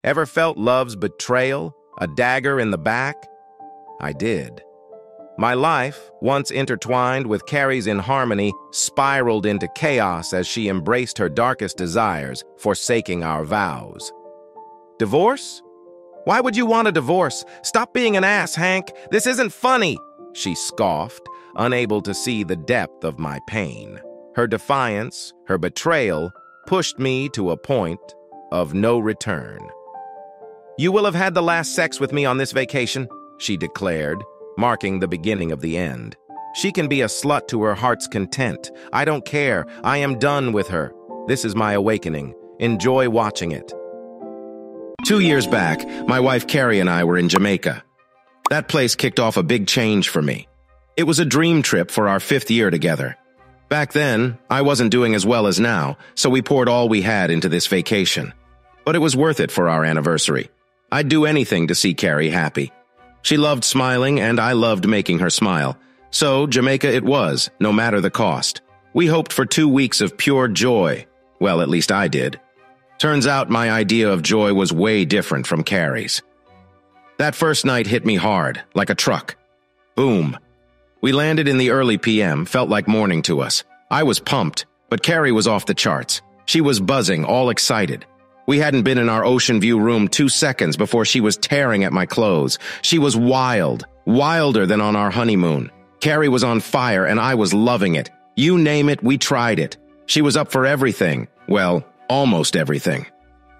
Ever felt love's betrayal, a dagger in the back? I did. My life, once intertwined with Carrie's in harmony, spiraled into chaos as she embraced her darkest desires, forsaking our vows. Divorce? Why would you want a divorce? Stop being an ass, Hank. This isn't funny, she scoffed, unable to see the depth of my pain. Her defiance, her betrayal, pushed me to a point of no return. You will have had the last sex with me on this vacation, she declared, marking the beginning of the end. She can be a slut to her heart's content. I don't care. I am done with her. This is my awakening. Enjoy watching it. 2 years back, my wife Carrie and I were in Jamaica. That place kicked off a big change for me. It was a dream trip for our 5th year together. Back then, I wasn't doing as well as now, so we poured all we had into this vacation. But it was worth it for our anniversary. I'd do anything to see Carrie happy. She loved smiling, and I loved making her smile. So Jamaica it was, no matter the cost. We hoped for 2 weeks of pure joy. Well, at least I did. Turns out my idea of joy was way different from Carrie's. That first night hit me hard, like a truck. Boom. We landed in the early PM, felt like morning to us. I was pumped, but Carrie was off the charts. She was buzzing, all excited. We hadn't been in our ocean view room 2 seconds before she was tearing at my clothes. She was wild, wilder than on our honeymoon. Carrie was on fire and I was loving it. You name it, we tried it. She was up for everything. Well, almost everything.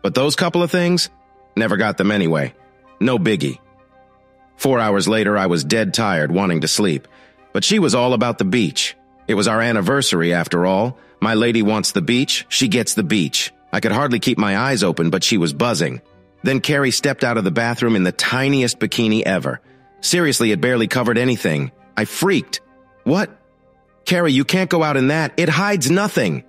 But those couple of things? Never got them anyway. No biggie. 4 hours later, I was dead tired, wanting to sleep. But she was all about the beach. It was our anniversary, after all. My lady wants the beach, she gets the beach. I could hardly keep my eyes open, but she was buzzing. Then Carrie stepped out of the bathroom in the tiniest bikini ever. Seriously, it barely covered anything. I freaked. What? Carrie, you can't go out in that. It hides nothing.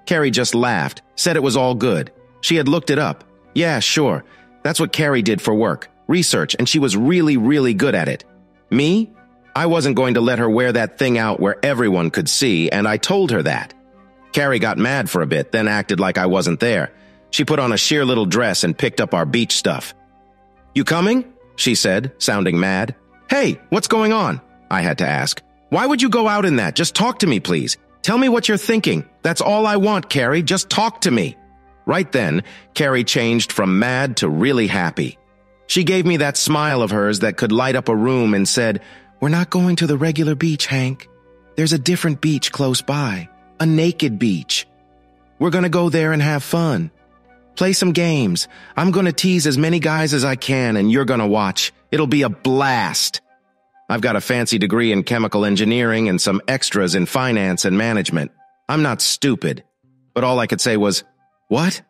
Carrie just laughed, said it was all good. She had looked it up. Yeah, sure. That's what Carrie did for work. Research, and she was really, really good at it. Me? I wasn't going to let her wear that thing out where everyone could see, and I told her that. Carrie got mad for a bit, then acted like I wasn't there. She put on a sheer little dress and picked up our beach stuff. You coming? She said, sounding mad. Hey, what's going on? I had to ask. Why would you go out in that? Just talk to me, please. Tell me what you're thinking. That's all I want, Carrie. Just talk to me. Right then, Carrie changed from mad to really happy. She gave me that smile of hers that could light up a room and said, We're not going to the regular beach, Hank. There's a different beach close by. A naked beach. We're gonna go there and have fun. Play some games. I'm gonna tease as many guys as I can and you're gonna watch. It'll be a blast. I've got a fancy degree in chemical engineering and some extras in finance and management. I'm not stupid. But all I could say was, what?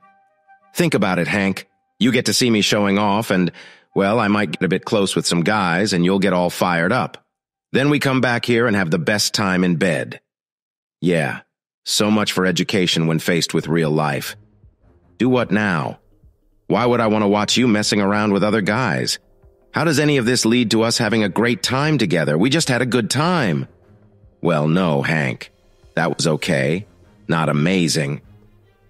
Think about it, Hank. You get to see me showing off and, well, I might get a bit close with some guys and you'll get all fired up. Then we come back here and have the best time in bed. Yeah. So much for education when faced with real life. Do what now? Why would I want to watch you messing around with other guys? How does any of this lead to us having a great time together? We just had a good time. Well, no, Hank. That was okay. Not amazing.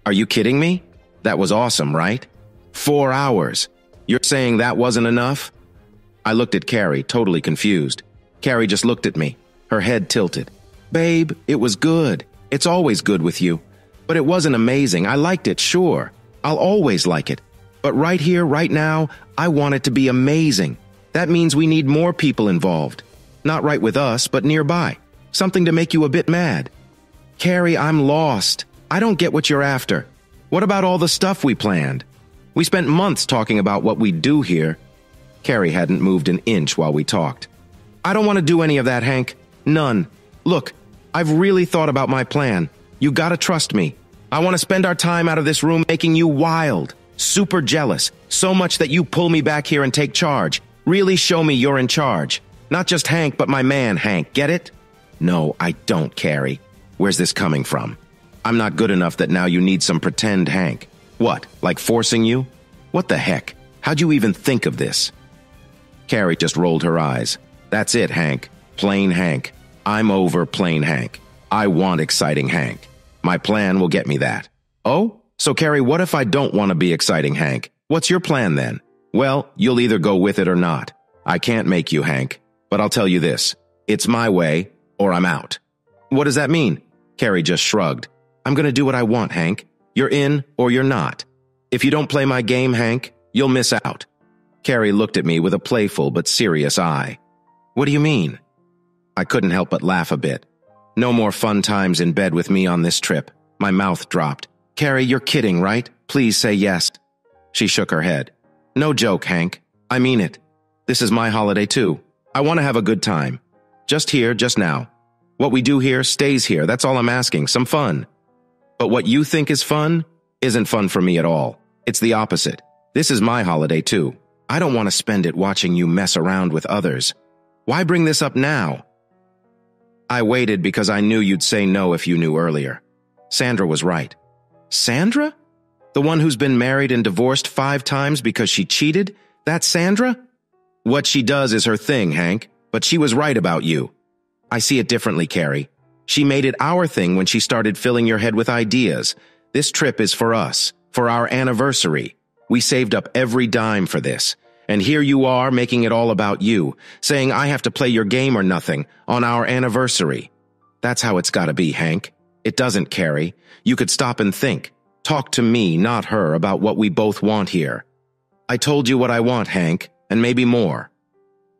Are you kidding me? That was awesome, right? 4 hours. You're saying that wasn't enough? I looked at Carrie, totally confused. Carrie just looked at me, her head tilted. Babe, it was good. It's always good with you. But it wasn't amazing. I liked it, sure. I'll always like it. But right here, right now, I want it to be amazing. That means we need more people involved. Not right with us, but nearby. Something to make you a bit mad. Carrie, I'm lost. I don't get what you're after. What about all the stuff we planned? We spent months talking about what we'd do here. Carrie hadn't moved an inch while we talked. I don't want to do any of that, Hank. None. Look, I've really thought about my plan. You gotta trust me. I want to spend our time out of this room making you wild, super jealous, so much that you pull me back here and take charge. Really show me you're in charge. Not just Hank, but my man, Hank. Get it? No, I don't, Carrie. Where's this coming from? I'm not good enough that now you need some pretend Hank. What, like forcing you? What the heck? How'd you even think of this? Carrie just rolled her eyes. That's it, Hank. Plain Hank. I'm over plain Hank. I want exciting Hank. My plan will get me that. Oh? So Carrie, what if I don't want to be exciting Hank? What's your plan then? Well, you'll either go with it or not. I can't make you, Hank. But I'll tell you this. It's my way, or I'm out. What does that mean? Carrie just shrugged. I'm going to do what I want, Hank. You're in or you're not. If you don't play my game, Hank, you'll miss out. Carrie looked at me with a playful but serious eye. What do you mean? I couldn't help but laugh a bit. No more fun times in bed with me on this trip. My mouth dropped. Carrie, you're kidding, right? Please say yes. She shook her head. No joke, Hank. I mean it. This is my holiday too. I want to have a good time. Just here, just now. What we do here stays here. That's all I'm asking. Some fun. But what you think is fun isn't fun for me at all. It's the opposite. This is my holiday too. I don't want to spend it watching you mess around with others. Why bring this up now? I waited because I knew you'd say no if you knew earlier. Sandra was right. Sandra? The one who's been married and divorced 5 times because she cheated? That's Sandra? What she does is her thing, Hank, but she was right about you. I see it differently, Carrie. She made it our thing when she started filling your head with ideas. This trip is for us, for our anniversary. We saved up every dime for this. And here you are making it all about you, saying I have to play your game or nothing on our anniversary. That's how it's gotta be, Hank. It doesn't, Carrie. You could stop and think. Talk to me, not her, about what we both want here. I told you what I want, Hank, and maybe more.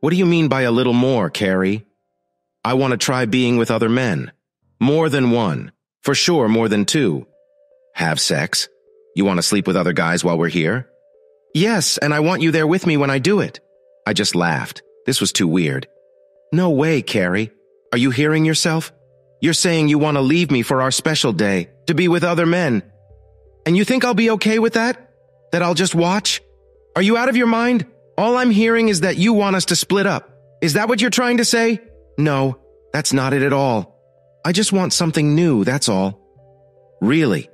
What do you mean by a little more, Carrie? I want to try being with other men. More than one. For sure, more than 2. Have sex? You want to sleep with other guys while we're here? Yes, and I want you there with me when I do it. I just laughed. This was too weird. No way, Carrie. Are you hearing yourself? You're saying you want to leave me for our special day, to be with other men. And you think I'll be okay with that? That I'll just watch? Are you out of your mind? All I'm hearing is that you want us to split up. Is that what you're trying to say? No, that's not it at all. I just want something new, that's all. Really?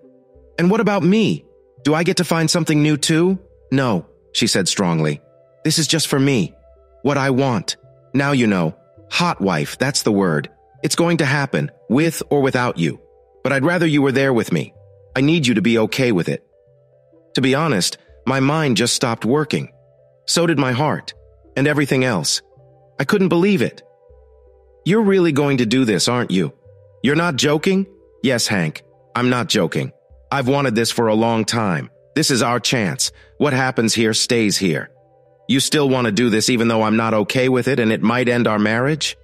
And what about me? Do I get to find something new too? No, she said strongly. This is just for me. What I want. Now you know. Hot wife, that's the word. It's going to happen, with or without you. But I'd rather you were there with me. I need you to be okay with it. To be honest, my mind just stopped working. So did my heart. And everything else. I couldn't believe it. You're really going to do this, aren't you? You're not joking? Yes, Hank. I'm not joking. I've wanted this for a long time. This is our chance. What happens here stays here. You still want to do this even though I'm not okay with it and it might end our marriage?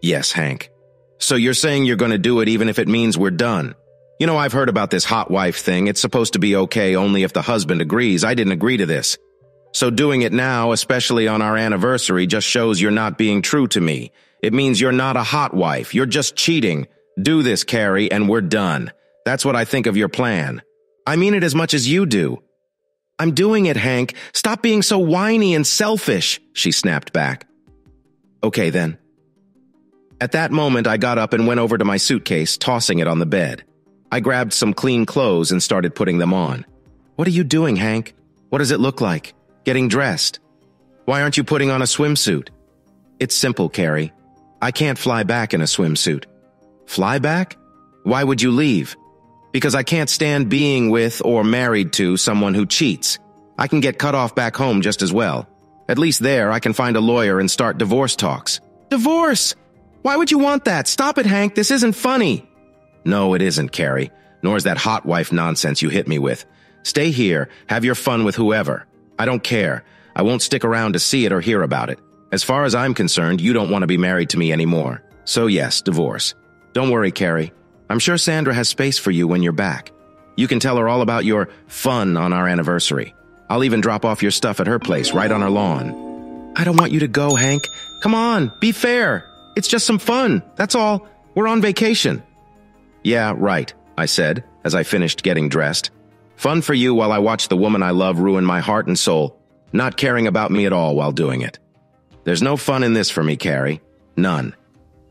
Yes, Hank. So you're saying you're going to do it even if it means we're done. You know, I've heard about this hot wife thing. It's supposed to be okay only if the husband agrees. I didn't agree to this. So doing it now, especially on our anniversary, just shows you're not being true to me. It means you're not a hot wife. You're just cheating. Do this, Carrie, and we're done. That's what I think of your plan. I mean it as much as you do. I'm doing it, Hank. Stop being so whiny and selfish, she snapped back. Okay, then. At that moment, I got up and went over to my suitcase, tossing it on the bed. I grabbed some clean clothes and started putting them on. What are you doing, Hank? What does it look like? Getting dressed? Why aren't you putting on a swimsuit? It's simple, Carrie. I can't fly back in a swimsuit. Fly back? Why would you leave? Because I can't stand being with or married to someone who cheats. I can get cut off back home just as well. At least there, I can find a lawyer and start divorce talks. Divorce? Why would you want that? Stop it, Hank. This isn't funny. No, it isn't, Carrie. Nor is that hot wife nonsense you hit me with. Stay here. Have your fun with whoever. I don't care. I won't stick around to see it or hear about it. As far as I'm concerned, you don't want to be married to me anymore. So yes, divorce. Don't worry, Carrie. I'm sure Sandra has space for you when you're back. You can tell her all about your fun on our anniversary. I'll even drop off your stuff at her place right on her lawn. I don't want you to go, Hank. Come on, be fair. It's just some fun. That's all. We're on vacation. Yeah, right, I said as I finished getting dressed. Fun for you while I watch the woman I love ruin my heart and soul, not caring about me at all while doing it. There's no fun in this for me, Carrie. None.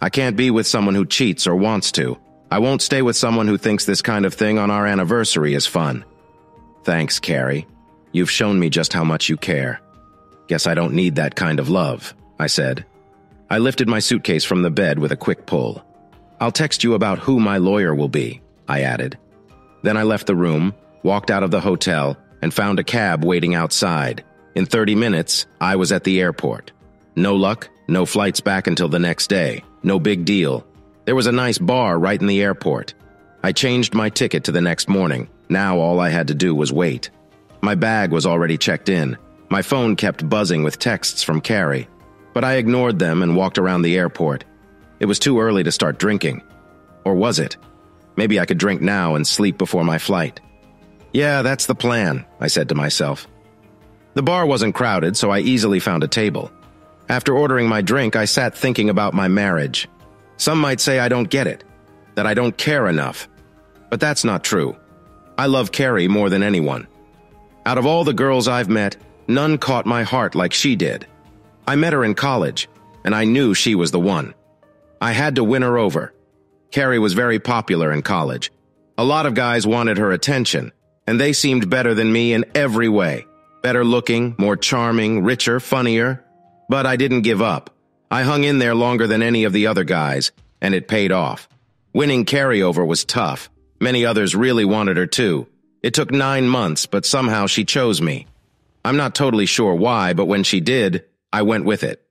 I can't be with someone who cheats or wants to. I won't stay with someone who thinks this kind of thing on our anniversary is fun. Thanks, Carrie. You've shown me just how much you care. Guess I don't need that kind of love, I said. I lifted my suitcase from the bed with a quick pull. I'll text you about who my lawyer will be, I added. Then I left the room, walked out of the hotel, and found a cab waiting outside. In 30 minutes, I was at the airport. No luck, no flights back until the next day. No big deal. There was a nice bar right in the airport. I changed my ticket to the next morning. Now all I had to do was wait. My bag was already checked in. My phone kept buzzing with texts from Carrie, but I ignored them and walked around the airport. It was too early to start drinking. Or was it? Maybe I could drink now and sleep before my flight. Yeah, that's the plan, I said to myself. The bar wasn't crowded, so I easily found a table. After ordering my drink, I sat thinking about my marriage. Some might say I don't get it, that I don't care enough. But that's not true. I love Carrie more than anyone. Out of all the girls I've met, none caught my heart like she did. I met her in college, and I knew she was the one. I had to win her over. Carrie was very popular in college. A lot of guys wanted her attention, and they seemed better than me in every way. Better looking, more charming, richer, funnier. But I didn't give up. I hung in there longer than any of the other guys, and it paid off. Winning Carrie over was tough. Many others really wanted her too. It took 9 months, but somehow she chose me. I'm not totally sure why, but when she did, I went with it.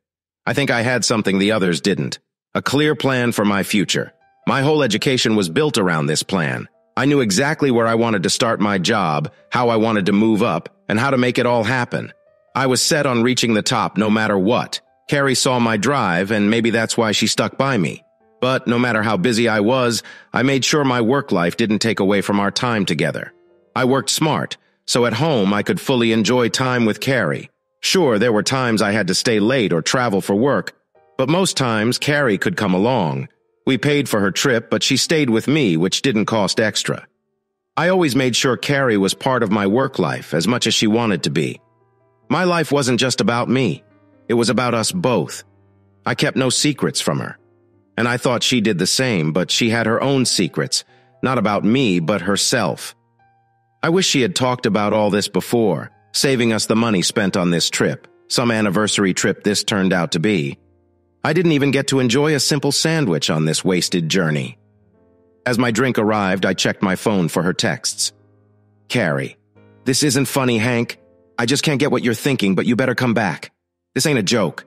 I think I had something the others didn't. A clear plan for my future. My whole education was built around this plan. I knew exactly where I wanted to start my job, how I wanted to move up, and how to make it all happen. I was set on reaching the top no matter what. Carrie saw my drive, and maybe that's why she stuck by me. But no matter how busy I was, I made sure my work life didn't take away from our time together. I worked smart, so at home I could fully enjoy time with Carrie. Sure, there were times I had to stay late or travel for work, but most times Carrie could come along. We paid for her trip, but she stayed with me, which didn't cost extra. I always made sure Carrie was part of my work life as much as she wanted to be. My life wasn't just about me. It was about us both. I kept no secrets from her. And I thought she did the same, but she had her own secrets, not about me, but herself. I wish she had talked about all this before, saving us the money spent on this trip, some anniversary trip this turned out to be. I didn't even get to enjoy a simple sandwich on this wasted journey. As my drink arrived, I checked my phone for her texts. Carrie, this isn't funny, Hank. I just can't get what you're thinking, but you better come back. This ain't a joke.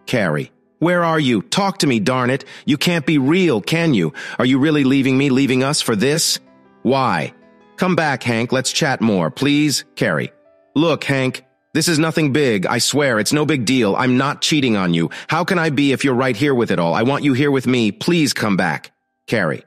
Carrie, where are you? Talk to me, darn it. You can't be real, can you? Are you really leaving us for this? Why? Come back, Hank. Let's chat more, please. Carrie, look, Hank. This is nothing big, I swear, it's no big deal. I'm not cheating on you. How can I be if you're right here with it all? I want you here with me. Please come back. Carrie,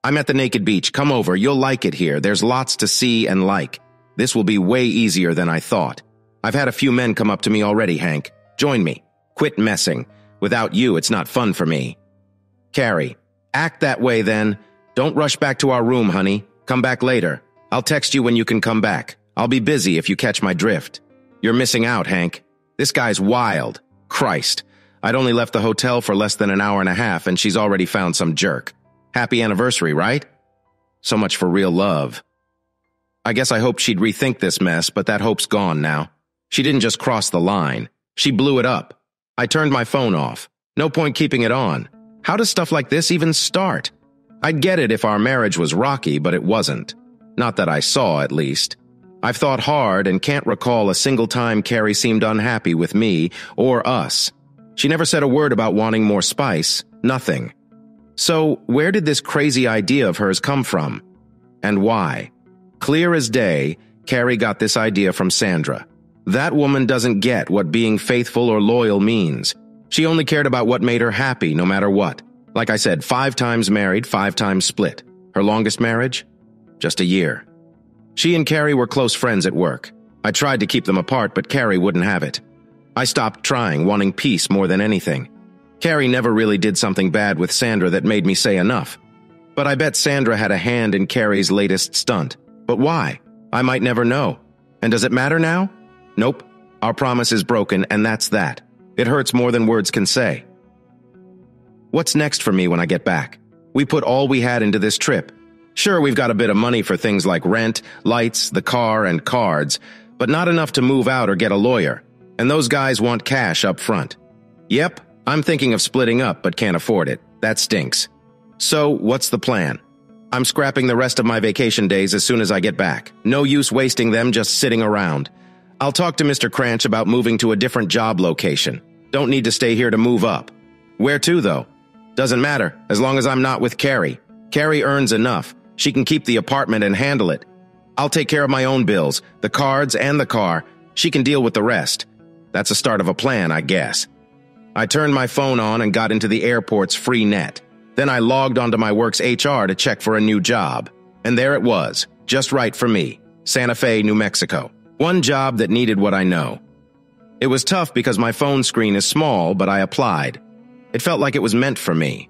I'm at the naked beach. Come over. You'll like it here. There's lots to see and like. This will be way easier than I thought. I've had a few men come up to me already, Hank. Join me. Quit messing. Without you, it's not fun for me. Carrie, act that way then. Don't rush back to our room, honey. Come back later. I'll text you when you can come back. I'll be busy if you catch my drift. You're missing out, Hank. This guy's wild. Christ. I'd only left the hotel for less than an hour and a half, and she's already found some jerk. Happy anniversary, right? So much for real love. I guess I hoped she'd rethink this mess, but that hope's gone now. She didn't just cross the line. She blew it up. I turned my phone off. No point keeping it on. How does stuff like this even start? I'd get it if our marriage was rocky, but it wasn't. Not that I saw, at least. I've thought hard and can't recall a single time Carrie seemed unhappy with me or us. She never said a word about wanting more spice. Nothing. So, where did this crazy idea of hers come from? And why? Clear as day, Carrie got this idea from Sandra. That woman doesn't get what being faithful or loyal means. She only cared about what made her happy, no matter what. Like I said, 5 times married, 5 times split. Her longest marriage? Just a year. She and Carrie were close friends at work. I tried to keep them apart, but Carrie wouldn't have it. I stopped trying, wanting peace more than anything. Carrie never really did something bad with Sandra that made me say enough. But I bet Sandra had a hand in Carrie's latest stunt. But why? I might never know. And does it matter now? Nope. Our promise is broken, and that's that. It hurts more than words can say. What's next for me when I get back? We put all we had into this trip. Sure, we've got a bit of money for things like rent, lights, the car, and cards, but not enough to move out or get a lawyer. And those guys want cash up front. Yep, I'm thinking of splitting up, but can't afford it. That stinks. So, what's the plan? I'm scrapping the rest of my vacation days as soon as I get back. No use wasting them just sitting around. I'll talk to Mr. Cranch about moving to a different job location. Don't need to stay here to move up. Where to, though? Doesn't matter, as long as I'm not with Carrie. Carrie earns enough. She can keep the apartment and handle it. I'll take care of my own bills, the cards and the car. She can deal with the rest. That's the start of a plan, I guess. I turned my phone on and got into the airport's free net. Then I logged onto my work's HR to check for a new job. And there it was, just right for me. Santa Fe, New Mexico. One job that needed what I know. It was tough because my phone screen is small, but I applied. It felt like it was meant for me.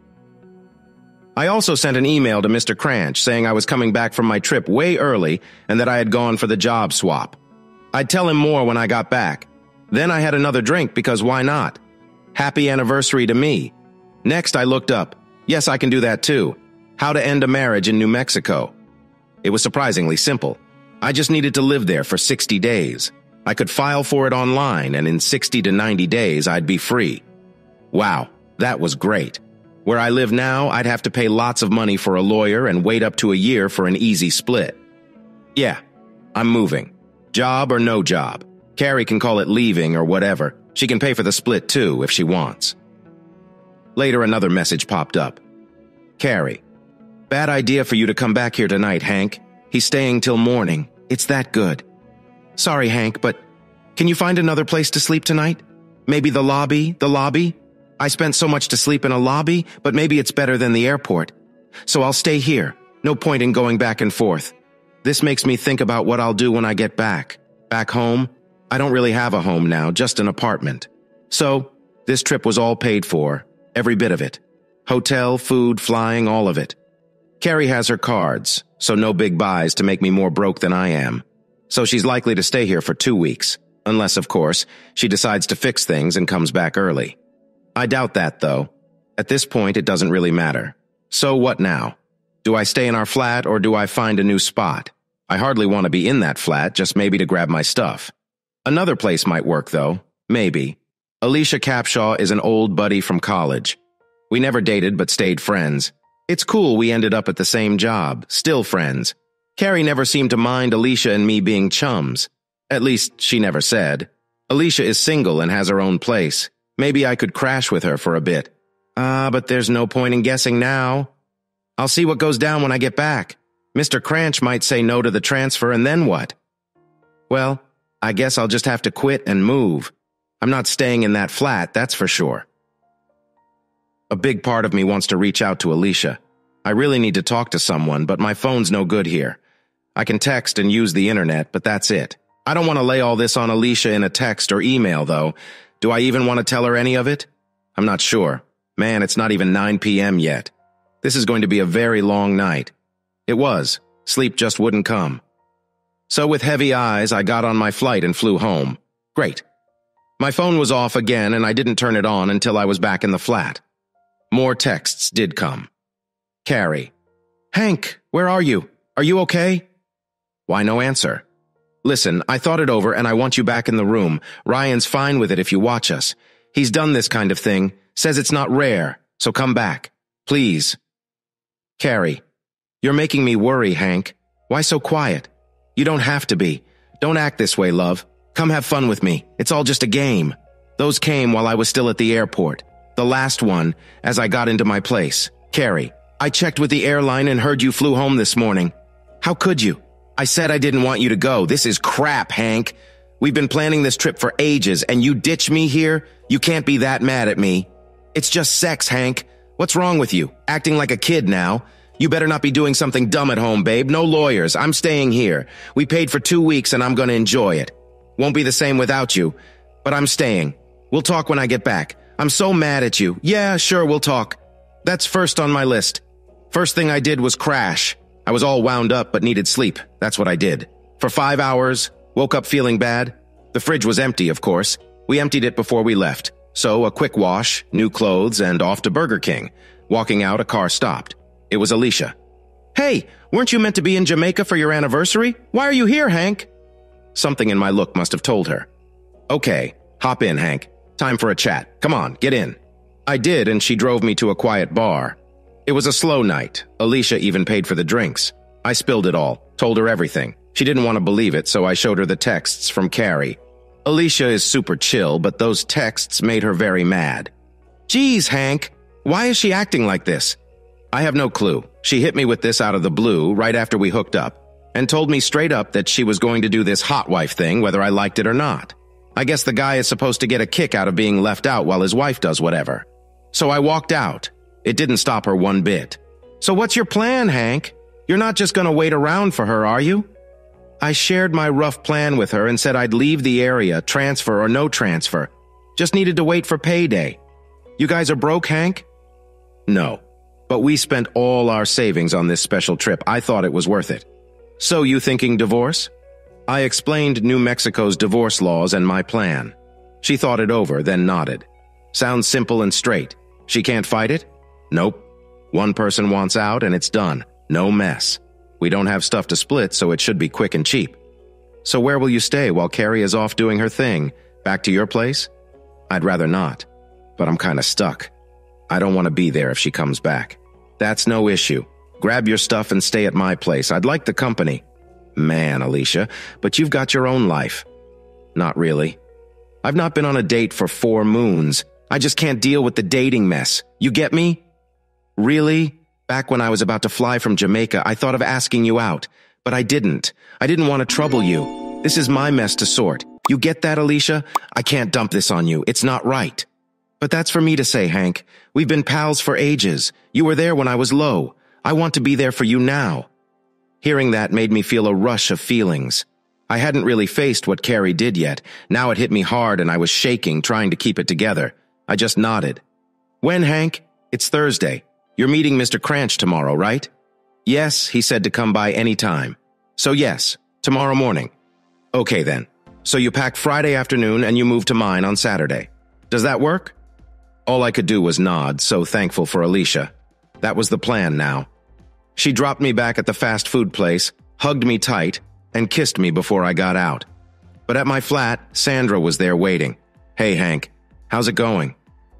I also sent an email to Mr. Cranch saying I was coming back from my trip way early and that I had gone for the job swap. I'd tell him more when I got back. Then I had another drink because why not? Happy anniversary to me. Next I looked up. Yes, I can do that too. How to end a marriage in New Mexico. It was surprisingly simple. I just needed to live there for 60 days. I could file for it online, and in 60 to 90 days, I'd be free. Wow, that was great. Where I live now, I'd have to pay lots of money for a lawyer and wait up to a year for an easy split. Yeah, I'm moving. Job or no job. Carrie can call it leaving or whatever. She can pay for the split too, if she wants. Later, another message popped up. Carrie, bad idea for you to come back here tonight, Hank. He's staying till morning. It's that good. Sorry, Hank, but can you find another place to sleep tonight? Maybe the lobby? I spent so much to sleep in a lobby, but maybe it's better than the airport. So I'll stay here. No point in going back and forth. This makes me think about what I'll do when I get back. Back home? I don't really have a home now, just an apartment. So, this trip was all paid for. Every bit of it. Hotel, food, flying, all of it. Carrie has her cards, so no big buys to make me more broke than I am. So she's likely to stay here for 2 weeks. Unless, of course, she decides to fix things and comes back early. I doubt that, though. At this point, it doesn't really matter. So what now? Do I stay in our flat or do I find a new spot? I hardly want to be in that flat, just maybe to grab my stuff. Another place might work, though. Maybe. Alicia Capshaw is an old buddy from college. We never dated but stayed friends. It's cool we ended up at the same job, still friends. Carrie never seemed to mind Alicia and me being chums. At least, she never said. Alicia is single and has her own place. Maybe I could crash with her for a bit. But there's no point in guessing now. I'll see what goes down when I get back. Mr. Cranch might say no to the transfer, and then what? Well, I guess I'll just have to quit and move. I'm not staying in that flat, that's for sure. A big part of me wants to reach out to Alicia. I really need to talk to someone, but my phone's no good here. I can text and use the internet, but that's it. I don't want to lay all this on Alicia in a text or email, though. Do I even want to tell her any of it? I'm not sure. Man, it's not even 9 p.m. yet. This is going to be a very long night. It was. Sleep just wouldn't come. So with heavy eyes, I got on my flight and flew home. Great. My phone was off again, and I didn't turn it on until I was back in the flat. More texts did come. Carrie. Hank, where are you? Are you okay? Why no answer? Listen, I thought it over and I want you back in the room. Ryan's fine with it if you watch us. He's done this kind of thing, says it's not rare, so come back. Please. Carrie. You're making me worry, Hank. Why so quiet? You don't have to be. Don't act this way, love. Come have fun with me. It's all just a game. Those came while I was still at the airport. The last one, as I got into my place. Carrie. I checked with the airline and heard you flew home this morning. How could you? I said I didn't want you to go. This is crap, Hank. We've been planning this trip for ages, and you ditch me here? You can't be that mad at me. It's just sex, Hank. What's wrong with you? Acting like a kid now? You better not be doing something dumb at home, babe. No lawyers. I'm staying here. We paid for 2 weeks, and I'm gonna enjoy it. Won't be the same without you, but I'm staying. We'll talk when I get back. I'm so mad at you. Yeah, sure, we'll talk. That's first on my list. First thing I did was crash. I was all wound up but needed sleep. That's what I did. For 5 hours, woke up feeling bad. The fridge was empty, of course. We emptied it before we left. So a quick wash, new clothes, and off to Burger King. Walking out, a car stopped. It was Alicia. Hey, weren't you meant to be in Jamaica for your anniversary? Why are you here, Hank? Something in my look must have told her. Okay, hop in, Hank. Time for a chat. Come on, get in. I did, and she drove me to a quiet bar. It was a slow night. Alicia even paid for the drinks. I spilled it all, told her everything. She didn't want to believe it, so I showed her the texts from Carrie. Alicia is super chill, but those texts made her very mad. Geez, Hank, why is she acting like this? I have no clue. She hit me with this out of the blue right after we hooked up, and told me straight up that she was going to do this hot wife thing whether I liked it or not. I guess the guy is supposed to get a kick out of being left out while his wife does whatever. So I walked out. It didn't stop her one bit. So what's your plan, Hank? You're not just going to wait around for her, are you? I shared my rough plan with her and said I'd leave the area, transfer or no transfer. Just needed to wait for payday. You guys are broke, Hank? No, but we spent all our savings on this special trip. I thought it was worth it. So you thinking divorce? I explained New Mexico's divorce laws and my plan. She thought it over, then nodded. Sounds simple and straight. She can't fight it? Nope. One person wants out and it's done. No mess. We don't have stuff to split, so it should be quick and cheap. So where will you stay while Carrie is off doing her thing? Back to your place? I'd rather not, but I'm kind of stuck. I don't want to be there if she comes back. That's no issue. Grab your stuff and stay at my place. I'd like the company. Man, Alicia, but you've got your own life. Not really. I've not been on a date for 4 moons. I just can't deal with the dating mess. You get me? Really? Back when I was about to fly from Jamaica, I thought of asking you out, but I didn't. I didn't want to trouble you. This is my mess to sort. You get that, Alicia? I can't dump this on you. It's not right. But that's for me to say, Hank. We've been pals for ages. You were there when I was low. I want to be there for you now. Hearing that made me feel a rush of feelings. I hadn't really faced what Carrie did yet. Now it hit me hard and I was shaking, trying to keep it together. I just nodded. When, Hank? It's Thursday. You're meeting Mr. Cranch tomorrow, right? Yes, he said to come by any time. So yes, tomorrow morning. Okay then. So you pack Friday afternoon and you move to mine on Saturday. Does that work? All I could do was nod, so thankful for Alicia. That was the plan now. She dropped me back at the fast food place, hugged me tight, and kissed me before I got out. But at my flat, Sandra was there waiting. Hey, Hank, how's it going?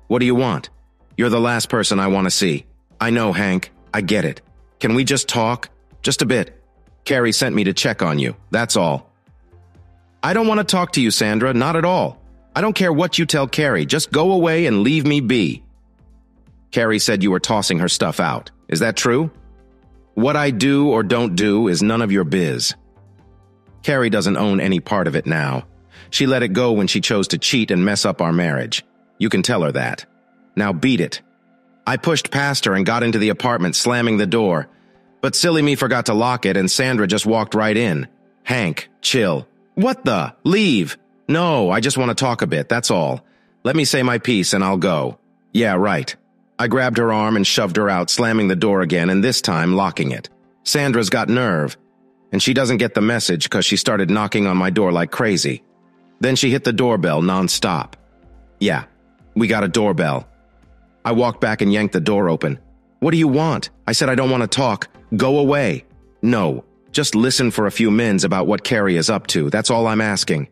What do you want? You're the last person I want to see. I know, Hank. I get it. Can we just talk? Just a bit. Carrie sent me to check on you. That's all. I don't want to talk to you, Sandra. Not at all. I don't care what you tell Carrie. Just go away and leave me be. Carrie said you were tossing her stuff out. Is that true? What I do or don't do is none of your biz. Carrie doesn't own any part of it now. She let it go when she chose to cheat and mess up our marriage. You can tell her that. Now beat it. I pushed past her and got into the apartment, slamming the door. But silly me forgot to lock it, and Sandra just walked right in. Hank, chill. What the? Leave. No, I just want to talk a bit, that's all. Let me say my piece and I'll go. Yeah, right. I grabbed her arm and shoved her out, slamming the door again, and this time locking it. Sandra's got nerve, and she doesn't get the message because she started knocking on my door like crazy. Then she hit the doorbell nonstop. Yeah, we got a doorbell. I walked back and yanked the door open. What do you want? I said I don't want to talk. Go away. No, just listen for a few minutes about what Carrie is up to. That's all I'm asking.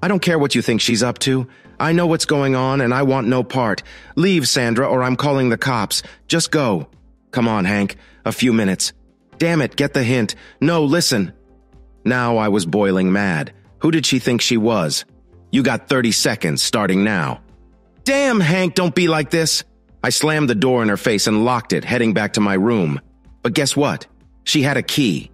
I don't care what you think she's up to. I know what's going on and I want no part. Leave, Sandra, or I'm calling the cops. Just go. Come on, Hank. A few minutes. Damn it, get the hint. No, listen. Now I was boiling mad. Who did she think she was? You got 30 seconds starting now. Damn, Hank, don't be like this. I slammed the door in her face and locked it, heading back to my room. But guess what? She had a key.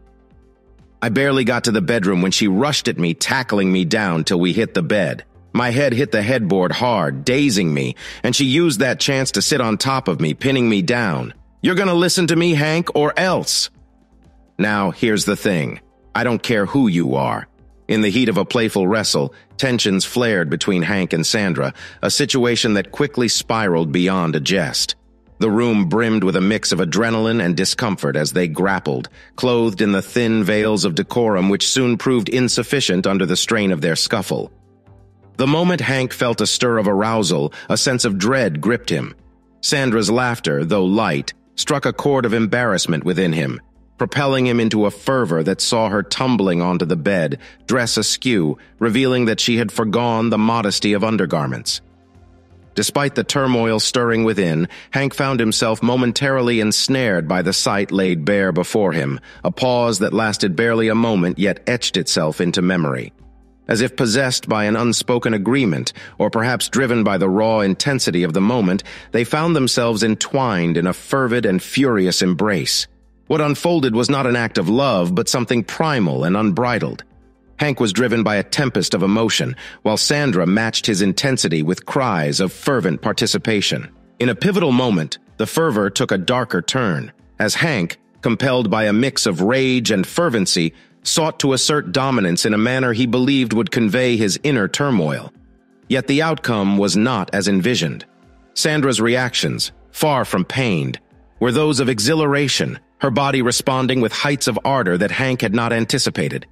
I barely got to the bedroom when she rushed at me, tackling me down till we hit the bed. My head hit the headboard hard, dazing me, and she used that chance to sit on top of me, pinning me down. You're gonna listen to me, Hank, or else. Now, here's the thing. I don't care who you are. In the heat of a playful wrestle, tensions flared between Hank and Sandra, a situation that quickly spiraled beyond a jest. The room brimmed with a mix of adrenaline and discomfort as they grappled, clothed in the thin veils of decorum which soon proved insufficient under the strain of their scuffle. The moment Hank felt a stir of arousal, a sense of dread gripped him. Sandra's laughter, though light, struck a chord of embarrassment within him, propelling him into a fervor that saw her tumbling onto the bed, dress askew, revealing that she had forgone the modesty of undergarments. Despite the turmoil stirring within, Hank found himself momentarily ensnared by the sight laid bare before him, a pause that lasted barely a moment yet etched itself into memory. As if possessed by an unspoken agreement, or perhaps driven by the raw intensity of the moment, they found themselves entwined in a fervid and furious embrace. What unfolded was not an act of love, but something primal and unbridled. Hank was driven by a tempest of emotion, while Sandra matched his intensity with cries of fervent participation. In a pivotal moment, the fervor took a darker turn, as Hank, compelled by a mix of rage and fervency, sought to assert dominance in a manner he believed would convey his inner turmoil. Yet the outcome was not as envisioned. Sandra's reactions, far from pained, were those of exhilaration, her body responding with heights of ardor that Hank had not anticipated.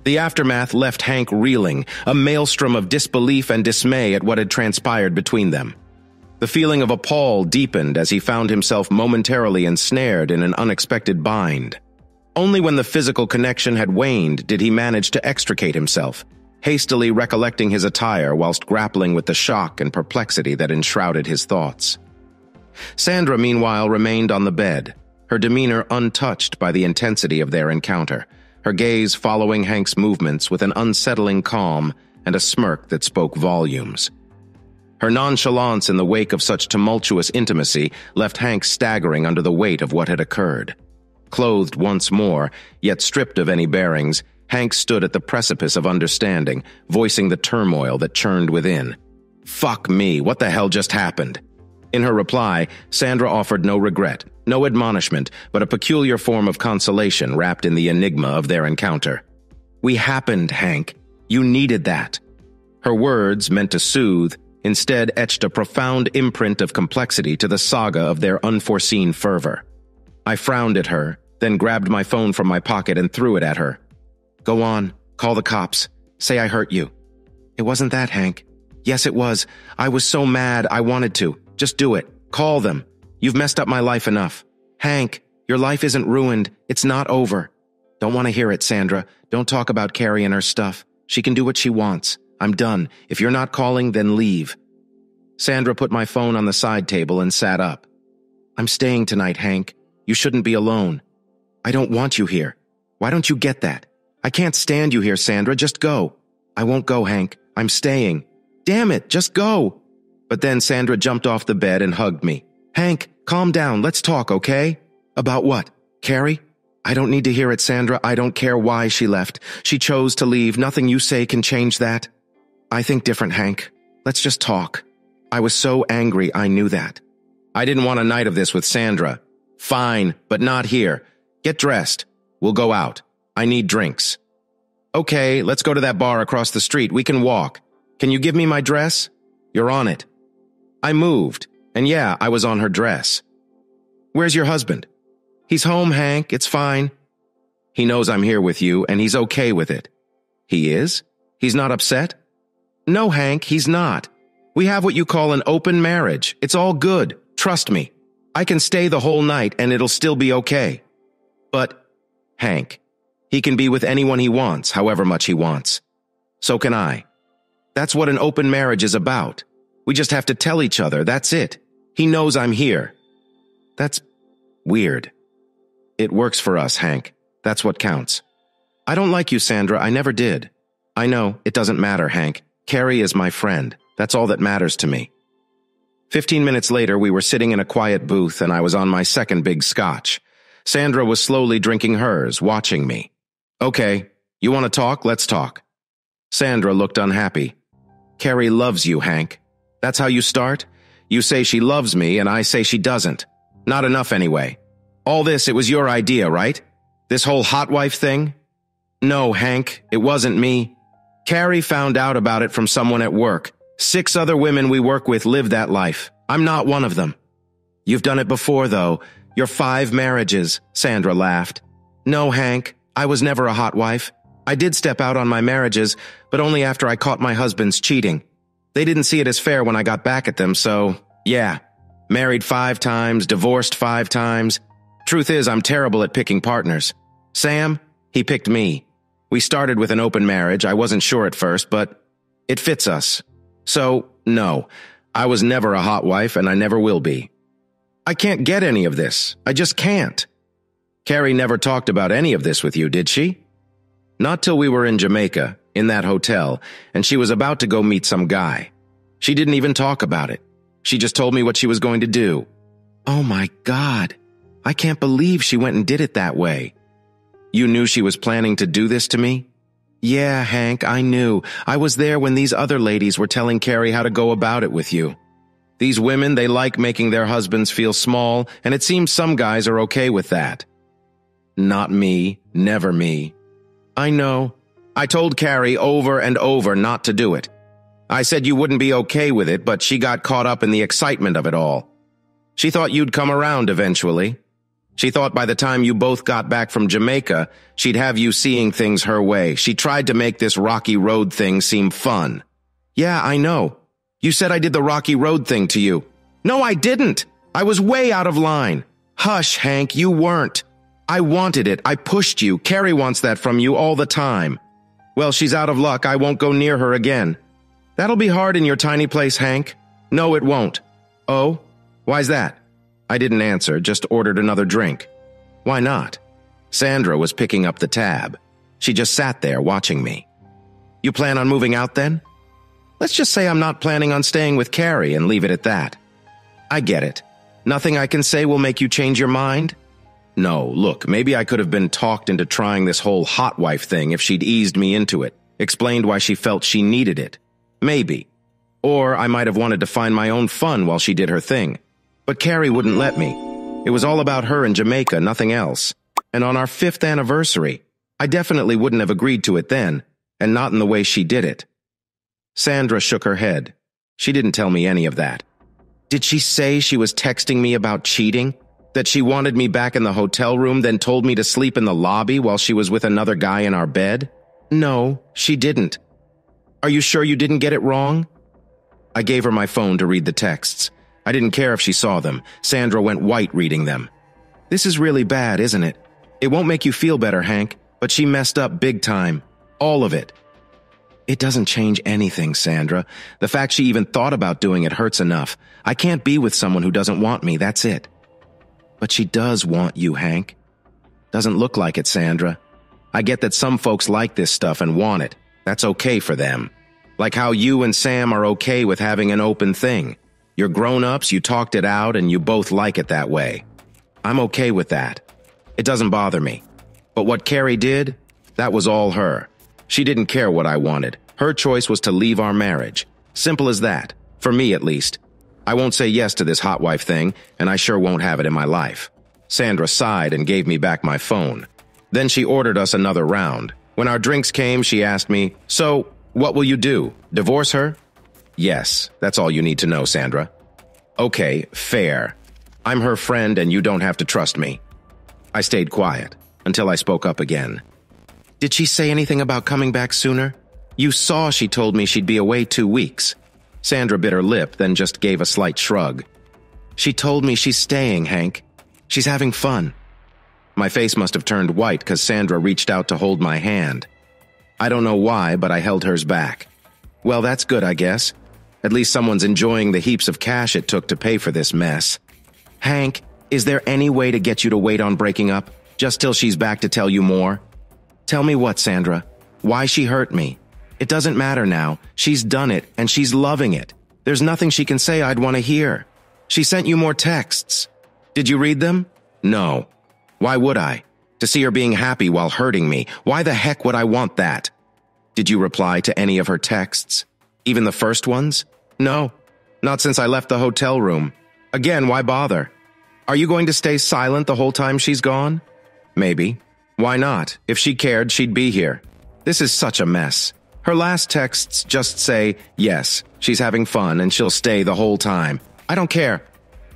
The aftermath left Hank reeling, a maelstrom of disbelief and dismay at what had transpired between them. The feeling of appall deepened as he found himself momentarily ensnared in an unexpected bind. Only when the physical connection had waned did he manage to extricate himself, hastily recollecting his attire whilst grappling with the shock and perplexity that enshrouded his thoughts. Sandra, meanwhile, remained on the bed, her demeanor untouched by the intensity of their encounter, her gaze following Hank's movements with an unsettling calm and a smirk that spoke volumes. Her nonchalance in the wake of such tumultuous intimacy left Hank staggering under the weight of what had occurred. Clothed once more, yet stripped of any bearings, Hank stood at the precipice of understanding, voicing the turmoil that churned within. "Fuck me, what the hell just happened?" In her reply, Sandra offered no regret, no admonishment, but a peculiar form of consolation wrapped in the enigma of their encounter. "We happened, Hank. You needed that." Her words, meant to soothe, instead etched a profound imprint of complexity to the saga of their unforeseen fervor. I frowned at her, then grabbed my phone from my pocket and threw it at her. "Go on, call the cops. Say I hurt you." "It wasn't that, Hank." "Yes, it was. I was so mad I wanted to. Just do it. Call them. You've messed up my life enough." "Hank, your life isn't ruined. It's not over." "Don't want to hear it, Sandra. Don't talk about Carrie and her stuff. She can do what she wants. I'm done. If you're not calling, then leave." Sandra put my phone on the side table and sat up. "I'm staying tonight, Hank. You shouldn't be alone." "I don't want you here. Why don't you get that?" "I can't stand you here, Sandra. Just go." "I won't go, Hank. I'm staying." "Damn it, just go." But then Sandra jumped off the bed and hugged me. "Hank, calm down. Let's talk, okay?" "About what? Carrie?" "I don't need to hear it, Sandra. I don't care why she left. She chose to leave. Nothing you say can change that." "I think different, Hank. Let's just talk." I was so angry I knew that. "I didn't want a night of this with Sandra." "Fine, but not here. Get dressed. We'll go out. I need drinks." "Okay, let's go to that bar across the street. We can walk. Can you give me my dress?" "You're on it." I moved, and yeah, I was on her dress. "Where's your husband?" "He's home, Hank. It's fine." "He knows I'm here with you, and he's okay with it." "He is? He's not upset?" "No, Hank, he's not. We have what you call an open marriage. It's all good. Trust me. I can stay the whole night, and it'll still be okay." "But, Hank, he can be with anyone he wants, however much he wants. So can I. That's what an open marriage is about. We just have to tell each other, that's it. He knows I'm here." "That's weird." "It works for us, Hank. That's what counts." "I don't like you, Sandra. I never did." "I know. It doesn't matter, Hank. Carrie is my friend. That's all that matters to me." 15 minutes later, we were sitting in a quiet booth, and I was on my second big scotch. Sandra was slowly drinking hers, watching me. "Okay, you want to talk? Let's talk." Sandra looked unhappy. "Carrie loves you, Hank. That's how you start? You say she loves me, and I say she doesn't. Not enough anyway. All this, it was your idea, right? This whole hot wife thing?" "No, Hank, it wasn't me. Carrie found out about it from someone at work. 6 other women we work with live that life. I'm not one of them." "You've done it before, though. Your 5 marriages," Sandra laughed. "No, Hank, I was never a hot wife. I did step out on my marriages, but only after I caught my husbands cheating. They didn't see it as fair when I got back at them, so, yeah. Married 5 times, divorced 5 times. Truth is, I'm terrible at picking partners. Sam, he picked me. We started with an open marriage. I wasn't sure at first, but it fits us. So, no, I was never a hot wife, and I never will be. I can't get any of this. I just can't. Carrie never talked about any of this with you, did she? Not till we were in Jamaica, in that hotel, and she was about to go meet some guy. She didn't even talk about it. She just told me what she was going to do. Oh my God. I can't believe she went and did it that way. You knew she was planning to do this to me? Yeah, Hank, I knew. I was there when these other ladies were telling Carrie how to go about it with you. These women, they like making their husbands feel small, and it seems some guys are okay with that. Not me. Never me. I know. I told Carrie over and over not to do it. I said you wouldn't be okay with it, but she got caught up in the excitement of it all. She thought you'd come around eventually. She thought by the time you both got back from Jamaica, she'd have you seeing things her way. She tried to make this Rocky Road thing seem fun. Yeah, I know. You said I did the Rocky Road thing to you. No, I didn't. I was way out of line. Hush, Hank, you weren't. I wanted it. I pushed you. Carrie wants that from you all the time. Well, she's out of luck. I won't go near her again. That'll be hard in your tiny place, Hank. No, it won't. Oh? Why's that? I didn't answer, just ordered another drink. Why not? Sandra was picking up the tab. She just sat there watching me. You plan on moving out then? Let's just say I'm not planning on staying with Carrie and leave it at that. I get it. Nothing I can say will make you change your mind? No, look, maybe I could have been talked into trying this whole hot wife thing if she'd eased me into it, explained why she felt she needed it. Maybe. Or I might have wanted to find my own fun while she did her thing. But Carrie wouldn't let me. It was all about her in Jamaica, nothing else. And on our 5th anniversary, I definitely wouldn't have agreed to it then, and not in the way she did it. Sandra shook her head. She didn't tell me any of that. Did she say she was texting me about cheating? That she wanted me back in the hotel room, then told me to sleep in the lobby while she was with another guy in our bed? No, she didn't. Are you sure you didn't get it wrong? I gave her my phone to read the texts. I didn't care if she saw them. Sandra went white reading them. This is really bad, isn't it? It won't make you feel better, Hank, but she messed up big time. All of it. It doesn't change anything, Sandra. The fact she even thought about doing it hurts enough. I can't be with someone who doesn't want me, that's it. But she does want you, Hank. Doesn't look like it, Sandra. I get that some folks like this stuff and want it. That's okay for them. Like how you and Sam are okay with having an open thing. You're grown-ups, you talked it out, and you both like it that way. I'm okay with that. It doesn't bother me. But what Carrie did, that was all her. She didn't care what I wanted. Her choice was to leave our marriage. Simple as that. For me, at least. I won't say yes to this hot wife thing, and I sure won't have it in my life. Sandra sighed and gave me back my phone. Then she ordered us another round. When our drinks came, she asked me, "So, what will you do? Divorce her?" Yes, that's all you need to know, Sandra. Okay, fair. I'm her friend and you don't have to trust me. I stayed quiet until I spoke up again. Did she say anything about coming back sooner? You saw she told me she'd be away 2 weeks. Sandra bit her lip, then just gave a slight shrug. She told me she's staying, Hank. She's having fun. My face must have turned white because Sandra reached out to hold my hand. I don't know why, but I held hers back. Well, that's good, I guess. At least someone's enjoying the heaps of cash it took to pay for this mess. Hank, is there any way to get you to wait on breaking up, just till she's back to tell you more? Tell me what, Sandra? Why she hurt me? It doesn't matter now. She's done it, and she's loving it. There's nothing she can say I'd want to hear. She sent you more texts. Did you read them? No. Why would I? To see her being happy while hurting me. Why the heck would I want that? Did you reply to any of her texts? Even the first ones? No. Not since I left the hotel room. Again, why bother? Are you going to stay silent the whole time she's gone? Maybe. Why not? If she cared, she'd be here. This is such a mess. Her last texts just say, yes, she's having fun and she'll stay the whole time. I don't care.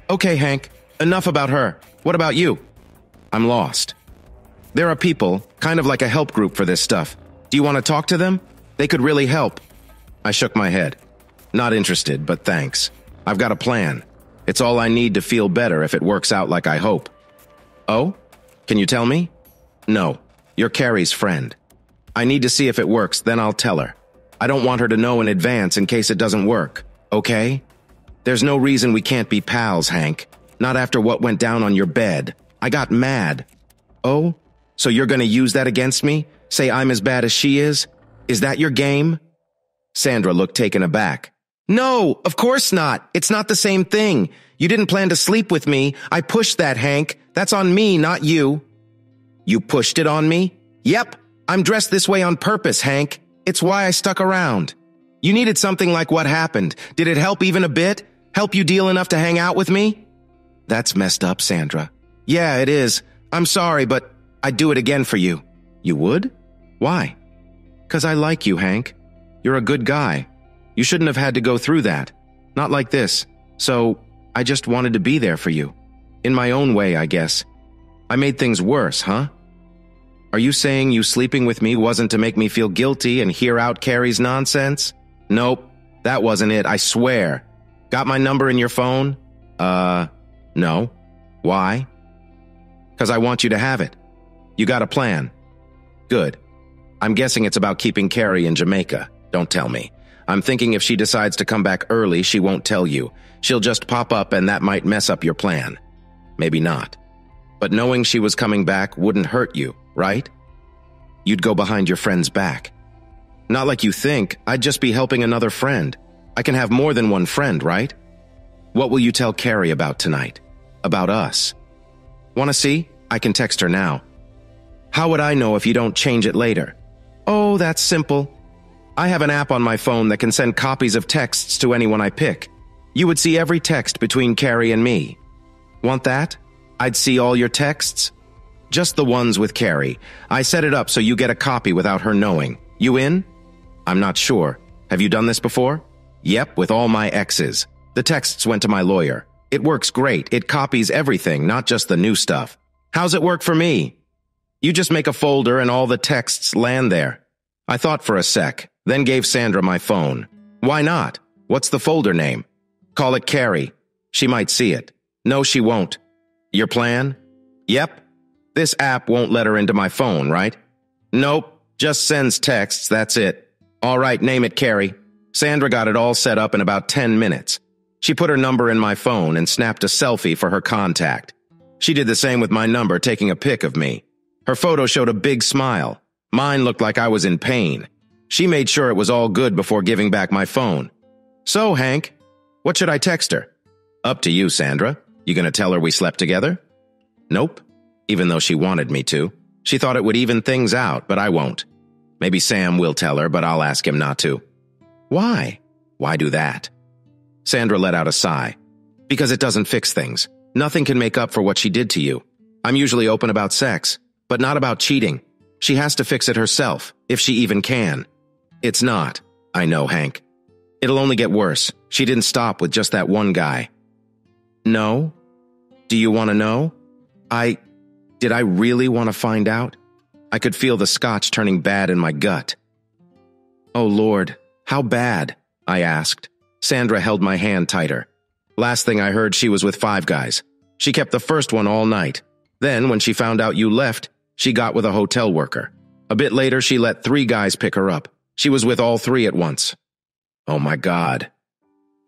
Okay, Hank, enough about her. What about you? I'm lost. There are people, kind of like a help group for this stuff. Do you want to talk to them? They could really help. I shook my head. Not interested, but thanks. I've got a plan. It's all I need to feel better if it works out like I hope. Oh? Can you tell me? No. You're Carrie's friend. I need to see if it works, then I'll tell her. I don't want her to know in advance in case it doesn't work. Okay? There's no reason we can't be pals, Hank. Not after what went down on your bed. I got mad. Oh? So you're gonna use that against me? Say I'm as bad as she is? Is that your game? Sandra looked taken aback. No, of course not. It's not the same thing. You didn't plan to sleep with me. I pushed that, Hank. That's on me, not you. You pushed it on me? Yep. I'm dressed this way on purpose, Hank. It's why I stuck around. You needed something like what happened. Did it help even a bit? Help you deal enough to hang out with me? That's messed up, Sandra. Yeah, it is. I'm sorry, but I'd do it again for you. You would? Why? 'Cause I like you, Hank. You're a good guy. You shouldn't have had to go through that. Not like this. So, I just wanted to be there for you. In my own way, I guess. I made things worse, huh? Are you saying you sleeping with me wasn't to make me feel guilty and hear out Carrie's nonsense? Nope, that wasn't it, I swear. Got my number in your phone? No. Why? 'Cause I want you to have it. You got a plan. Good. I'm guessing it's about keeping Carrie in Jamaica. Don't tell me. I'm thinking if she decides to come back early, she won't tell you. She'll just pop up and that might mess up your plan. Maybe not. But knowing she was coming back wouldn't hurt you, right? You'd go behind your friend's back. Not like you think. I'd just be helping another friend. I can have more than one friend, right? What will you tell Carrie about tonight? About us? Want to see? I can text her now. How would I know if you don't change it later? Oh, that's simple. I have an app on my phone that can send copies of texts to anyone I pick. You would see every text between Carrie and me. Want that? I'd see all your texts? Just the ones with Carrie. I set it up so you get a copy without her knowing. You in? I'm not sure. Have you done this before? Yep, with all my exes. The texts went to my lawyer. It works great. It copies everything, not just the new stuff. How's it work for me? You just make a folder and all the texts land there. I thought for a sec, then gave Sandra my phone. Why not? What's the folder name? Call it Carrie. She might see it. No, she won't. Your plan? Yep. This app won't let her into my phone, right? Nope. Just sends texts, that's it. All right, name it Carrie. Sandra got it all set up in about 10 minutes. She put her number in my phone and snapped a selfie for her contact. She did the same with my number, taking a pic of me. Her photo showed a big smile. Mine looked like I was in pain. She made sure it was all good before giving back my phone. So, Hank, what should I text her? Up to you, Sandra. You gonna tell her we slept together? Nope. Even though she wanted me to. She thought it would even things out, but I won't. Maybe Sam will tell her, but I'll ask him not to. Why? Why do that? Sandra let out a sigh. Because it doesn't fix things. Nothing can make up for what she did to you. I'm usually open about sex, but not about cheating. She has to fix it herself, if she even can. It's not. I know, Hank. It'll only get worse. She didn't stop with just that one guy. No? Do you want to know? Did I really want to find out? I could feel the scotch turning bad in my gut. Oh, Lord, how bad? I asked. Sandra held my hand tighter. Last thing I heard, she was with 5 guys. She kept the first one all night. Then, when she found out you left, she got with a hotel worker. A bit later, she let 3 guys pick her up. She was with all 3 at once. Oh, my God.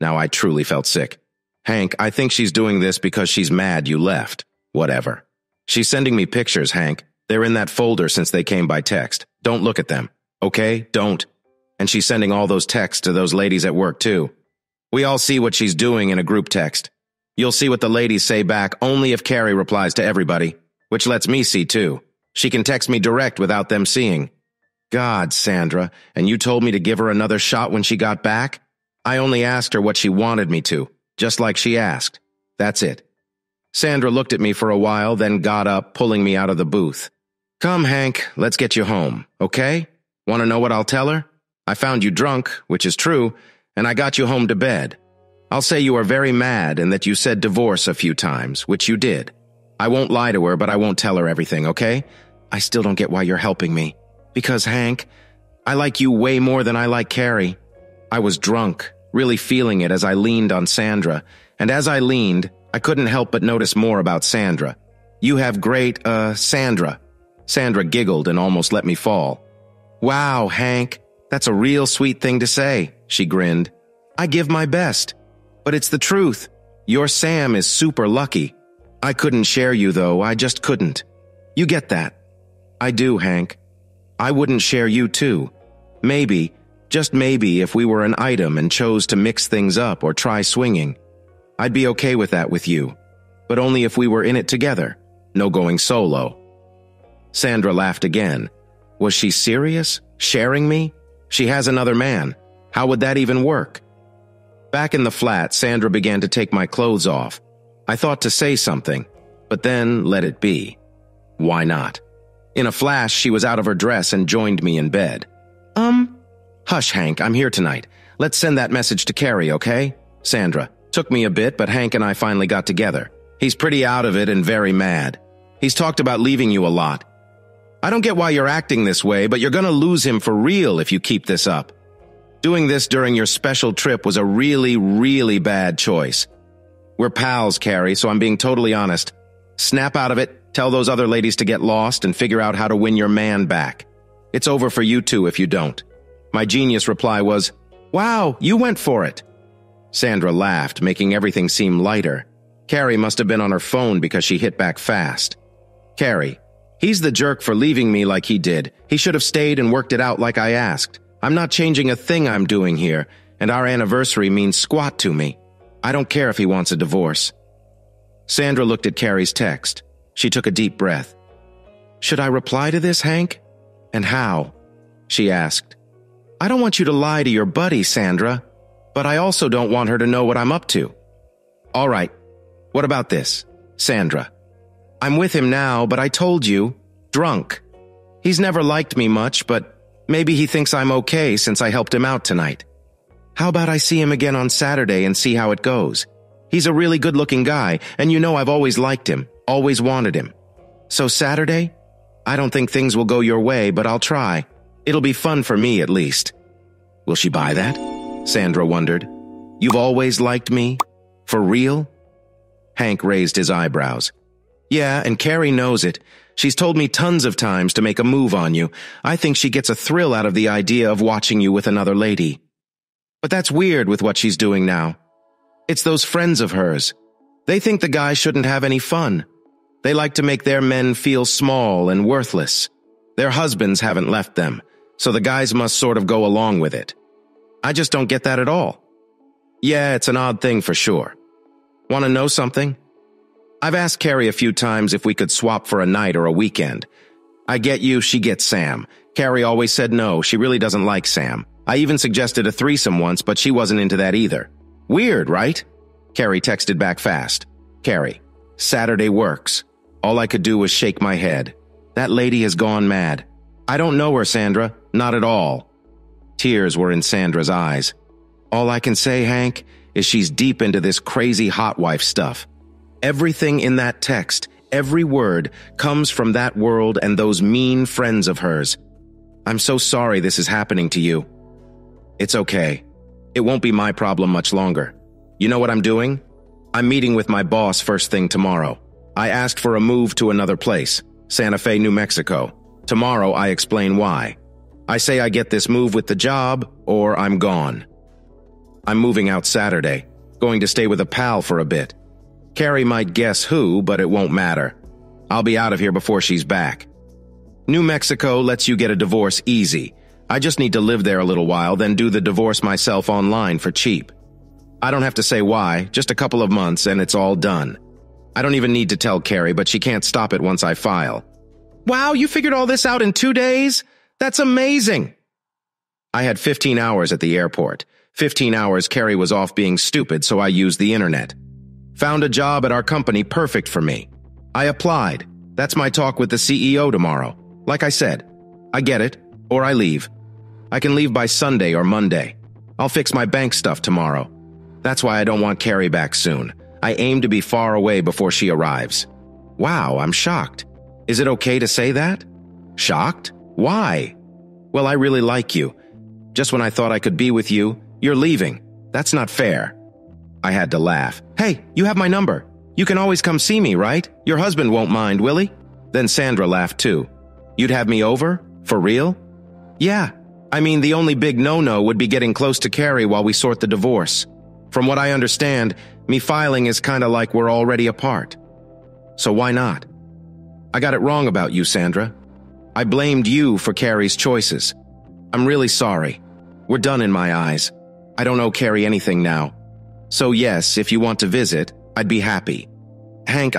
Now I truly felt sick. Hank, I think she's doing this because she's mad you left. Whatever. She's sending me pictures, Hank. They're in that folder since they came by text. Don't look at them. Okay? Don't. And she's sending all those texts to those ladies at work, too. We all see what she's doing in a group text. You'll see what the ladies say back only if Carrie replies to everybody, which lets me see, too. She can text me direct without them seeing. God, Sandra, and you told me to give her another shot when she got back? I only asked her what she wanted me to, just like she asked. That's it. Sandra looked at me for a while, then got up, pulling me out of the booth. Come, Hank, let's get you home, okay? Want to know what I'll tell her? I found you drunk, which is true, and I got you home to bed. I'll say you are very mad and that you said divorce a few times, which you did. I won't lie to her, but I won't tell her everything, okay? I still don't get why you're helping me. Because, Hank, I like you way more than I like Carrie. I was drunk, really feeling it as I leaned on Sandra, and as I leaned, I couldn't help but notice more about Sandra. You have great, Sandra. Sandra giggled and almost let me fall. Wow, Hank, that's a real sweet thing to say, she grinned. I give my best. But it's the truth. Your Sam is super lucky. I couldn't share you, though. I just couldn't. You get that? I do, Hank. I wouldn't share you, too. Maybe, just maybe, if we were an item and chose to mix things up or try swinging. I'd be okay with that with you. But only if we were in it together. No going solo. Sandra laughed again. Was she serious? Sharing me? She has another man. How would that even work? Back in the flat, Sandra began to take my clothes off. I thought to say something, but then let it be. Why not? In a flash, she was out of her dress and joined me in bed. Hush, Hank, I'm here tonight. Let's send that message to Carrie, okay? Sandra. Took me a bit, but Hank and I finally got together. He's pretty out of it and very mad. He's talked about leaving you a lot. I don't get why you're acting this way, but you're gonna lose him for real if you keep this up. Doing this during your special trip was a really, really bad choice. We're pals, Carrie, so I'm being totally honest. Snap out of it, tell those other ladies to get lost, and figure out how to win your man back. It's over for you two if you don't. My genius reply was, "Wow, you went for it." Sandra laughed, making everything seem lighter. Carrie must have been on her phone because she hit back fast. Carrie, he's the jerk for leaving me like he did. He should have stayed and worked it out like I asked. I'm not changing a thing I'm doing here, and our anniversary means squat to me. I don't care if he wants a divorce. Sandra looked at Carrie's text. She took a deep breath. Should I reply to this, Hank? And how? She asked. I don't want you to lie to your buddy, Sandra, but I also don't want her to know what I'm up to. All right. What about this? Sandra. I'm with him now, but I told you, drunk. He's never liked me much, but maybe he thinks I'm okay since I helped him out tonight. How about I see him again on Saturday and see how it goes? He's a really good-looking guy, and you know I've always liked him, always wanted him. So Saturday? I don't think things will go your way, but I'll try. It'll be fun for me, at least. Will she buy that? Sandra wondered. You've always liked me? For real? Hank raised his eyebrows. Yeah, and Carrie knows it. She's told me tons of times to make a move on you. I think she gets a thrill out of the idea of watching you with another lady. But that's weird with what she's doing now. It's those friends of hers. They think the guy shouldn't have any fun. They like to make their men feel small and worthless. Their husbands haven't left them, so the guys must sort of go along with it. I just don't get that at all. Yeah, it's an odd thing for sure. Want to know something? I've asked Carrie a few times if we could swap for a night or a weekend. I get you, she gets Sam. Carrie always said no, she really doesn't like Sam. I even suggested a threesome once, but she wasn't into that either. Weird, right? Carrie texted back fast. Carrie, Saturday works. All I could do was shake my head. That lady has gone mad. I don't know her, Sandra. Not at all. Tears were in Sandra's eyes. All I can say, Hank, is she's deep into this crazy hot wife stuff. Everything in that text, every word, comes from that world and those mean friends of hers. I'm so sorry this is happening to you. It's okay. It won't be my problem much longer. You know what I'm doing? I'm meeting with my boss first thing tomorrow. I asked for a move to another place, Santa Fe, New Mexico. Tomorrow I explain why. I say I get this move with the job, or I'm gone. I'm moving out Saturday, going to stay with a pal for a bit. Carrie might guess who, but it won't matter. I'll be out of here before she's back. New Mexico lets you get a divorce easy. I just need to live there a little while, then do the divorce myself online for cheap. I don't have to say why, just a couple of months and it's all done. I don't even need to tell Carrie, but she can't stop it once I file. Wow, you figured all this out in 2 days? That's amazing! I had 15 hours at the airport. 15 hours Carrie was off being stupid, so I used the internet. Found a job at our company perfect for me. I applied. That's my talk with the CEO tomorrow. Like I said, I get it, or I leave. I can leave by Sunday or Monday. I'll fix my bank stuff tomorrow. That's why I don't want Carrie back soon. I aim to be far away before she arrives. Wow, I'm shocked. Is it okay to say that? Shocked? Why? Well, I really like you. Just when I thought I could be with you, you're leaving. That's not fair. I had to laugh. Hey, you have my number. You can always come see me, right? Your husband won't mind, will he? Then Sandra laughed too. You'd have me over? For real? Yeah. I mean, the only big no-no would be getting close to Carrie while we sort the divorce. From what I understand, me filing is kinda like we're already apart. So why not? I got it wrong about you, Sandra. I blamed you for Carrie's choices. I'm really sorry. We're done in my eyes. I don't owe Carrie anything now. So yes, if you want to visit, I'd be happy. Hank,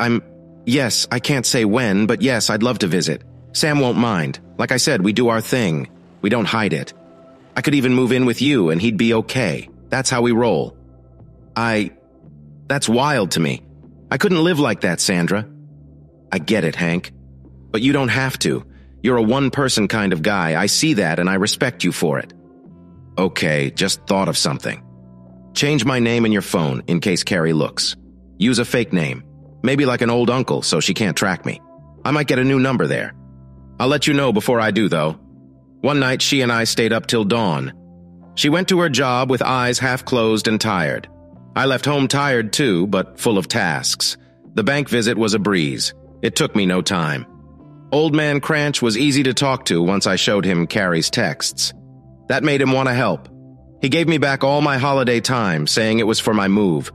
yes, I can't say when, but yes, I'd love to visit. Sam won't mind. Like I said, we do our thing. We don't hide it. I could even move in with you and he'd be okay. That's how we roll. That's wild to me. I couldn't live like that, Sandra. I get it, Hank. But you don't have to. You're a one-person kind of guy. I see that and I respect you for it. Okay, just thought of something. Change my name in your phone in case Carrie looks. Use a fake name. Maybe like an old uncle so she can't track me. I might get a new number there. I'll let you know before I do, though. One night, she and I stayed up till dawn. She went to her job with eyes half closed and tired. I left home tired too, but full of tasks. The bank visit was a breeze. It took me no time. Old man Cranch was easy to talk to once I showed him Carrie's texts. That made him want to help. He gave me back all my holiday time, saying it was for my move.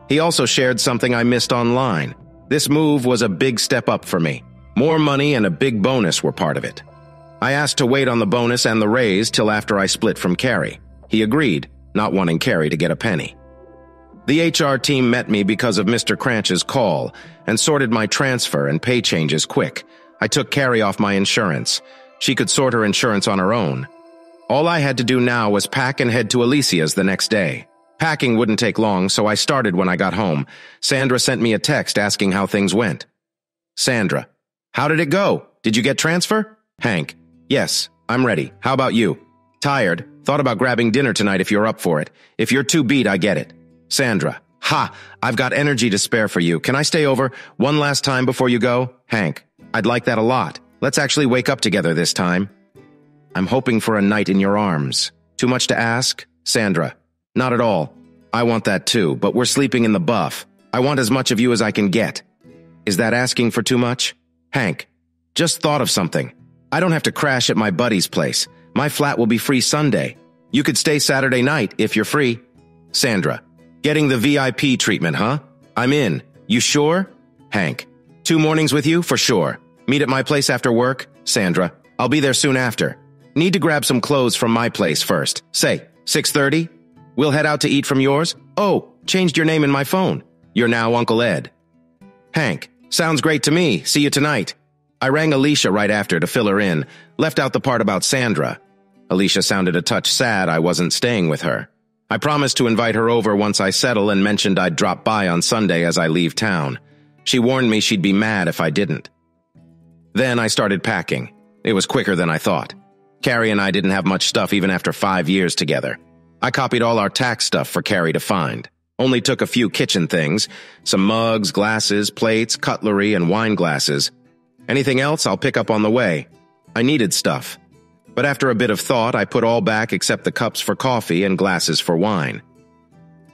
He also shared something I missed online. This move was a big step up for me. More money and a big bonus were part of it. I asked to wait on the bonus and the raise till after I split from Carrie. He agreed, not wanting Carrie to get a penny. The HR team met me because of Mr. Cranch's call and sorted my transfer and pay changes quick. I took Carrie off my insurance. She could sort her insurance on her own. All I had to do now was pack and head to Alicia's the next day. Packing wouldn't take long, so I started when I got home. Sandra sent me a text asking how things went. Sandra: how did it go? Did you get transfer? Hank: yes, I'm ready. How about you? Tired. Thought about grabbing dinner tonight if you're up for it. If you're too beat, I get it. Sandra: ha, I've got energy to spare for you. Can I stay over one last time before you go? Hank: I'd like that a lot. Let's actually wake up together this time. I'm hoping for a night in your arms. Too much to ask? Sandra: not at all. I want that too, but we're sleeping in the buff. I want as much of you as I can get. Is that asking for too much? Hank: just thought of something. I don't have to crash at my buddy's place. My flat will be free Sunday. You could stay Saturday night if you're free. Sandra: getting the VIP treatment, huh? I'm in. You sure? Hank: 2 mornings with you, for sure. Meet at my place after work? Sandra: I'll be there soon after. Need to grab some clothes from my place first. Say, 6:30? We'll head out to eat from yours? Oh, changed your name in my phone. You're now Uncle Ed. Hank: sounds great to me. See you tonight. I rang Alicia right after to fill her in, left out the part about Sandra. Alicia sounded a touch sad I wasn't staying with her. I promised to invite her over once I settle and mentioned I'd drop by on Sunday as I leave town. She warned me she'd be mad if I didn't. Then I started packing. It was quicker than I thought. Carrie and I didn't have much stuff even after 5 years together. I copied all our tax stuff for Carrie to find. Only took a few kitchen things, some mugs, glasses, plates, cutlery, and wine glasses. Anything else I'll pick up on the way. I needed stuff. But after a bit of thought, I put all back except the cups for coffee and glasses for wine.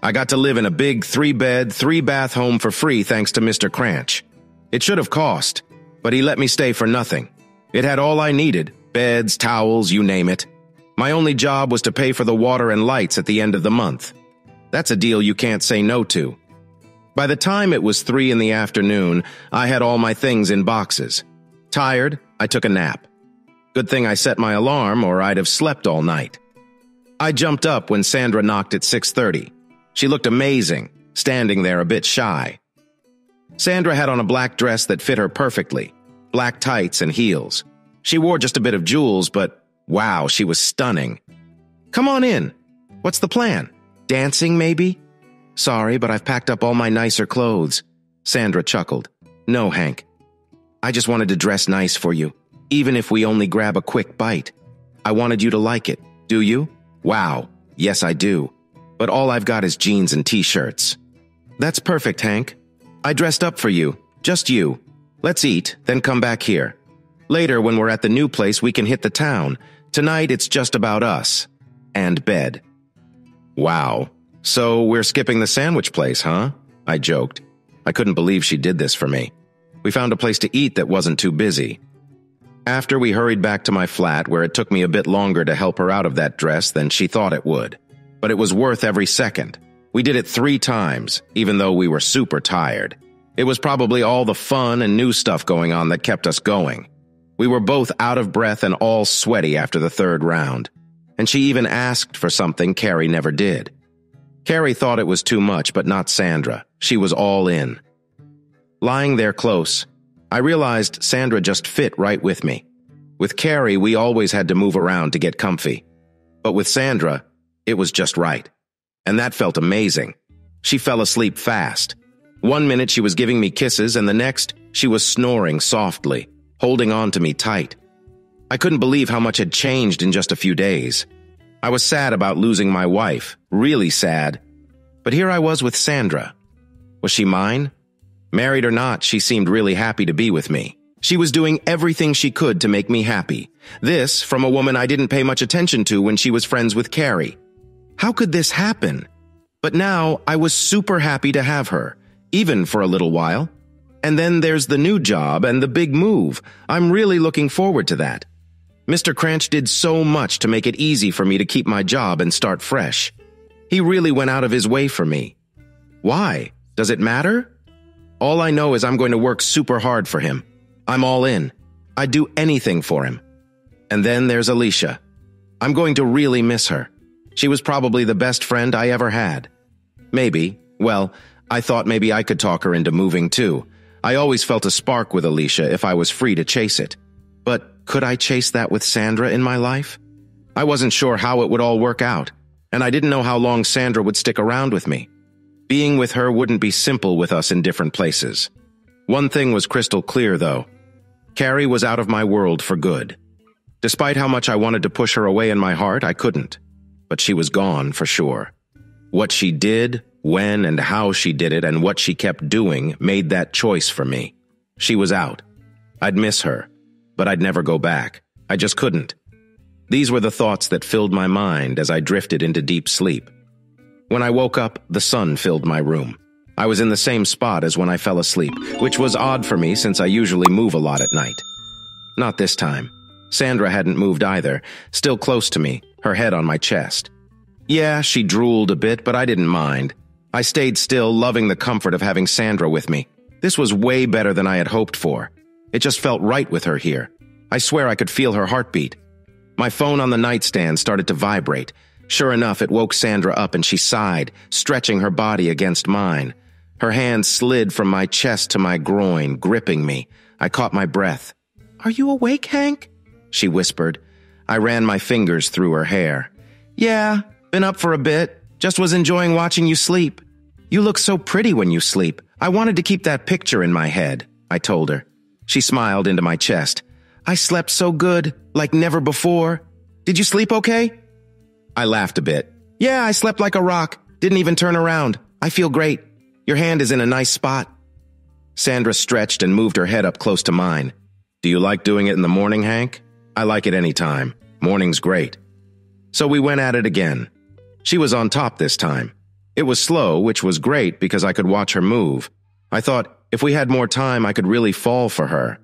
I got to live in a big 3-bed, 3-bath home for free thanks to Mr. Cranch. It should have cost, but he let me stay for nothing. It had all I needed: beds, towels, you name it. My only job was to pay for the water and lights at the end of the month. That's a deal you can't say no to. By the time it was 3 in the afternoon, I had all my things in boxes. Tired, I took a nap. Good thing I set my alarm or I'd have slept all night. I jumped up when Sandra knocked at 6:30. She looked amazing, standing there a bit shy. Sandra had on a black dress that fit her perfectly, black tights and heels. She wore just a bit of jewels, but wow, she was stunning. Come on in. What's the plan? Dancing, maybe? Sorry, but I've packed up all my nicer clothes. Sandra chuckled. No, Hank. I just wanted to dress nice for you, even if we only grab a quick bite. I wanted you to like it. Do you? Wow. Yes, I do. But all I've got is jeans and t-shirts. That's perfect, Hank. I dressed up for you. Just you. Let's eat, then come back here. Later, when we're at the new place, we can hit the town. Tonight, it's just about us. And bed. Wow. So we're skipping the sandwich place, huh? I joked. I couldn't believe she did this for me. We found a place to eat that wasn't too busy. After, we hurried back to my flat, where it took me a bit longer to help her out of that dress than she thought it would. But it was worth every second. We did it 3 times, even though we were super tired. It was probably all the fun and new stuff going on that kept us going. We were both out of breath and all sweaty after the 3rd round. And she even asked for something Carrie never did. Carrie thought it was too much, but not Sandra. She was all in. Lying there close, I realized Sandra just fit right with me. With Carrie, we always had to move around to get comfy. But with Sandra, it was just right. And that felt amazing. She fell asleep fast. 1 minute she was giving me kisses, and the next, she was snoring softly, holding on to me tight. I couldn't believe how much had changed in just a few days. I was sad about losing my wife, really sad. But here I was with Sandra. Was she mine? Married or not, she seemed really happy to be with me. She was doing everything she could to make me happy. This from a woman I didn't pay much attention to when she was friends with Carrie. How could this happen? But now I was super happy to have her, even for a little while. And then there's the new job and the big move. I'm really looking forward to that. Mr. Cranch did so much to make it easy for me to keep my job and start fresh. He really went out of his way for me. Why? Does it matter? All I know is I'm going to work super hard for him. I'm all in. I'd do anything for him. And then there's Alicia. I'm going to really miss her. She was probably the best friend I ever had. Maybe, well, I thought maybe I could talk her into moving too. I always felt a spark with Alicia if I was free to chase it. But could I chase that with Sandra in my life? I wasn't sure how it would all work out, and I didn't know how long Sandra would stick around with me. Being with her wouldn't be simple with us in different places. One thing was crystal clear, though. Carrie was out of my world for good. Despite how much I wanted to push her away in my heart, I couldn't. But she was gone for sure. What she did, when and how she did it, and what she kept doing made that choice for me. She was out. I'd miss her, but I'd never go back. I just couldn't. These were the thoughts that filled my mind as I drifted into deep sleep. When I woke up, the sun filled my room. I was in the same spot as when I fell asleep, which was odd for me since I usually move a lot at night. Not this time. Sandra hadn't moved either, still close to me, her head on my chest. Yeah, she drooled a bit, but I didn't mind. I stayed still, loving the comfort of having Sandra with me. This was way better than I had hoped for. It just felt right with her here. I swear I could feel her heartbeat. My phone on the nightstand started to vibrate. Sure enough, it woke Sandra up and she sighed, stretching her body against mine. Her hand slid from my chest to my groin, gripping me. I caught my breath. "Are you awake, Hank?" she whispered. I ran my fingers through her hair. "Yeah, been up for a bit. Just was enjoying watching you sleep. You look so pretty when you sleep. I wanted to keep that picture in my head," I told her. She smiled into my chest. "I slept so good, like never before. Did you sleep okay?" I laughed a bit. "Yeah, I slept like a rock. Didn't even turn around. I feel great. Your hand is in a nice spot." Sandra stretched and moved her head up close to mine. "Do you like doing it in the morning, Hank?" "I like it any time. Morning's great." So we went at it again. She was on top this time. It was slow, which was great because I could watch her move. I thought, if we had more time, I could really fall for her.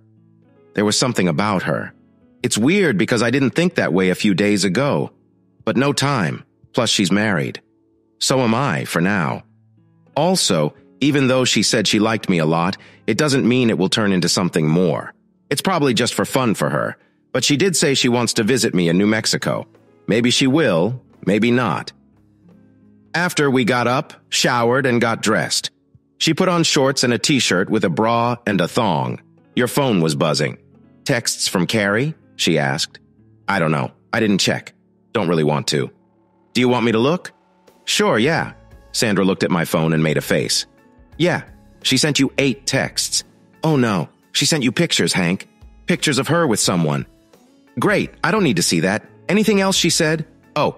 There was something about her. It's weird because I didn't think that way a few days ago. But no time. Plus, she's married. So am I, for now. Also, even though she said she liked me a lot, it doesn't mean it will turn into something more. It's probably just for fun for her. But she did say she wants to visit me in New Mexico. Maybe she will, maybe not. After we got up, showered, and got dressed. She put on shorts and a t-shirt with a bra and a thong. Your phone was buzzing. "Texts from Carrie?" she asked. "I don't know. I didn't check. Don't really want to." "Do you want me to look?" "Sure, yeah." Sandra looked at my phone and made a face. "Yeah, she sent you 8 texts. Oh no, she sent you pictures, Hank. Pictures of her with someone." "Great, I don't need to see that. Anything else she said?" "Oh,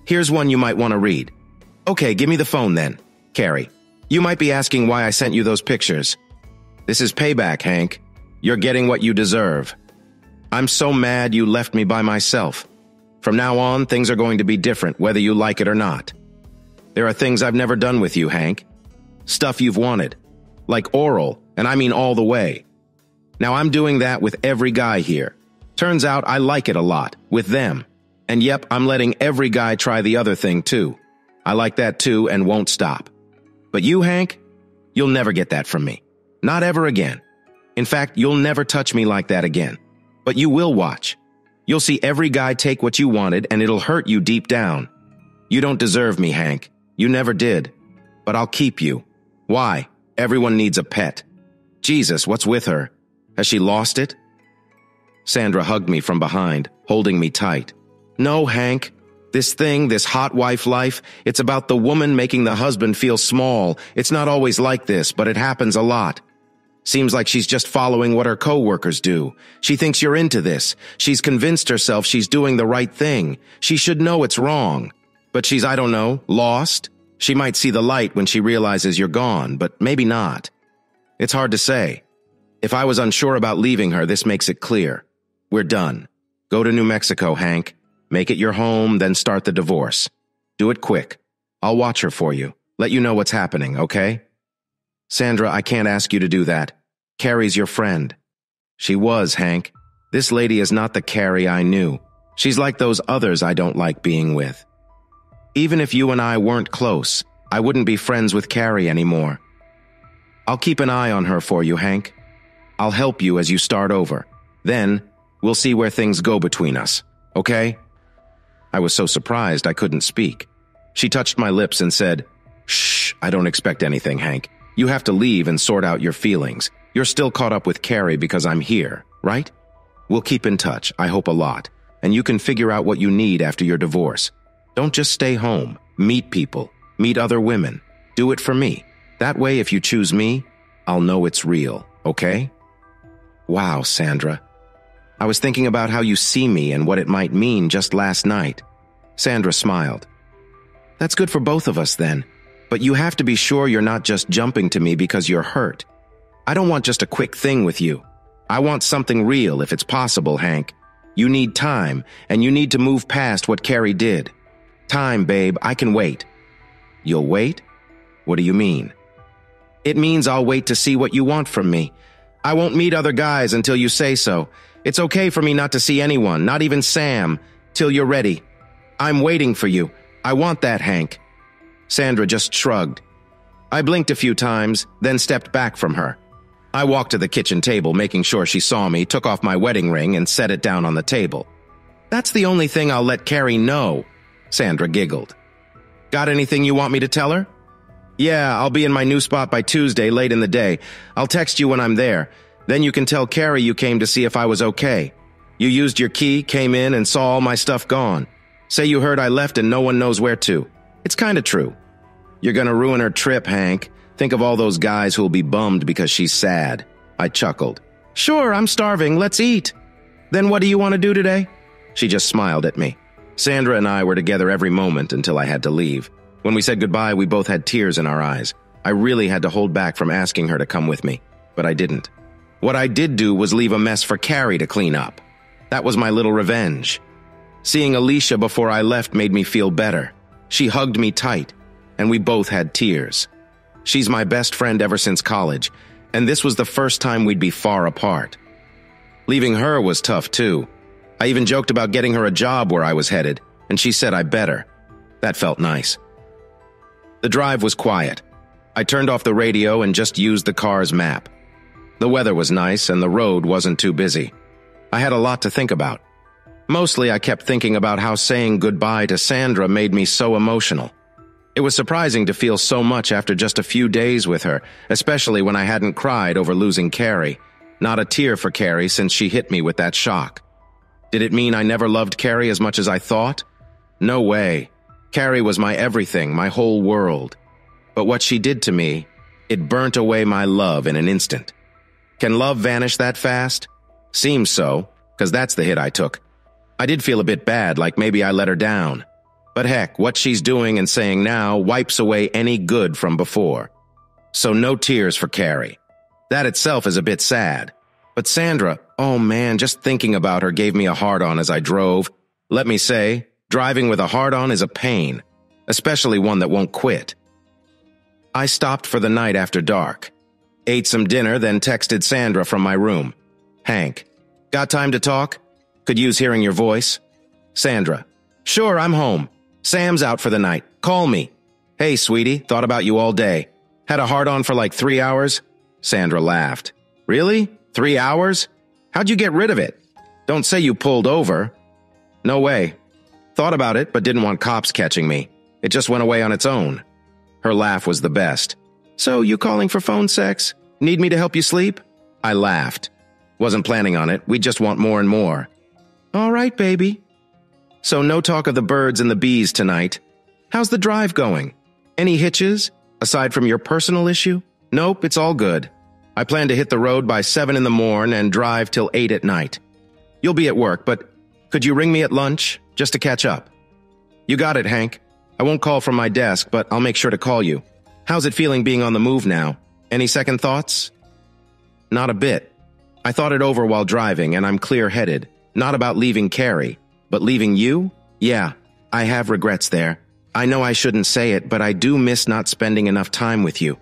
here's one you might want to read." "Okay, give me the phone then." "Carrie, you might be asking why I sent you those pictures. This is payback, Hank. You're getting what you deserve. I'm so mad you left me by myself. From now on, things are going to be different, whether you like it or not. There are things I've never done with you, Hank. Stuff you've wanted. Like oral, and I mean all the way. Now I'm doing that with every guy here. Turns out I like it a lot, with them. And yep, I'm letting every guy try the other thing too. I like that too and won't stop. But you, Hank, you'll never get that from me. Not ever again. In fact, you'll never touch me like that again. But you will watch. You'll see every guy take what you wanted, and it'll hurt you deep down. You don't deserve me, Hank. You never did. But I'll keep you. Why? Everyone needs a pet. Jesus, what's with her? Has she lost it? Sandra hugged me from behind, holding me tight. No, Hank. This hot wife life, it's about the woman making the husband feel small. It's not always like this, but it happens a lot. Seems like she's just following what her coworkers do. She thinks you're into this. She's convinced herself she's doing the right thing. She should know it's wrong. But she's, I don't know, lost? She might see the light when she realizes you're gone, but maybe not. It's hard to say. If I was unsure about leaving her, this makes it clear. We're done. Go to New Mexico, Hank. Make it your home, then start the divorce. Do it quick. I'll watch her for you. Let you know what's happening, okay? Sandra, I can't ask you to do that. Carrie's your friend. She was, Hank. This lady is not the Carrie I knew. She's like those others I don't like being with. Even if you and I weren't close, I wouldn't be friends with Carrie anymore. I'll keep an eye on her for you, Hank. I'll help you as you start over. Then, we'll see where things go between us, okay? I was so surprised I couldn't speak. She touched my lips and said, "Shh, I don't expect anything, Hank. You have to leave and sort out your feelings. You're still caught up with Carrie because I'm here, right? We'll keep in touch, I hope a lot, and you can figure out what you need after your divorce. Don't just stay home. Meet people. Meet other women. Do it for me. That way, if you choose me, I'll know it's real, okay?" Wow, Sandra. I was thinking about how you see me and what it might mean just last night. Sandra smiled. That's good for both of us then. But you have to be sure you're not just jumping to me because you're hurt. I don't want just a quick thing with you. I want something real if it's possible, Hank. You need time, and you need to move past what Carrie did. Time, babe, I can wait. You'll wait? What do you mean? It means I'll wait to see what you want from me. I won't meet other guys until you say so. It's okay for me not to see anyone, not even Sam, till you're ready. I'm waiting for you. I want that, Hank. Sandra just shrugged. I blinked a few times, then stepped back from her. I walked to the kitchen table, making sure she saw me, took off my wedding ring, and set it down on the table. That's the only thing I'll let Carrie know, Sandra giggled. Got anything you want me to tell her? Yeah, I'll be in my new spot by Tuesday, late in the day. I'll text you when I'm there. Then you can tell Carrie you came to see if I was okay. You used your key, came in, and saw all my stuff gone. Say you heard I left and no one knows where to. It's kinda true. You're gonna ruin her trip, Hank. Think of all those guys who'll be bummed because she's sad. I chuckled. Sure, I'm starving. Let's eat. Then what do you want to do today? She just smiled at me. Sandra and I were together every moment until I had to leave. When we said goodbye, we both had tears in our eyes. I really had to hold back from asking her to come with me, but I didn't. What I did do was leave a mess for Carrie to clean up. That was my little revenge. Seeing Alicia before I left made me feel better. She hugged me tight, and we both had tears. She's my best friend ever since college, and this was the first time we'd be far apart. Leaving her was tough, too. I even joked about getting her a job where I was headed, and she said I better. That felt nice. The drive was quiet. I turned off the radio and just used the car's map. The weather was nice, and the road wasn't too busy. I had a lot to think about. Mostly, I kept thinking about how saying goodbye to Sandra made me so emotional. It was surprising to feel so much after just a few days with her, especially when I hadn't cried over losing Carrie. Not a tear for Carrie since she hit me with that shock. Did it mean I never loved Carrie as much as I thought? No way. Carrie was my everything, my whole world. But what she did to me, it burnt away my love in an instant. Can love vanish that fast? Seems so, because that's the hit I took. I did feel a bit bad, like maybe I let her down. But heck, what she's doing and saying now wipes away any good from before. So no tears for Carrie. That itself is a bit sad. But Sandra, oh man, just thinking about her gave me a hard-on as I drove. Let me say, driving with a hard-on is a pain, especially one that won't quit. I stopped for the night after dark. Ate some dinner, then texted Sandra from my room. Hank, got time to talk? Could use hearing your voice. Sandra, sure, I'm home. Sam's out for the night. Call me. Hey, sweetie, thought about you all day. Had a hard-on for like 3 hours? Sandra laughed. Really? 3 hours? How'd you get rid of it? Don't say you pulled over. No way. Thought about it, but didn't want cops catching me. It just went away on its own. Her laugh was the best. So, you calling for phone sex? Need me to help you sleep? I laughed. Wasn't planning on it. We just want more and more. All right, baby. So no talk of the birds and the bees tonight. How's the drive going? Any hitches? Aside from your personal issue? Nope, it's all good. I plan to hit the road by 7 in the morn and drive till 8 at night. You'll be at work, but could you ring me at lunch, just to catch up? You got it, Hank. I won't call from my desk, but I'll make sure to call you. How's it feeling being on the move now? Any second thoughts? Not a bit. I thought it over while driving, and I'm clear-headed. Not about leaving Carrie, but leaving you? Yeah, I have regrets there. I know I shouldn't say it, but I do miss not spending enough time with you.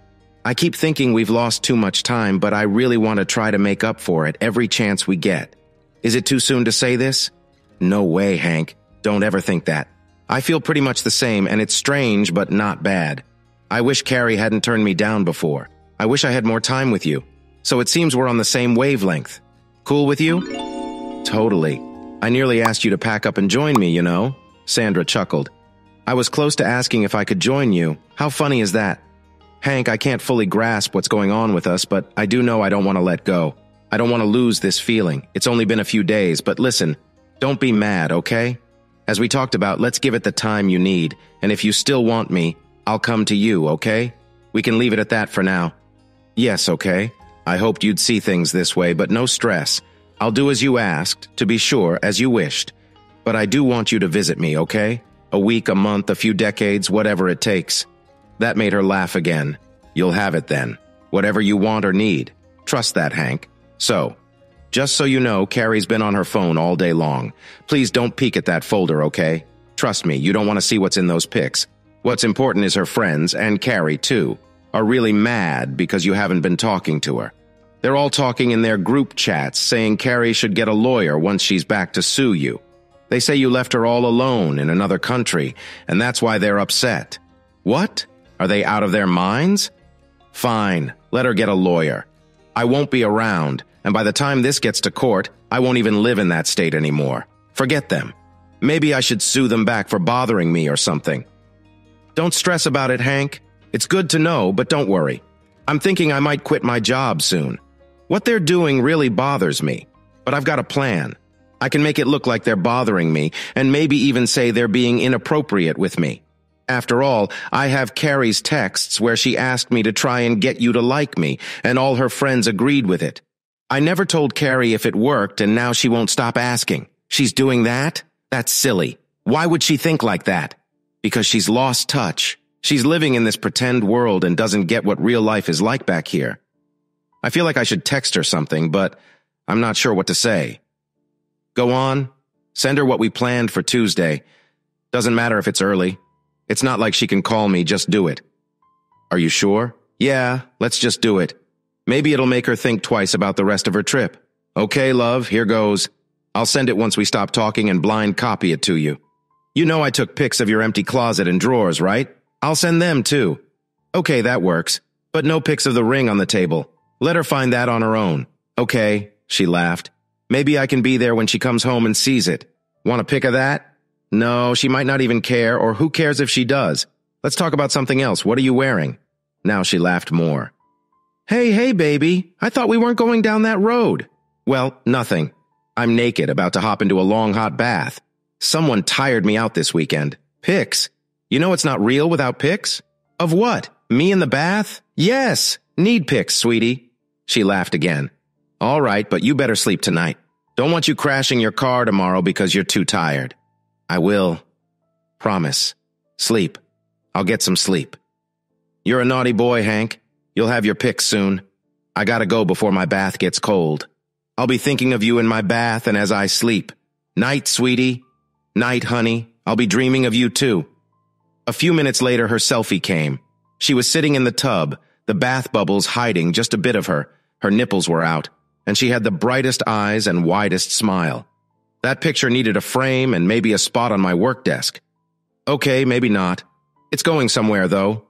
I keep thinking we've lost too much time, but I really want to try to make up for it every chance we get. Is it too soon to say this? No way, Hank. Don't ever think that. I feel pretty much the same, and it's strange, but not bad. I wish Carrie hadn't turned me down before. I wish I had more time with you. So it seems we're on the same wavelength. Cool with you? Totally. I nearly asked you to pack up and join me, you know? Sandra chuckled. I was close to asking if I could join you. How funny is that? Hank, I can't fully grasp what's going on with us, but I do know I don't want to let go. I don't want to lose this feeling. It's only been a few days, but listen, don't be mad, okay? As we talked about, let's give it the time you need, and if you still want me, I'll come to you, okay? We can leave it at that for now. Yes, okay. I hoped you'd see things this way, but no stress. I'll do as you asked, to be sure, as you wished. But I do want you to visit me, okay? A week, a month, a few decades, whatever it takes. That made her laugh again. You'll have it then. Whatever you want or need. Trust that, Hank. So, just so you know, Carrie's been on her phone all day long. Please don't peek at that folder, okay? Trust me, you don't want to see what's in those pics. What's important is her friends, and Carrie too, are really mad because you haven't been talking to her. They're all talking in their group chats, saying Carrie should get a lawyer once she's back to sue you. They say you left her all alone in another country, and that's why they're upset. What? Are they out of their minds? Fine, let her get a lawyer. I won't be around, and by the time this gets to court, I won't even live in that state anymore. Forget them. Maybe I should sue them back for bothering me or something. Don't stress about it, Hank. It's good to know, but don't worry. I'm thinking I might quit my job soon. What they're doing really bothers me, but I've got a plan. I can make it look like they're bothering me, and maybe even say they're being inappropriate with me. After all, I have Carrie's texts where she asked me to try and get you to like me, and all her friends agreed with it. I never told Carrie if it worked, and now she won't stop asking. She's doing that? That's silly. Why would she think like that? Because she's lost touch. She's living in this pretend world and doesn't get what real life is like back here. I feel like I should text her something, but I'm not sure what to say. Go on. Send her what we planned for Tuesday. Doesn't matter if it's early. It's not like she can call me, just do it. Are you sure? Yeah, let's just do it. Maybe it'll make her think twice about the rest of her trip. Okay, love, here goes. I'll send it once we stop talking and blind copy it to you. You know I took pics of your empty closet and drawers, right? I'll send them too. Okay, that works. But no pics of the ring on the table. Let her find that on her own. Okay, she laughed. Maybe I can be there when she comes home and sees it. Want a pic of that? No, she might not even care, or who cares if she does? Let's talk about something else. What are you wearing? Now she laughed more. Hey, baby. I thought we weren't going down that road. Well, nothing. I'm naked, about to hop into a long, hot bath. Someone tired me out this weekend. Pics. You know it's not real without pics? Of what? Me in the bath? Yes. Need pics, sweetie. She laughed again. All right, but you better sleep tonight. Don't want you crashing your car tomorrow because you're too tired. I will. Promise. Sleep. I'll get some sleep. You're a naughty boy, Hank. You'll have your pics soon. I gotta go before my bath gets cold. I'll be thinking of you in my bath and as I sleep. Night, sweetie. Night, honey. I'll be dreaming of you too. A few minutes later, her selfie came. She was sitting in the tub, the bath bubbles hiding just a bit of her. Her nipples were out, and she had the brightest eyes and widest smile. That picture needed a frame and maybe a spot on my work desk. Okay, maybe not. It's going somewhere, though.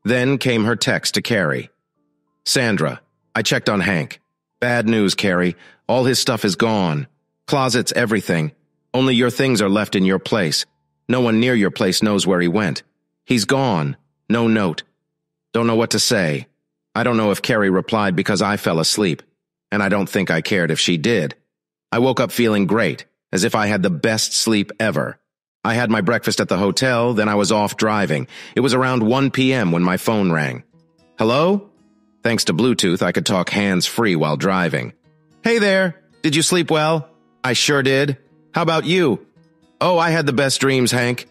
Then came her text to Carrie. Sandra, I checked on Hank. Bad news, Carrie. All his stuff is gone. Closets, everything. Only your things are left in your place. No one near your place knows where he went. He's gone. No note. Don't know what to say. I don't know if Carrie replied because I fell asleep, and I don't think I cared if she did. I woke up feeling great, as if I had the best sleep ever. I had my breakfast at the hotel, then I was off driving. It was around 1 p.m. when my phone rang. Hello? Thanks to Bluetooth, I could talk hands-free while driving. Hey there! Did you sleep well? I sure did. How about you? Oh, I had the best dreams, Hank.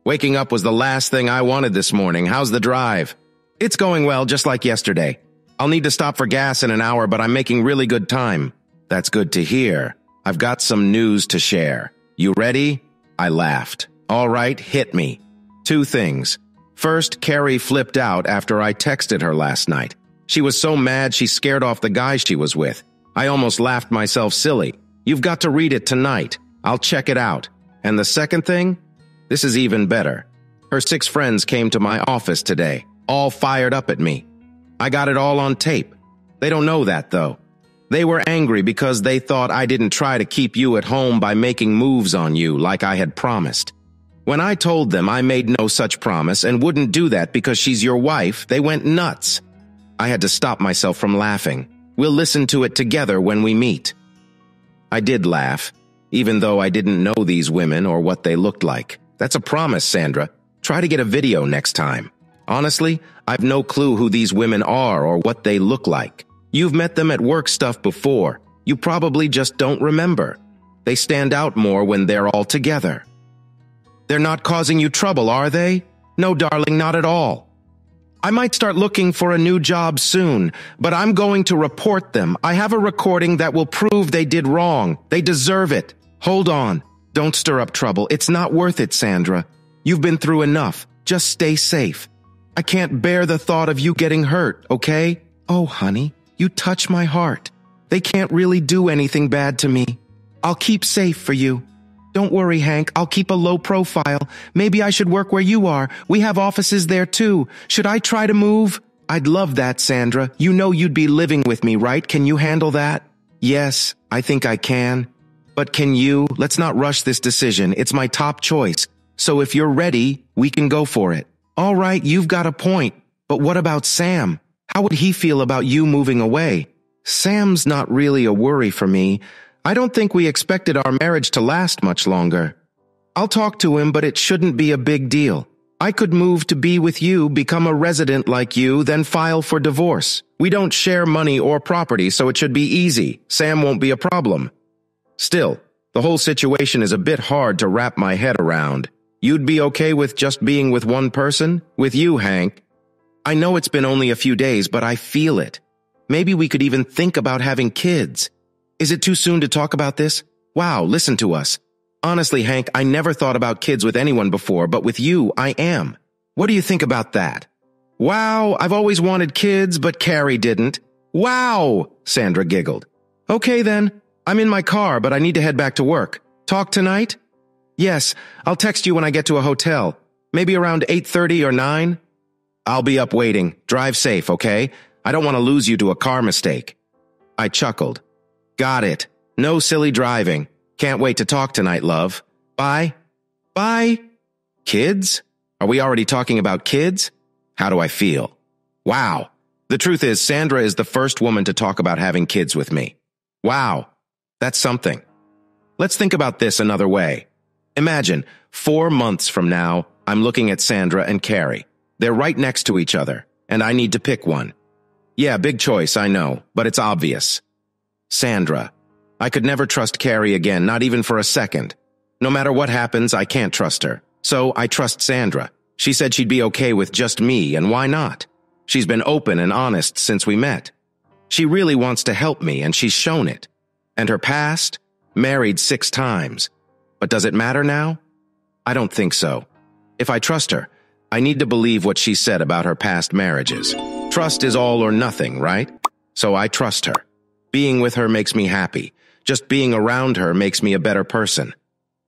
Waking up was the last thing I wanted this morning. How's the drive? It's going well, just like yesterday. I'll need to stop for gas in an hour, but I'm making really good time. That's good to hear. I've got some news to share. You ready? I laughed. All right, hit me. 2 things. First, Carrie flipped out after I texted her last night. She was so mad she scared off the guy she was with. I almost laughed myself silly. You've got to read it tonight. I'll check it out. And the second thing? This is even better. Her 6 friends came to my office today, all fired up at me. I got it all on tape. They don't know that, though. They were angry because they thought I didn't try to keep you at home by making moves on you like I had promised. When I told them I made no such promise and wouldn't do that because she's your wife, they went nuts. I had to stop myself from laughing. We'll listen to it together when we meet. I did laugh, even though I didn't know these women or what they looked like. That's a promise, Sandra. Try to get a video next time. Honestly, I've no clue who these women are or what they look like. You've met them at work stuff before. You probably just don't remember. They stand out more when they're all together. They're not causing you trouble, are they? No, darling, not at all. I might start looking for a new job soon, but I'm going to report them. I have a recording that will prove they did wrong. They deserve it. Hold on. Don't stir up trouble. It's not worth it, Sandra. You've been through enough. Just stay safe. I can't bear the thought of you getting hurt, okay? Oh, honey, you touch my heart. They can't really do anything bad to me. I'll keep safe for you. Don't worry, Hank. I'll keep a low profile. Maybe I should work where you are. We have offices there, too. Should I try to move? I'd love that, Sandra. You know you'd be living with me, right? Can you handle that? Yes, I think I can. But can you? Let's not rush this decision. It's my top choice. So if you're ready, we can go for it. All right, you've got a point. But what about Sam? How would he feel about you moving away? Sam's not really a worry for me. I don't think we expected our marriage to last much longer. I'll talk to him, but it shouldn't be a big deal. I could move to be with you, become a resident like you, then file for divorce. We don't share money or property, so it should be easy. Sam won't be a problem. Still, the whole situation is a bit hard to wrap my head around. You'd be okay with just being with one person? With you, Hank? I know it's been only a few days, but I feel it. Maybe we could even think about having kids. Is it too soon to talk about this? Wow, listen to us. Honestly, Hank, I never thought about kids with anyone before, but with you, I am. What do you think about that? Wow, I've always wanted kids, but Carrie didn't. Wow, Sandra giggled. Okay then, I'm in my car, but I need to head back to work. Talk tonight? Yes, I'll text you when I get to a hotel. Maybe around 8:30 or 9? I'll be up waiting. Drive safe, okay? I don't want to lose you to a car mistake. I chuckled. Got it. No silly driving. Can't wait to talk tonight, love. Bye. Bye. Kids? Are we already talking about kids? How do I feel? Wow. The truth is, Sandra is the first woman to talk about having kids with me. Wow. That's something. Let's think about this another way. Imagine, 4 months from now, I'm looking at Sandra and Carrie. They're right next to each other, and I need to pick one. Yeah, big choice, I know, but it's obvious. Sandra. I could never trust Carrie again, not even for a second. No matter what happens, I can't trust her. So I trust Sandra. She said she'd be okay with just me, and why not? She's been open and honest since we met. She really wants to help me, and she's shown it. And her past? Married 6 times. But does it matter now? I don't think so. If I trust her, I need to believe what she said about her past marriages. Trust is all or nothing, right? So I trust her. Being with her makes me happy. Just being around her makes me a better person.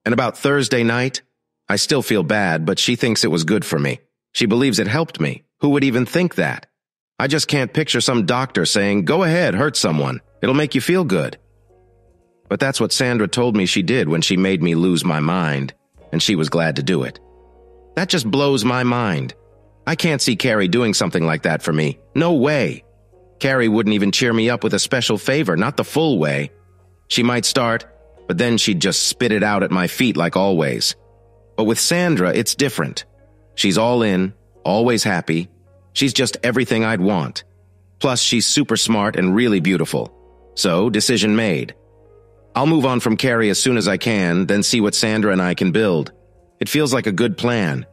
And about Thursday night, I still feel bad, but she thinks it was good for me. She believes it helped me. Who would even think that? I just can't picture some doctor saying, "Go ahead, hurt someone. It'll make you feel good." But that's what Sandra told me she did when she made me lose my mind, and she was glad to do it. That just blows my mind. I can't see Carrie doing something like that for me. No way. Carrie wouldn't even cheer me up with a special favor, not the full way. She might start, but then she'd just spit it out at my feet like always. But with Sandra, it's different. She's all in, always happy. She's just everything I'd want. Plus, she's super smart and really beautiful. So, decision made. I'll move on from Carrie as soon as I can, then see what Sandra and I can build. It feels like a good plan.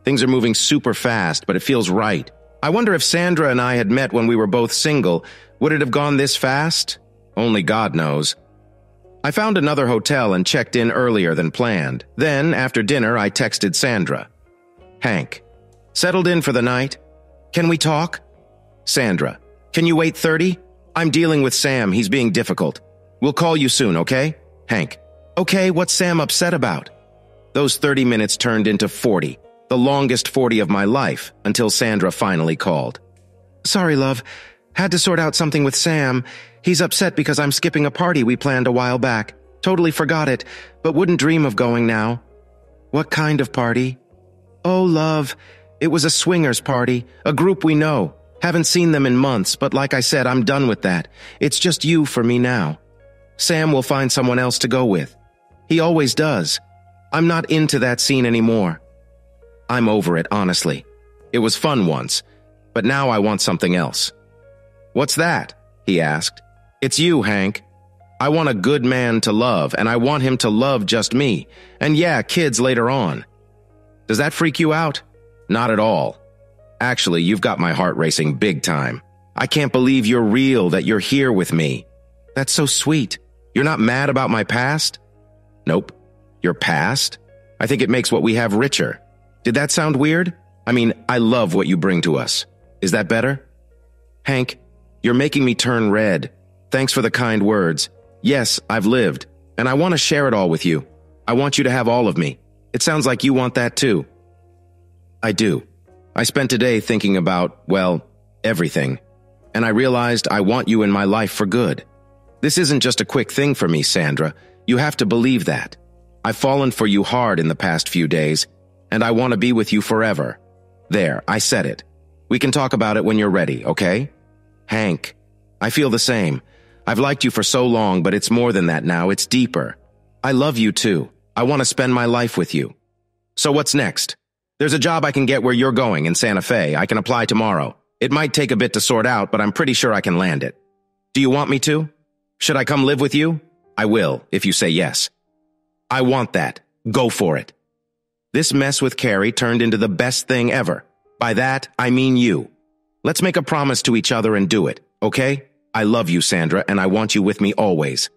Things are moving super fast, but it feels right. I wonder if Sandra and I had met when we were both single, would it have gone this fast? Only God knows. I found another hotel and checked in earlier than planned. Then, after dinner, I texted Sandra. Hank, settled in for the night? Can we talk? Sandra, can you wait 30? I'm dealing with Sam, he's being difficult. We'll call you soon, okay? Hank, okay, what's Sam upset about? Those 30 minutes turned into 40, the longest 40 of my life, until Sandra finally called. Sorry, love. Had to sort out something with Sam. He's upset because I'm skipping a party we planned a while back. Totally forgot it, but wouldn't dream of going now. What kind of party? Oh, love. It was a swingers party, a group we know. Haven't seen them in months, but like I said, I'm done with that. It's just you for me now. Sam will find someone else to go with. He always does. I'm not into that scene anymore. I'm over it, honestly. It was fun once, but now I want something else. What's that? He asked. It's you, Hank. I want a good man to love, and I want him to love just me. And yeah, kids later on. Does that freak you out? Not at all. Actually, you've got my heart racing big time. I can't believe you're real, that you're here with me. That's so sweet. You're not mad about my past? Nope. Your past? I think it makes what we have richer. Did that sound weird? I mean, I love what you bring to us. Is that better? Hank, you're making me turn red. Thanks for the kind words. Yes, I've lived, and I want to share it all with you. I want you to have all of me. It sounds like you want that too. I do. I spent today thinking about, well, everything. And I realized I want you in my life for good. This isn't just a quick thing for me, Sandra. You have to believe that. I've fallen for you hard in the past few days, and I want to be with you forever. There, I said it. We can talk about it when you're ready, okay? Hank, I feel the same. I've liked you for so long, but it's more than that now. It's deeper. I love you too. I want to spend my life with you. So what's next? There's a job I can get where you're going in Santa Fe. I can apply tomorrow. It might take a bit to sort out, but I'm pretty sure I can land it. Do you want me to? Should I come live with you? I will, if you say yes. I want that. Go for it. This mess with Carrie turned into the best thing ever. By that, I mean you. Let's make a promise to each other and do it, okay? I love you, Sandra, and I want you with me always.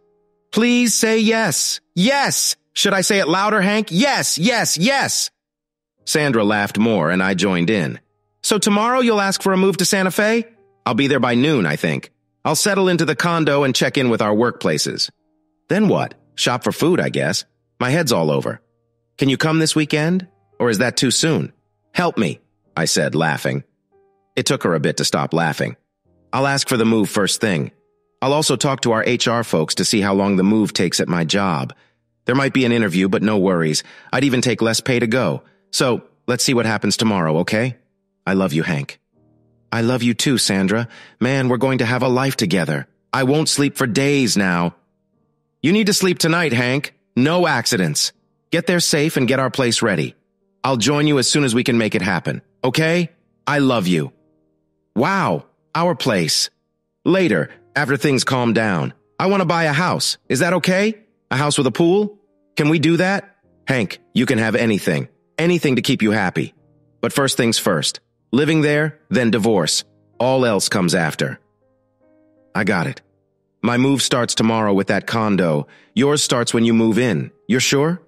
Please say yes. Yes! Should I say it louder, Hank? Yes, yes, yes! Sandra laughed more, and I joined in. So tomorrow you'll ask for a move to Santa Fe? I'll be there by noon, I think. I'll settle into the condo and check in with our workplaces. Then what? Shop for food, I guess. My head's all over. Can you come this weekend? Or is that too soon? Help me, I said, laughing. It took her a bit to stop laughing. I'll ask for the move first thing. I'll also talk to our HR folks to see how long the move takes at my job. There might be an interview, but no worries. I'd even take less pay to go. So, let's see what happens tomorrow, okay? I love you, Hank. I love you too, Sandra. Man, we're going to have a life together. I won't sleep for days now. You need to sleep tonight, Hank. No accidents. Get there safe and get our place ready. I'll join you as soon as we can make it happen, okay? I love you. Wow, our place. Later, after things calm down, I want to buy a house. Is that okay? A house with a pool? Can we do that? Hank, you can have anything. Anything to keep you happy. But first things first. Living there, then divorce. All else comes after. I got it. My move starts tomorrow with that condo. Yours starts when you move in. You're sure?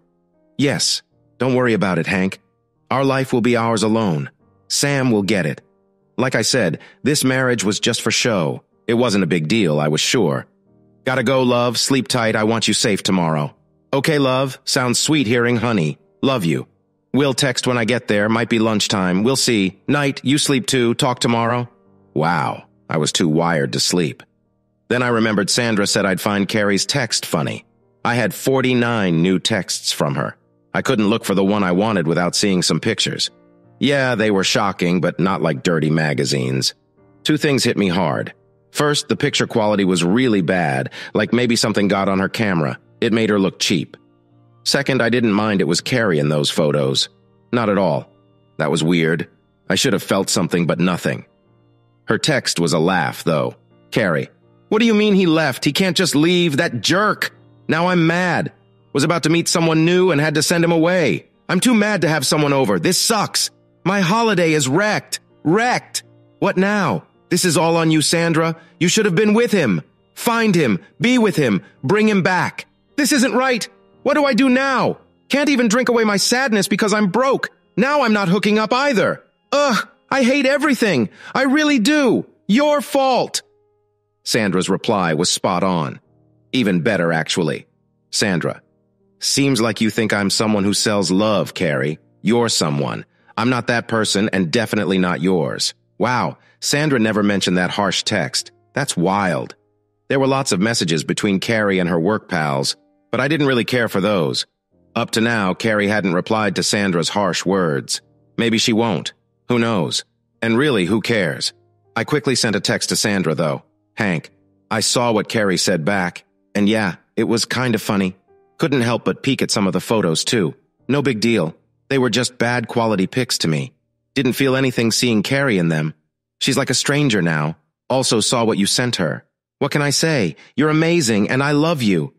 Yes. Don't worry about it, Hank. Our life will be ours alone. Sam will get it. Like I said, this marriage was just for show. It wasn't a big deal, I was sure. Gotta go, love. Sleep tight. I want you safe tomorrow. Okay, love. Sounds sweet hearing honey. Love you. We'll text when I get there. Might be lunchtime. We'll see. Night, you sleep too. Talk tomorrow. Wow, I was too wired to sleep. Then I remembered Sandra said I'd find Carrie's text funny. I had 49 new texts from her. I couldn't look for the one I wanted without seeing some pictures. Yeah, they were shocking, but not like dirty magazines. Two things hit me hard. First, the picture quality was really bad, like maybe something got on her camera. It made her look cheap. Second, I didn't mind it was Carrie in those photos. Not at all. That was weird. I should have felt something, but nothing. Her text was a laugh, though. Carrie, what do you mean he left? He can't just leave, that jerk. Now I'm mad. Was about to meet someone new and had to send him away. I'm too mad to have someone over. This sucks. My holiday is wrecked. Wrecked. What now? This is all on you, Sandra. You should have been with him. Find him. Be with him. Bring him back. This isn't right. What do I do now? Can't even drink away my sadness because I'm broke. Now I'm not hooking up either. Ugh, I hate everything. I really do. Your fault. Sandra's reply was spot on. Even better, actually. Sandra, seems like you think I'm someone who sells love, Carrie. You're someone. I'm not that person and definitely not yours. Wow, Sandra never mentioned that harsh text. That's wild. There were lots of messages between Carrie and her work pals, but I didn't really care for those. Up to now, Carrie hadn't replied to Sandra's harsh words. Maybe she won't. Who knows? And really, who cares? I quickly sent a text to Sandra, though. Hank, I saw what Carrie said back, and yeah, it was kind of funny. Couldn't help but peek at some of the photos, too. No big deal. They were just bad quality pics to me. Didn't feel anything seeing Carrie in them. She's like a stranger now. Also saw what you sent her. What can I say? You're amazing, and I love you.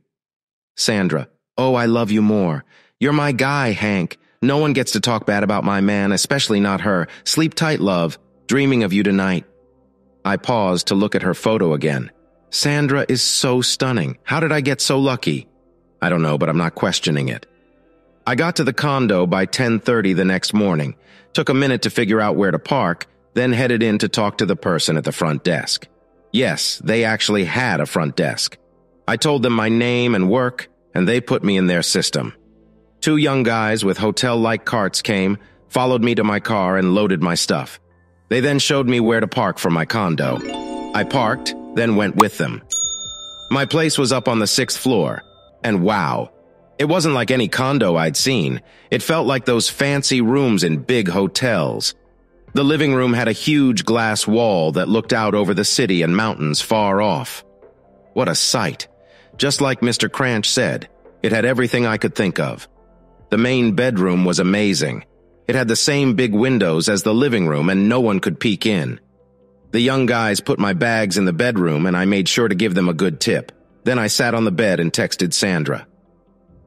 Sandra, oh, I love you more. You're my guy, Hank. No one gets to talk bad about my man, especially not her. Sleep tight, love. Dreaming of you tonight. I paused to look at her photo again. Sandra is so stunning. How did I get so lucky? I don't know, but I'm not questioning it. I got to the condo by 10:30 the next morning, took a minute to figure out where to park, then headed in to talk to the person at the front desk. Yes, they actually had a front desk. I told them my name and work, and they put me in their system. Two young guys with hotel-like carts came, followed me to my car, and loaded my stuff. They then showed me where to park for my condo. I parked, then went with them. My place was up on the 6th floor, and wow, it wasn't like any condo I'd seen. It felt like those fancy rooms in big hotels. The living room had a huge glass wall that looked out over the city and mountains far off. What a sight. Just like Mr. Cranch said, it had everything I could think of. The main bedroom was amazing. It had the same big windows as the living room and no one could peek in. The young guys put my bags in the bedroom and I made sure to give them a good tip. Then I sat on the bed and texted Sandra.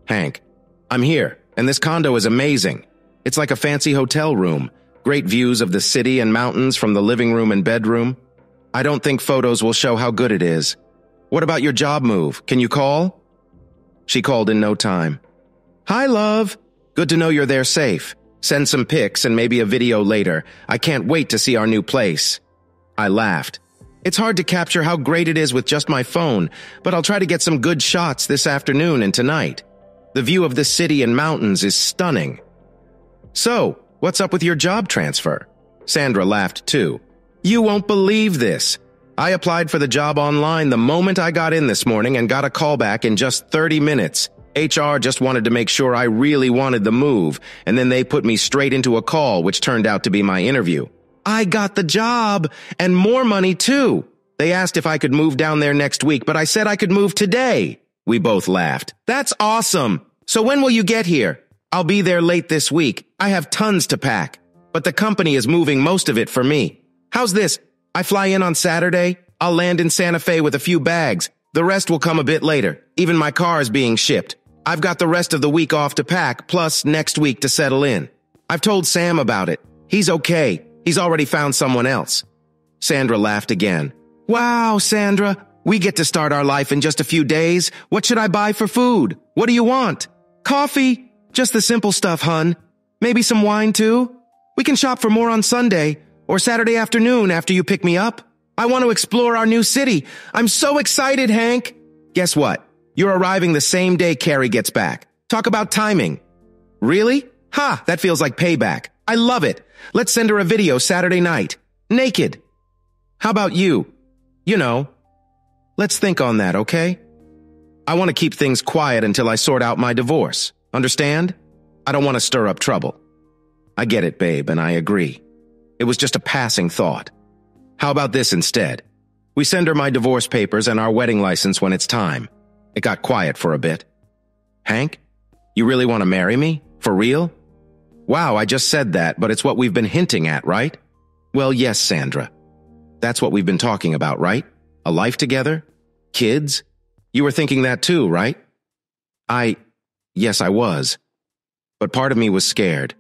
Hank, I'm here, and this condo is amazing. It's like a fancy hotel room. Great views of the city and mountains from the living room and bedroom. I don't think photos will show how good it is. What about your job move? Can you call? She called in no time. Hi, love. Good to know you're there safe. Send some pics and maybe a video later. I can't wait to see our new place. I laughed. It's hard to capture how great it is with just my phone, but I'll try to get some good shots this afternoon and tonight. The view of the city and mountains is stunning. So, what's up with your job transfer? Sandra laughed too. You won't believe this. I applied for the job online the moment I got in this morning and got a call back in just 30 minutes. HR just wanted to make sure I really wanted the move, and then they put me straight into a call, which turned out to be my interview. I got the job, and more money too. They asked if I could move down there next week, but I said I could move today. We both laughed. That's awesome. So when will you get here? I'll be there late this week. I have tons to pack, but the company is moving most of it for me. How's this? I fly in on Saturday. I'll land in Santa Fe with a few bags. The rest will come a bit later. Even my car is being shipped. I've got the rest of the week off to pack, plus next week to settle in. I've told Sam about it. He's okay. He's already found someone else. Sandra laughed again. Wow, Sandra, we get to start our life in just a few days. What should I buy for food? What do you want? Coffee? Just the simple stuff, hun. Maybe some wine too? We can shop for more on Sunday or Saturday afternoon after you pick me up. I want to explore our new city. I'm so excited, Hank. Guess what? You're arriving the same day Carrie gets back. Talk about timing. Really? Ha! That feels like payback. I love it. Let's send her a video Saturday night. Naked. How about you? You know. Let's think on that, okay? I want to keep things quiet until I sort out my divorce. Understand? I don't want to stir up trouble. I get it, babe, and I agree. It was just a passing thought. How about this instead? We send her my divorce papers and our wedding license when it's time. It got quiet for a bit. Hank, you really want to marry me? For real? Wow, I just said that, but it's what we've been hinting at, right? Well, yes, Sandra. That's what we've been talking about, right? A life together? Kids? You were thinking that too, right? Yes, I was. But part of me was scared.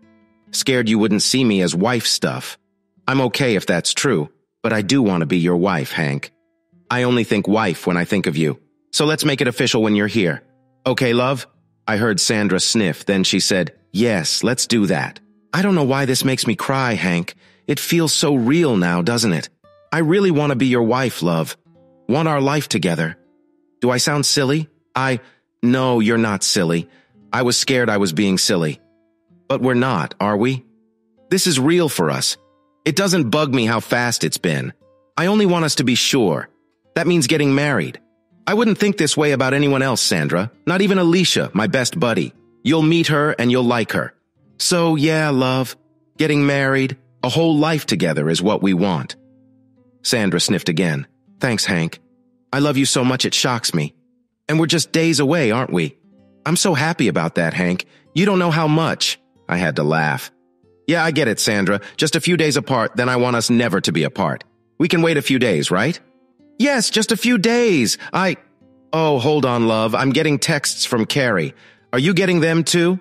Scared you wouldn't see me as wife stuff. I'm okay if that's true, but I do want to be your wife, Hank. I only think wife when I think of you. So let's make it official when you're here. Okay, love? I heard Sandra sniff, then she said, yes, let's do that. I don't know why this makes me cry, Hank. It feels so real now, doesn't it? I really want to be your wife, love. Want our life together. Do I sound silly? No, you're not silly. I was scared I was being silly. But we're not, are we? This is real for us. It doesn't bug me how fast it's been. I only want us to be sure. That means getting married. I wouldn't think this way about anyone else, Sandra. Not even Alicia, my best buddy. You'll meet her and you'll like her. So, yeah, love. Getting married, a whole life together is what we want. Sandra sniffed again. Thanks, Hank. I love you so much it shocks me. And we're just days away, aren't we? I'm so happy about that, Hank. You don't know how much. I had to laugh. Yeah, I get it, Sandra. Just a few days apart, then I want us never to be apart. We can wait a few days, right? Yes, just a few days. Oh, hold on, love. I'm getting texts from Carrie. Are you getting them too?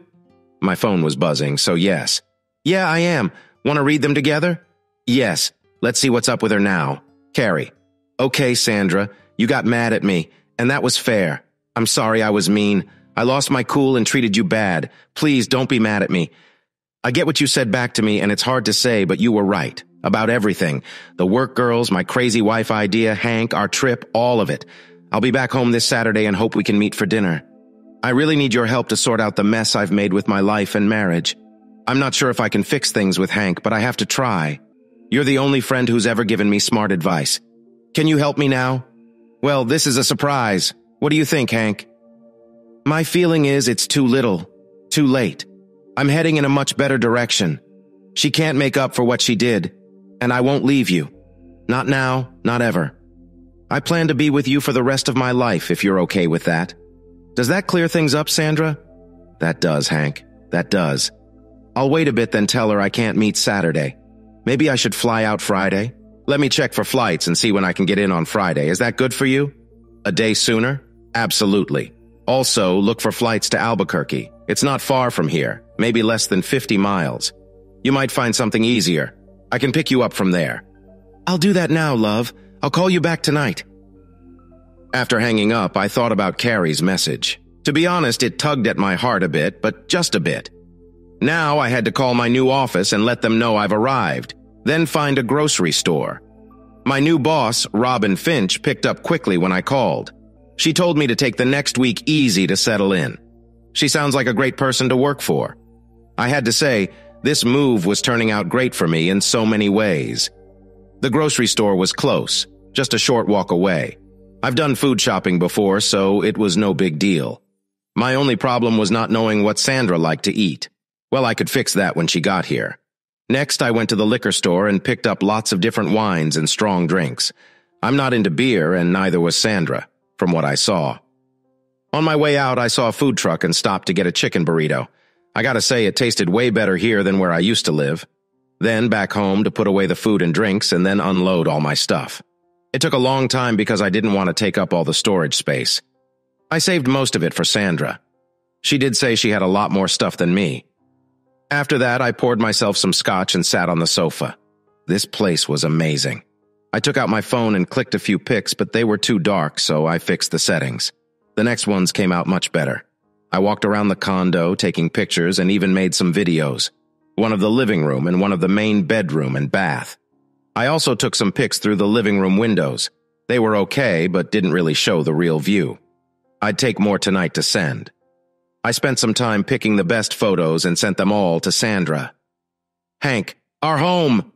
My phone was buzzing, so yes. Yeah, I am. Want to read them together? Yes. Let's see what's up with her now. Carrie. Okay, Sandra. You got mad at me, and that was fair. I'm sorry I was mean. I lost my cool and treated you bad. Please don't be mad at me. I get what you said back to me, and it's hard to say, but you were right. About everything. The work girls, my crazy wife idea, Hank, our trip, all of it. I'll be back home this Saturday and hope we can meet for dinner. I really need your help to sort out the mess I've made with my life and marriage. I'm not sure if I can fix things with Hank, but I have to try. You're the only friend who's ever given me smart advice. Can you help me now? Well, this is a surprise. What do you think, Hank? My feeling is it's too little, too late. I'm heading in a much better direction. She can't make up for what she did, and I won't leave you. Not now, not ever. I plan to be with you for the rest of my life if you're okay with that. Does that clear things up, Sandra? That does, Hank. That does. I'll wait a bit then tell her I can't meet Saturday. Maybe I should fly out Friday? Let me check for flights and see when I can get in on Friday. Is that good for you? A day sooner? Absolutely. Also, look for flights to Albuquerque. It's not far from here, maybe less than 50 miles. You might find something easier. I can pick you up from there. I'll do that now, love. I'll call you back tonight. After hanging up, I thought about Carrie's message. To be honest, it tugged at my heart a bit, but just a bit. Now I had to call my new office and let them know I've arrived, then find a grocery store. My new boss, Robin Finch, picked up quickly when I called. She told me to take the next week easy to settle in. She sounds like a great person to work for. I had to say, this move was turning out great for me in so many ways. The grocery store was close, just a short walk away. I've done food shopping before, so it was no big deal. My only problem was not knowing what Sandra liked to eat. Well, I could fix that when she got here. Next, I went to the liquor store and picked up lots of different wines and strong drinks. I'm not into beer, and neither was Sandra, from what I saw. On my way out, I saw a food truck and stopped to get a chicken burrito. I gotta say, it tasted way better here than where I used to live. Then back home to put away the food and drinks and then unload all my stuff. It took a long time because I didn't want to take up all the storage space. I saved most of it for Sandra. She did say she had a lot more stuff than me. After that, I poured myself some scotch and sat on the sofa. This place was amazing. I took out my phone and clicked a few pics, but they were too dark, so I fixed the settings. The next ones came out much better. I walked around the condo, taking pictures, and even made some videos. One of the living room and one of the main bedroom and bath. I also took some pics through the living room windows. They were okay, but didn't really show the real view. I'd take more tonight to send. I spent some time picking the best photos and sent them all to Sandra. Hank, our home!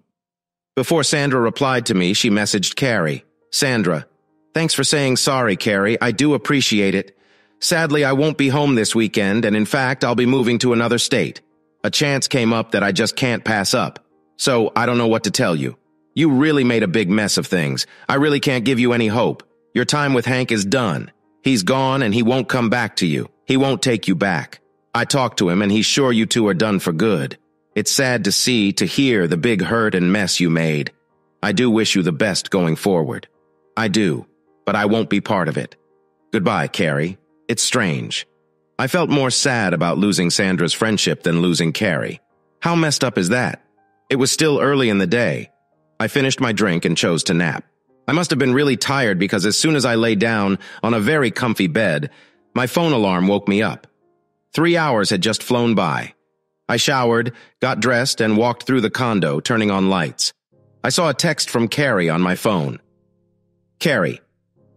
Before Sandra replied to me, she messaged Carrie. Sandra, thanks for saying sorry, Carrie. I do appreciate it. Sadly, I won't be home this weekend, and in fact, I'll be moving to another state. A chance came up that I just can't pass up. So, I don't know what to tell you. You really made a big mess of things. I really can't give you any hope. Your time with Hank is done. He's gone and he won't come back to you. He won't take you back. I talked to him and he's sure you two are done for good. It's sad to hear the big hurt and mess you made. I do wish you the best going forward. I do, but I won't be part of it. Goodbye, Carrie. It's strange. I felt more sad about losing Sandra's friendship than losing Carrie. How messed up is that? It was still early in the day. I finished my drink and chose to nap. I must have been really tired because as soon as I lay down on a very comfy bed, my phone alarm woke me up. 3 hours had just flown by. I showered, got dressed, and walked through the condo, turning on lights. I saw a text from Carrie on my phone. Carrie,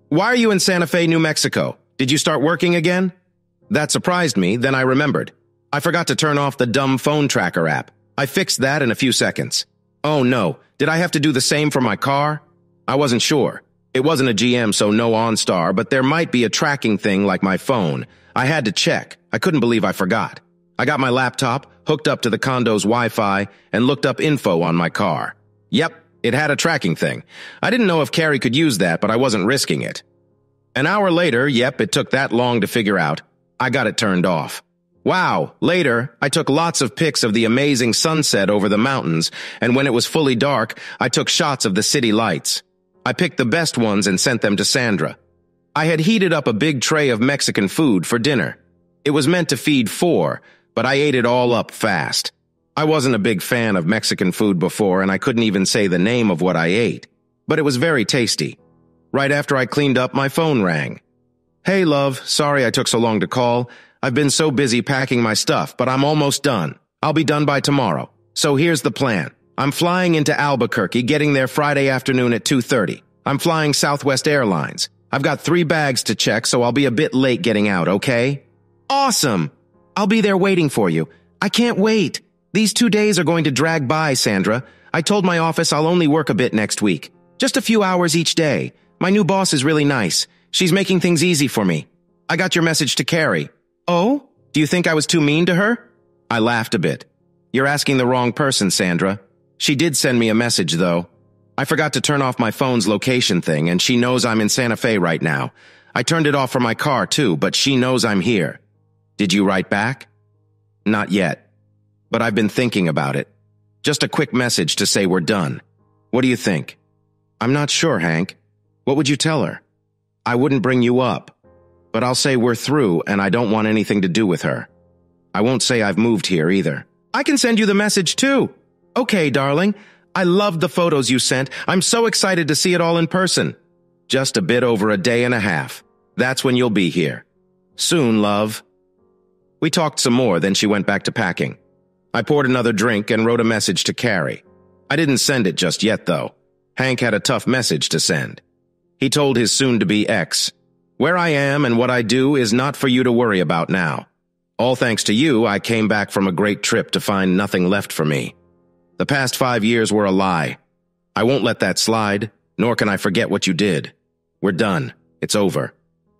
why are you in Santa Fe, New Mexico? Did you start working again? That surprised me, then I remembered. I forgot to turn off the dumb phone tracker app. I fixed that in a few seconds. Oh no, did I have to do the same for my car? I wasn't sure. It wasn't a GM, so no OnStar, but there might be a tracking thing like my phone. I had to check. I couldn't believe I forgot. I got my laptop, hooked up to the condo's Wi-Fi, and looked up info on my car. Yep, it had a tracking thing. I didn't know if Carrie could use that, but I wasn't risking it. An hour later, yep, it took that long to figure out. I got it turned off. Wow, later, I took lots of pics of the amazing sunset over the mountains, and when it was fully dark, I took shots of the city lights. I picked the best ones and sent them to Sandra. I had heated up a big tray of Mexican food for dinner. It was meant to feed 4, but I ate it all up fast. I wasn't a big fan of Mexican food before, and I couldn't even say the name of what I ate, but it was very tasty. Right after I cleaned up, my phone rang. Hey, love, sorry I took so long to call. I've been so busy packing my stuff, but I'm almost done. I'll be done by tomorrow. So here's the plan. I'm flying into Albuquerque, getting there Friday afternoon at 2:30. I'm flying Southwest Airlines. I've got 3 bags to check, so I'll be a bit late getting out, okay? Awesome! I'll be there waiting for you. I can't wait. These 2 days are going to drag by, Sandra. I told my office I'll only work a bit next week. Just a few hours each day. My new boss is really nice. She's making things easy for me. I got your message to Carrie. Oh? Do you think I was too mean to her? I laughed a bit. You're asking the wrong person, Sandra. She did send me a message, though. I forgot to turn off my phone's location thing, and she knows I'm in Santa Fe right now. I turned it off for my car, too, but she knows I'm here. Did you write back? Not yet. But I've been thinking about it. Just a quick message to say we're done. What do you think? I'm not sure, Hank. What would you tell her? I wouldn't bring you up. But I'll say we're through, and I don't want anything to do with her. I won't say I've moved here, either. I can send you the message, too. Okay, darling. I loved the photos you sent. I'm so excited to see it all in person. Just a bit over a day and a half. That's when you'll be here. Soon, love. We talked some more, then she went back to packing. I poured another drink and wrote a message to Carrie. I didn't send it just yet, though. Hank had a tough message to send. He told his soon-to-be ex, "Where I am and what I do is not for you to worry about now. All thanks to you, I came back from a great trip to find nothing left for me. The past 5 years were a lie. I won't let that slide, nor can I forget what you did. We're done. It's over.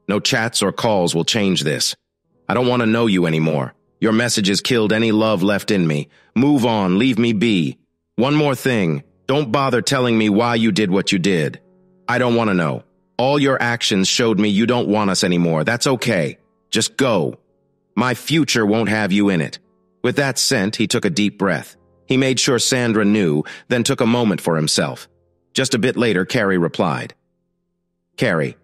No chats or calls will change this. I don't want to know you anymore. Your messages killed any love left in me. Move on, leave me be. One more thing, don't bother telling me why you did what you did. I don't want to know. All your actions showed me you don't want us anymore. That's okay. Just go. My future won't have you in it." With that sent, he took a deep breath. He made sure Sandra knew, then took a moment for himself. Just a bit later, Carrie replied. Carrie,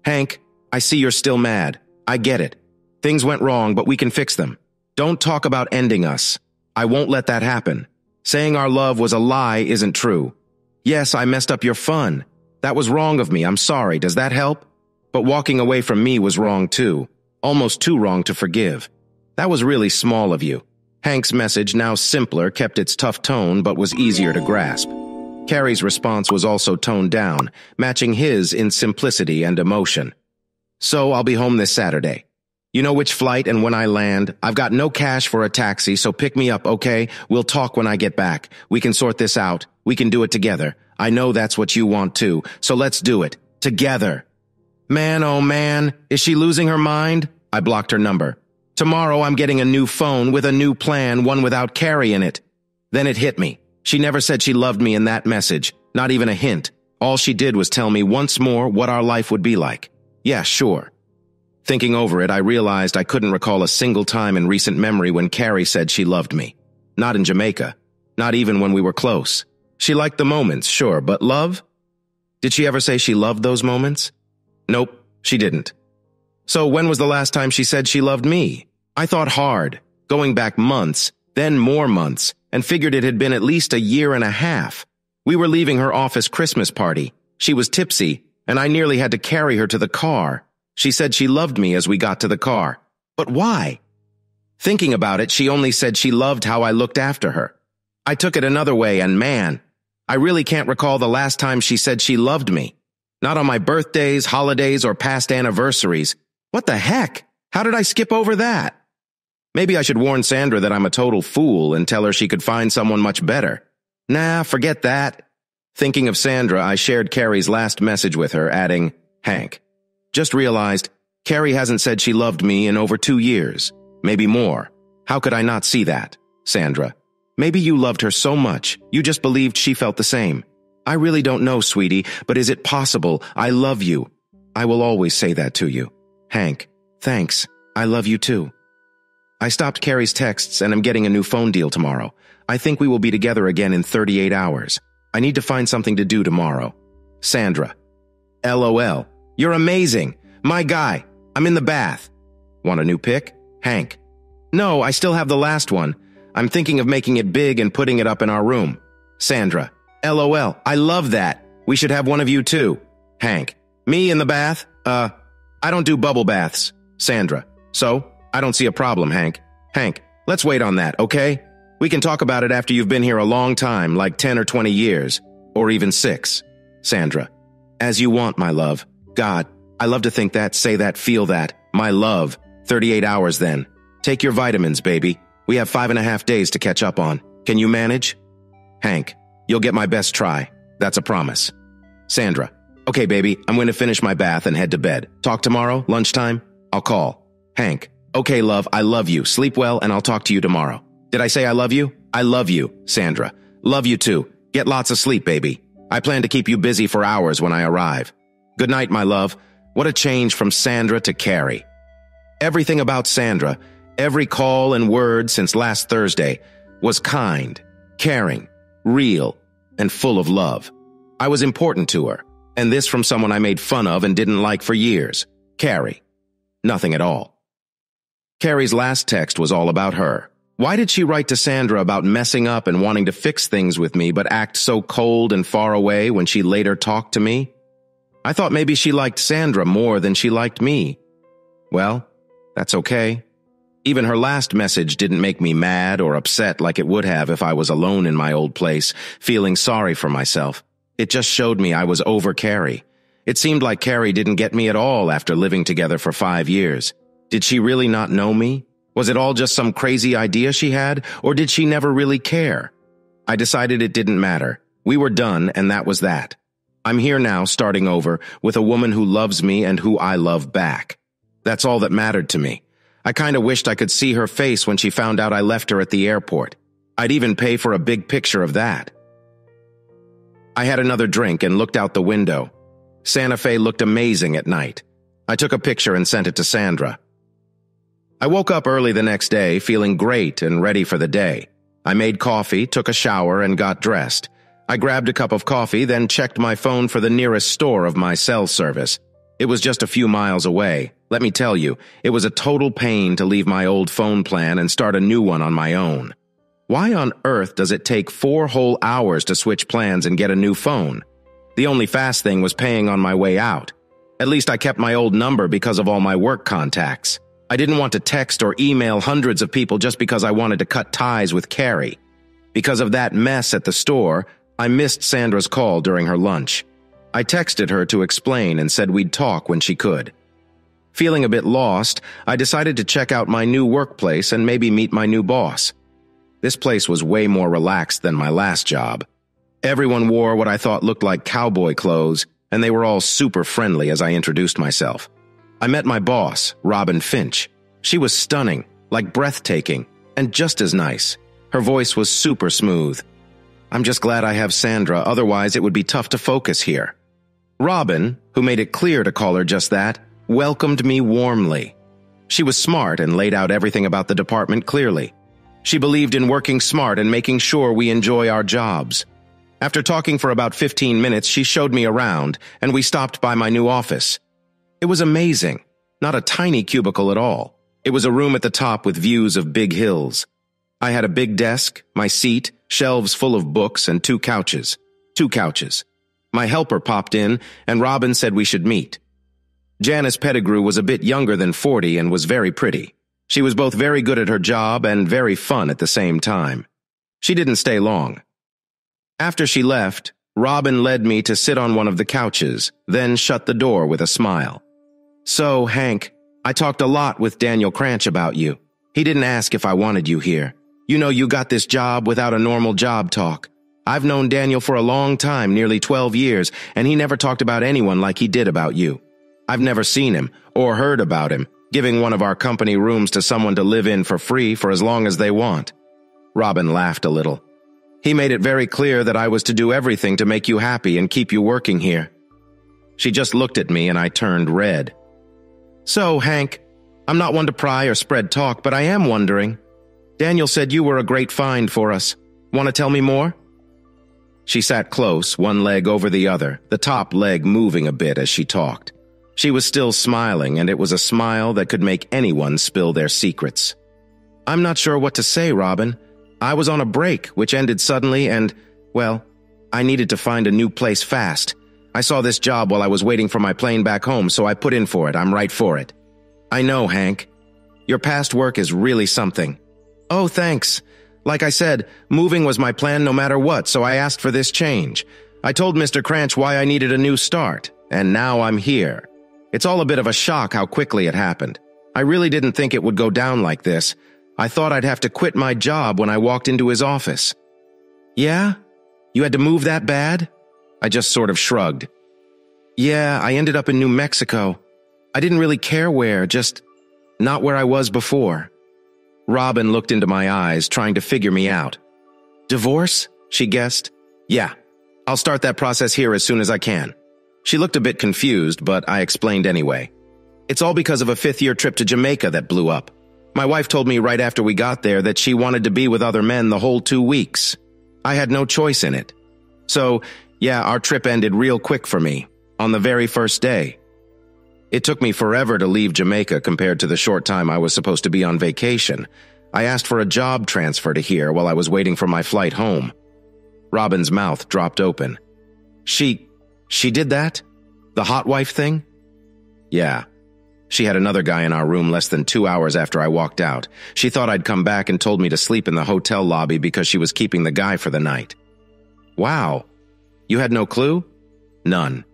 Hank, I see you're still mad. I get it. Things went wrong, but we can fix them. Don't talk about ending us. I won't let that happen. Saying our love was a lie isn't true. Yes, I messed up your fun. That was wrong of me. I'm sorry. Does that help? But walking away from me was wrong too. Almost too wrong to forgive. That was really small of you. Hank's message, now simpler, kept its tough tone but was easier to grasp. Carrie's response was also toned down, matching his in simplicity and emotion. So I'll be home this Saturday. You know which flight and when I land. I've got no cash for a taxi, so pick me up, okay? We'll talk when I get back. We can sort this out. We can do it together. I know that's what you want too, so let's do it. Together. Man, oh man, is she losing her mind? I blocked her number. Tomorrow I'm getting a new phone with a new plan, one without Carrie in it. Then it hit me. She never said she loved me in that message, not even a hint. All she did was tell me once more what our life would be like. Yeah, sure. Thinking over it, I realized I couldn't recall a single time in recent memory when Carrie said she loved me. Not in Jamaica. Not even when we were close. She liked the moments, sure, but love? Did she ever say she loved those moments? Nope, she didn't. So when was the last time she said she loved me? I thought hard, going back months, then more months, and figured it had been at least a year and a half. We were leaving her office Christmas party. She was tipsy, and I nearly had to carry her to the car. She said she loved me as we got to the car. But why? Thinking about it, she only said she loved how I looked after her. I took it another way, and man, I really can't recall the last time she said she loved me. Not on my birthdays, holidays, or past anniversaries. What the heck? How did I skip over that? Maybe I should warn Sandra that I'm a total fool and tell her she could find someone much better. Nah, forget that. Thinking of Sandra, I shared Carrie's last message with her, adding, Hank. Just realized, Carrie hasn't said she loved me in over 2 years. Maybe more. How could I not see that? Sandra. Maybe you loved her so much, you just believed she felt the same. I really don't know, sweetie, but is it possible? I love you. I will always say that to you. Hank. Thanks. I love you too. I stopped Carrie's texts and am getting a new phone deal tomorrow. I think we will be together again in 38 hours. I need to find something to do tomorrow. Sandra. LOL. You're amazing. My guy. I'm in the bath. Want a new pic? Hank. No, I still have the last one. I'm thinking of making it big and putting it up in our room. Sandra. LOL. I love that. We should have one of you too. Hank. Me in the bath? I don't do bubble baths. Sandra. So? I don't see a problem, Hank. Hank, let's wait on that, okay? We can talk about it after you've been here a long time, like 10 or 20 years. Or even 6. Sandra. As you want, my love. God, I love to think that, say that, feel that. My love. 38 hours then. Take your vitamins, baby. We have 5.5 days to catch up on. Can you manage? Hank. You'll get my best try. That's a promise. Sandra. Okay, baby, I'm going to finish my bath and head to bed. Talk tomorrow, lunchtime? I'll call. Hank. Okay, love, I love you. Sleep well, and I'll talk to you tomorrow. Did I say I love you? I love you, Sandra. Love you too. Get lots of sleep, baby. I plan to keep you busy for hours when I arrive. Good night, my love. What a change from Sandra to Carrie. Everything about Sandra, every call and word since last Thursday, was kind, caring, real, and full of love. I was important to her, and this from someone I made fun of and didn't like for years. Carrie. Nothing at all. Carrie's last text was all about her. Why did she write to Sandra about messing up and wanting to fix things with me but act so cold and far away when she later talked to me? I thought maybe she liked Sandra more than she liked me. Well, that's okay. Even her last message didn't make me mad or upset like it would have if I was alone in my old place, feeling sorry for myself. It just showed me I was over Carrie. It seemed like Carrie didn't get me at all after living together for 5 years. Did she really not know me? Was it all just some crazy idea she had, or did she never really care? I decided it didn't matter. We were done, and that was that. I'm here now, starting over, with a woman who loves me and who I love back. That's all that mattered to me. I kinda wished I could see her face when she found out I left her at the airport. I'd even pay for a big picture of that. I had another drink and looked out the window. Santa Fe looked amazing at night. I took a picture and sent it to Sandra. I woke up early the next day, feeling great and ready for the day. I made coffee, took a shower, and got dressed. I grabbed a cup of coffee, then checked my phone for the nearest store of my cell service. It was just a few miles away. Let me tell you, it was a total pain to leave my old phone plan and start a new one on my own. Why on earth does it take 4 whole hours to switch plans and get a new phone? The only fast thing was paying on my way out. At least I kept my old number because of all my work contacts. I didn't want to text or email hundreds of people just because I wanted to cut ties with Carrie. Because of that mess at the store, I missed Sandra's call during her lunch. I texted her to explain and said we'd talk when she could. Feeling a bit lost, I decided to check out my new workplace and maybe meet my new boss. This place was way more relaxed than my last job. Everyone wore what I thought looked like cowboy clothes, and they were all super friendly as I introduced myself. I met my boss, Robin Finch. She was stunning, like breathtaking, and just as nice. Her voice was super smooth. I'm just glad I have Sandra, otherwise it would be tough to focus here. Robin, who made it clear to call her just that, welcomed me warmly. She was smart and laid out everything about the department clearly. She believed in working smart and making sure we enjoy our jobs. After talking for about 15 minutes, she showed me around, and we stopped by my new office. It was amazing. Not a tiny cubicle at all. It was a room at the top with views of big hills. I had a big desk, my seat, shelves full of books, and two couches. My helper popped in, and Robin said we should meet. Janice Pettigrew was a bit younger than 40 and was very pretty. She was both very good at her job and very fun at the same time. She didn't stay long. After she left, Robin led me to sit on one of the couches, then shut the door with a smile. So, Hank, I talked a lot with Daniel Cranch about you. He didn't ask if I wanted you here. You know you got this job without a normal job talk. I've known Daniel for a long time, nearly 12 years, and he never talked about anyone like he did about you. I've never seen him, or heard about him, giving one of our company rooms to someone to live in for free for as long as they want. Robin laughed a little. He made it very clear that I was to do everything to make you happy and keep you working here. She just looked at me and I turned red. So, Hank, I'm not one to pry or spread talk, but I am wondering. Daniel said you were a great find for us. Want to tell me more? She sat close, one leg over the other, the top leg moving a bit as she talked. She was still smiling, and it was a smile that could make anyone spill their secrets. I'm not sure what to say, Robin. I was on a break, which ended suddenly, and, well, I needed to find a new place fast. I saw this job while I was waiting for my plane back home, so I put in for it. I'm right for it. I know, Hank. Your past work is really something. Oh, thanks. Like I said, moving was my plan no matter what, so I asked for this change. I told Mr. Cranch why I needed a new start, and now I'm here. It's all a bit of a shock how quickly it happened. I really didn't think it would go down like this. I thought I'd have to quit my job when I walked into his office. Yeah? You had to move that bad? I just sort of shrugged. Yeah, I ended up in New Mexico. I didn't really care where, just not where I was before. Robin looked into my eyes, trying to figure me out. Divorce? She guessed. Yeah, I'll start that process here as soon as I can. She looked a bit confused, but I explained anyway. It's all because of a fifth-year trip to Jamaica that blew up. My wife told me right after we got there that she wanted to be with other men the whole 2 weeks. I had no choice in it. So, yeah, our trip ended real quick for me, on the very first day. It took me forever to leave Jamaica compared to the short time I was supposed to be on vacation. I asked for a job transfer to here while I was waiting for my flight home. Robin's mouth dropped open. She did that? The hot wife thing? Yeah. She had another guy in our room less than 2 hours after I walked out. She thought I'd come back and told me to sleep in the hotel lobby because she was keeping the guy for the night. Wow. You had no clue? None.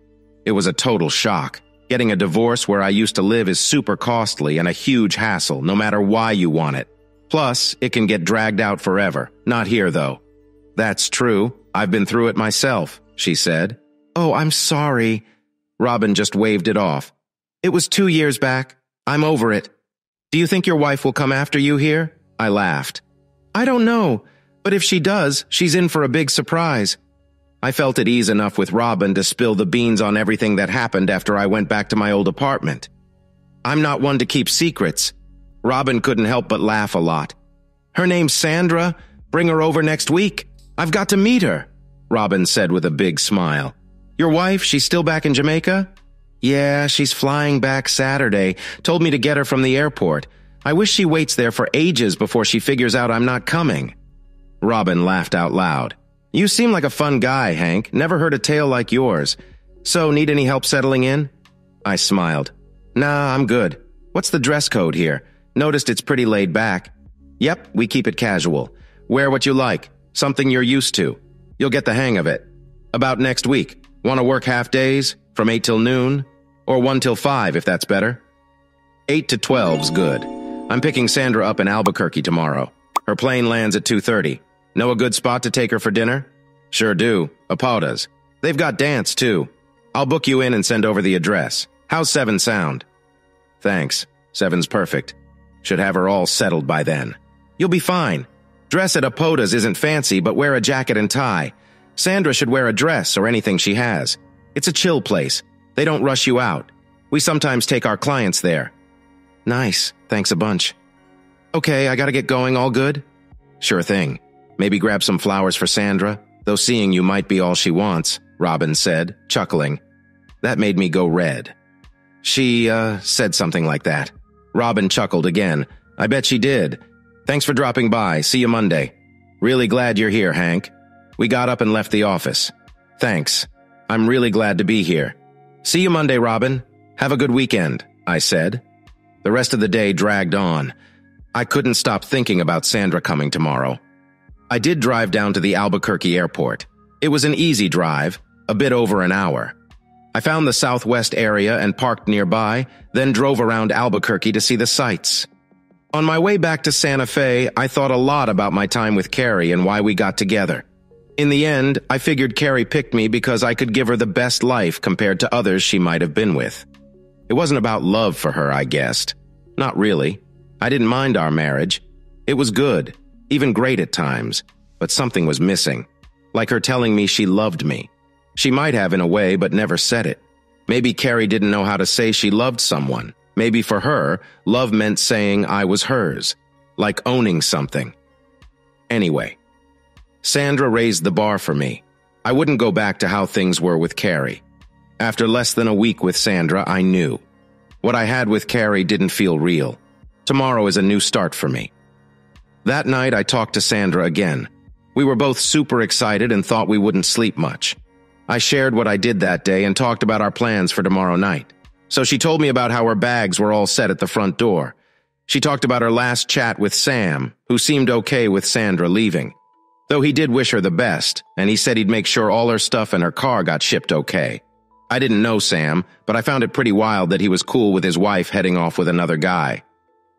It was a total shock. Getting a divorce where I used to live is super costly and a huge hassle, no matter why you want it. Plus, it can get dragged out forever. Not here, though. That's true. I've been through it myself, she said. Oh, I'm sorry. Robin just waved it off. It was 2 years back. I'm over it. Do you think your wife will come after you here? I laughed. I don't know, but if she does, she's in for a big surprise. I felt at ease enough with Robin to spill the beans on everything that happened after I went back to my old apartment. I'm not one to keep secrets. Robin couldn't help but laugh a lot. Her name's Sandra. Bring her over next week. I've got to meet her, Robin said with a big smile. Your wife, she's still back in Jamaica? Yeah, she's flying back Saturday. Told me to get her from the airport. I wish she waits there for ages before she figures out I'm not coming. Robin laughed out loud. You seem like a fun guy, Hank. Never heard a tale like yours. So, need any help settling in? I smiled. Nah, I'm good. What's the dress code here? Noticed it's pretty laid back. Yep, we keep it casual. Wear what you like. Something you're used to. You'll get the hang of it. About next week. Want to work half days? From 8 till noon? Or 1 till 5, if that's better? 8 to 12's good. I'm picking Sandra up in Albuquerque tomorrow. Her plane lands at 2:30. Know a good spot to take her for dinner? Sure do. Apoda's. They've got dance, too. I'll book you in and send over the address. How's 7 sound? Thanks. 7's perfect. Should have her all settled by then. You'll be fine. Dress at Apoda's isn't fancy, but wear a jacket and tie. Sandra should wear a dress or anything she has. It's a chill place. They don't rush you out. We sometimes take our clients there. Nice. Thanks a bunch. Okay, I gotta get going. All good? Sure thing. Maybe grab some flowers for Sandra, though seeing you might be all she wants, Robin said, chuckling. That made me go red. She, said something like that. Robin chuckled again. I bet she did. Thanks for dropping by. See you Monday. Really glad you're here, Hank. We got up and left the office. Thanks. I'm really glad to be here. See you Monday, Robin. Have a good weekend, I said. The rest of the day dragged on. I couldn't stop thinking about Sandra coming tomorrow. I did drive down to the Albuquerque airport. It was an easy drive, a bit over an hour. I found the southwest area and parked nearby, then drove around Albuquerque to see the sights. On my way back to Santa Fe, I thought a lot about my time with Carrie and why we got together. In the end, I figured Carrie picked me because I could give her the best life compared to others she might have been with. It wasn't about love for her, I guessed. Not really. I didn't mind our marriage. It was good, even great at times, but something was missing. Like her telling me she loved me. She might have in a way, but never said it. Maybe Carrie didn't know how to say she loved someone. Maybe for her, love meant saying I was hers, like owning something. Anyway, Sandra raised the bar for me. I wouldn't go back to how things were with Carrie. After less than a week with Sandra, I knew. What I had with Carrie didn't feel real. Tomorrow is a new start for me. That night, I talked to Sandra again. We were both super excited and thought we wouldn't sleep much. I shared what I did that day and talked about our plans for tomorrow night. So she told me about how her bags were all set at the front door. She talked about her last chat with Sam, who seemed okay with Sandra leaving. Though he did wish her the best, and he said he'd make sure all her stuff in her car got shipped okay. I didn't know Sam, but I found it pretty wild that he was cool with his wife heading off with another guy.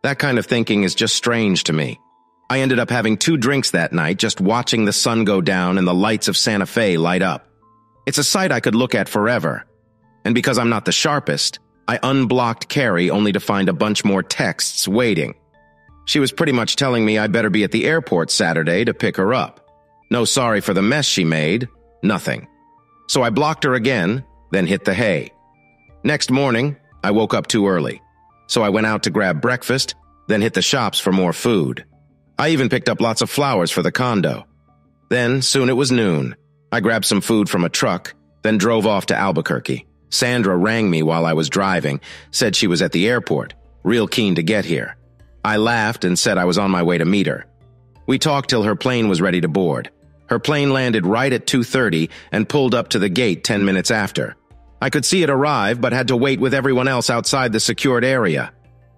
That kind of thinking is just strange to me. I ended up having 2 drinks that night just watching the sun go down and the lights of Santa Fe light up. It's a sight I could look at forever. And because I'm not the sharpest, I unblocked Carrie only to find a bunch more texts waiting. She was pretty much telling me I better be at the airport Saturday to pick her up. No sorry for the mess she made, nothing. So I blocked her again, then hit the hay. Next morning, I woke up too early. So I went out to grab breakfast, then hit the shops for more food. I even picked up lots of flowers for the condo. Then, soon it was noon. I grabbed some food from a truck, then drove off to Albuquerque. Sandra rang me while I was driving, said she was at the airport, real keen to get here. I laughed and said I was on my way to meet her. We talked till her plane was ready to board. Her plane landed right at 2:30 and pulled up to the gate 10 minutes after. I could see it arrive, but had to wait with everyone else outside the secured area.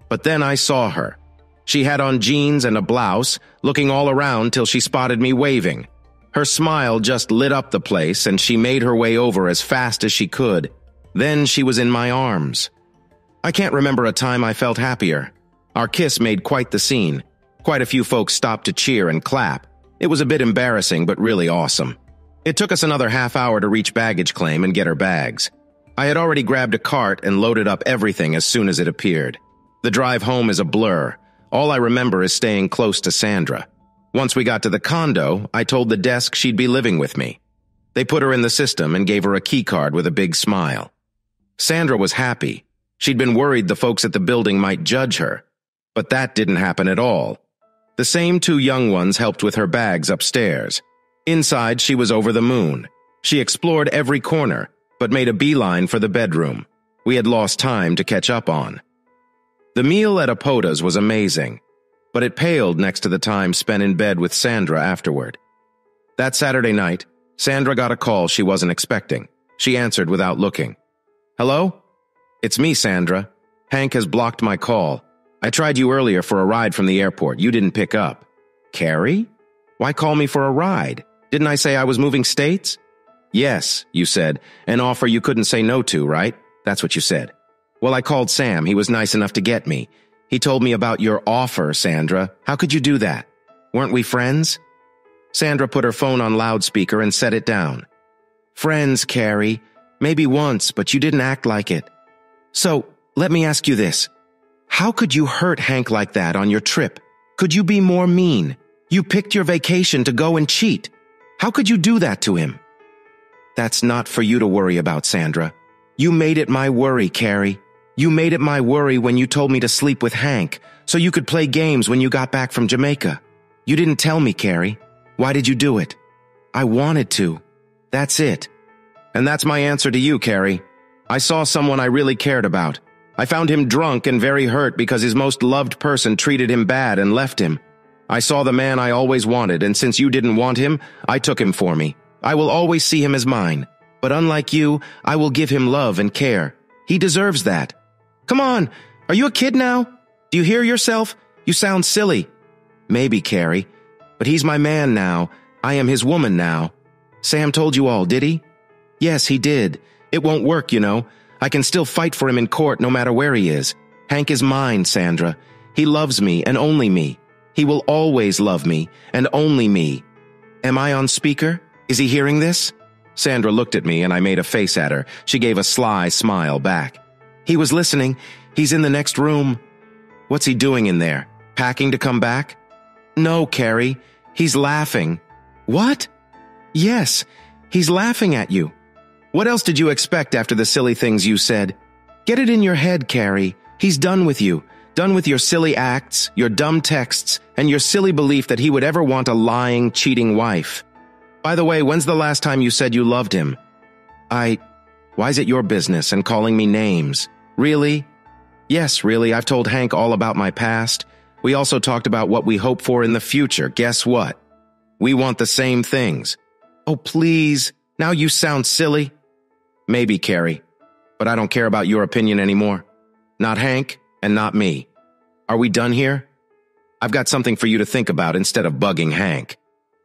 But then I saw her. She had on jeans and a blouse, looking all around till she spotted me waving. Her smile just lit up the place, and she made her way over as fast as she could. Then she was in my arms. I can't remember a time I felt happier. Our kiss made quite the scene. Quite a few folks stopped to cheer and clap. It was a bit embarrassing, but really awesome. It took us another half hour to reach baggage claim and get her bags. I had already grabbed a cart and loaded up everything as soon as it appeared. The drive home is a blur. All I remember is staying close to Sandra. Once we got to the condo, I told the desk she'd be living with me. They put her in the system and gave her a key card with a big smile. Sandra was happy. She'd been worried the folks at the building might judge her. But that didn't happen at all. The same 2 young ones helped with her bags upstairs. Inside, she was over the moon. She explored every corner, but made a beeline for the bedroom. We had lost time to catch up on. The meal at Apoda's was amazing, but it paled next to the time spent in bed with Sandra afterward. That Saturday night, Sandra got a call she wasn't expecting. She answered without looking. Hello? It's me, Sandra. Hank has blocked my call. I tried you earlier for a ride from the airport. You didn't pick up. Carrie? Why call me for a ride? Didn't I say I was moving states? Yes, you said. An offer you couldn't say no to, right? That's what you said. Well, I called Sam. He was nice enough to get me. He told me about your offer, Sandra. How could you do that? Weren't we friends? Sandra put her phone on loudspeaker and set it down. Friends, Carrie. Maybe once, but you didn't act like it. So, let me ask you this. How could you hurt Hank like that on your trip? Could you be more mean? You picked your vacation to go and cheat. How could you do that to him? That's not for you to worry about, Sandra. You made it my worry, Carrie. You made it my worry when you told me to sleep with Hank, so you could play games when you got back from Jamaica. You didn't tell me, Carrie. Why did you do it? I wanted to. That's it. And that's my answer to you, Carrie. I saw someone I really cared about. I found him drunk and very hurt because his most loved person treated him bad and left him. I saw the man I always wanted, and since you didn't want him, I took him for me. I will always see him as mine. But unlike you, I will give him love and care. He deserves that. Come on, are you a kid now? Do you hear yourself? You sound silly. Maybe, Carrie. But he's my man now. I am his woman now. Sam told you all, did he? Yes, he did. It won't work, you know. I can still fight for him in court no matter where he is. Hank is mine, Sandra. He loves me and only me. He will always love me and only me. Am I on speaker? Is he hearing this? Sandra looked at me and I made a face at her. She gave a sly smile back. He was listening. He's in the next room. What's he doing in there? Packing to come back? No, Carrie. He's laughing. What? Yes, he's laughing at you. What else did you expect after the silly things you said? Get it in your head, Carrie. He's done with you. Done with your silly acts, your dumb texts, and your silly belief that he would ever want a lying, cheating wife. By the way, when's the last time you said you loved him? Why is it your business and calling me names? Really? Yes, really, I've told Hank all about my past. We also talked about what we hope for in the future. Guess what? We want the same things. Oh, please. Now you sound silly. Maybe, Carrie. But I don't care about your opinion anymore. Not Hank, and not me. Are we done here? I've got something for you to think about instead of bugging Hank.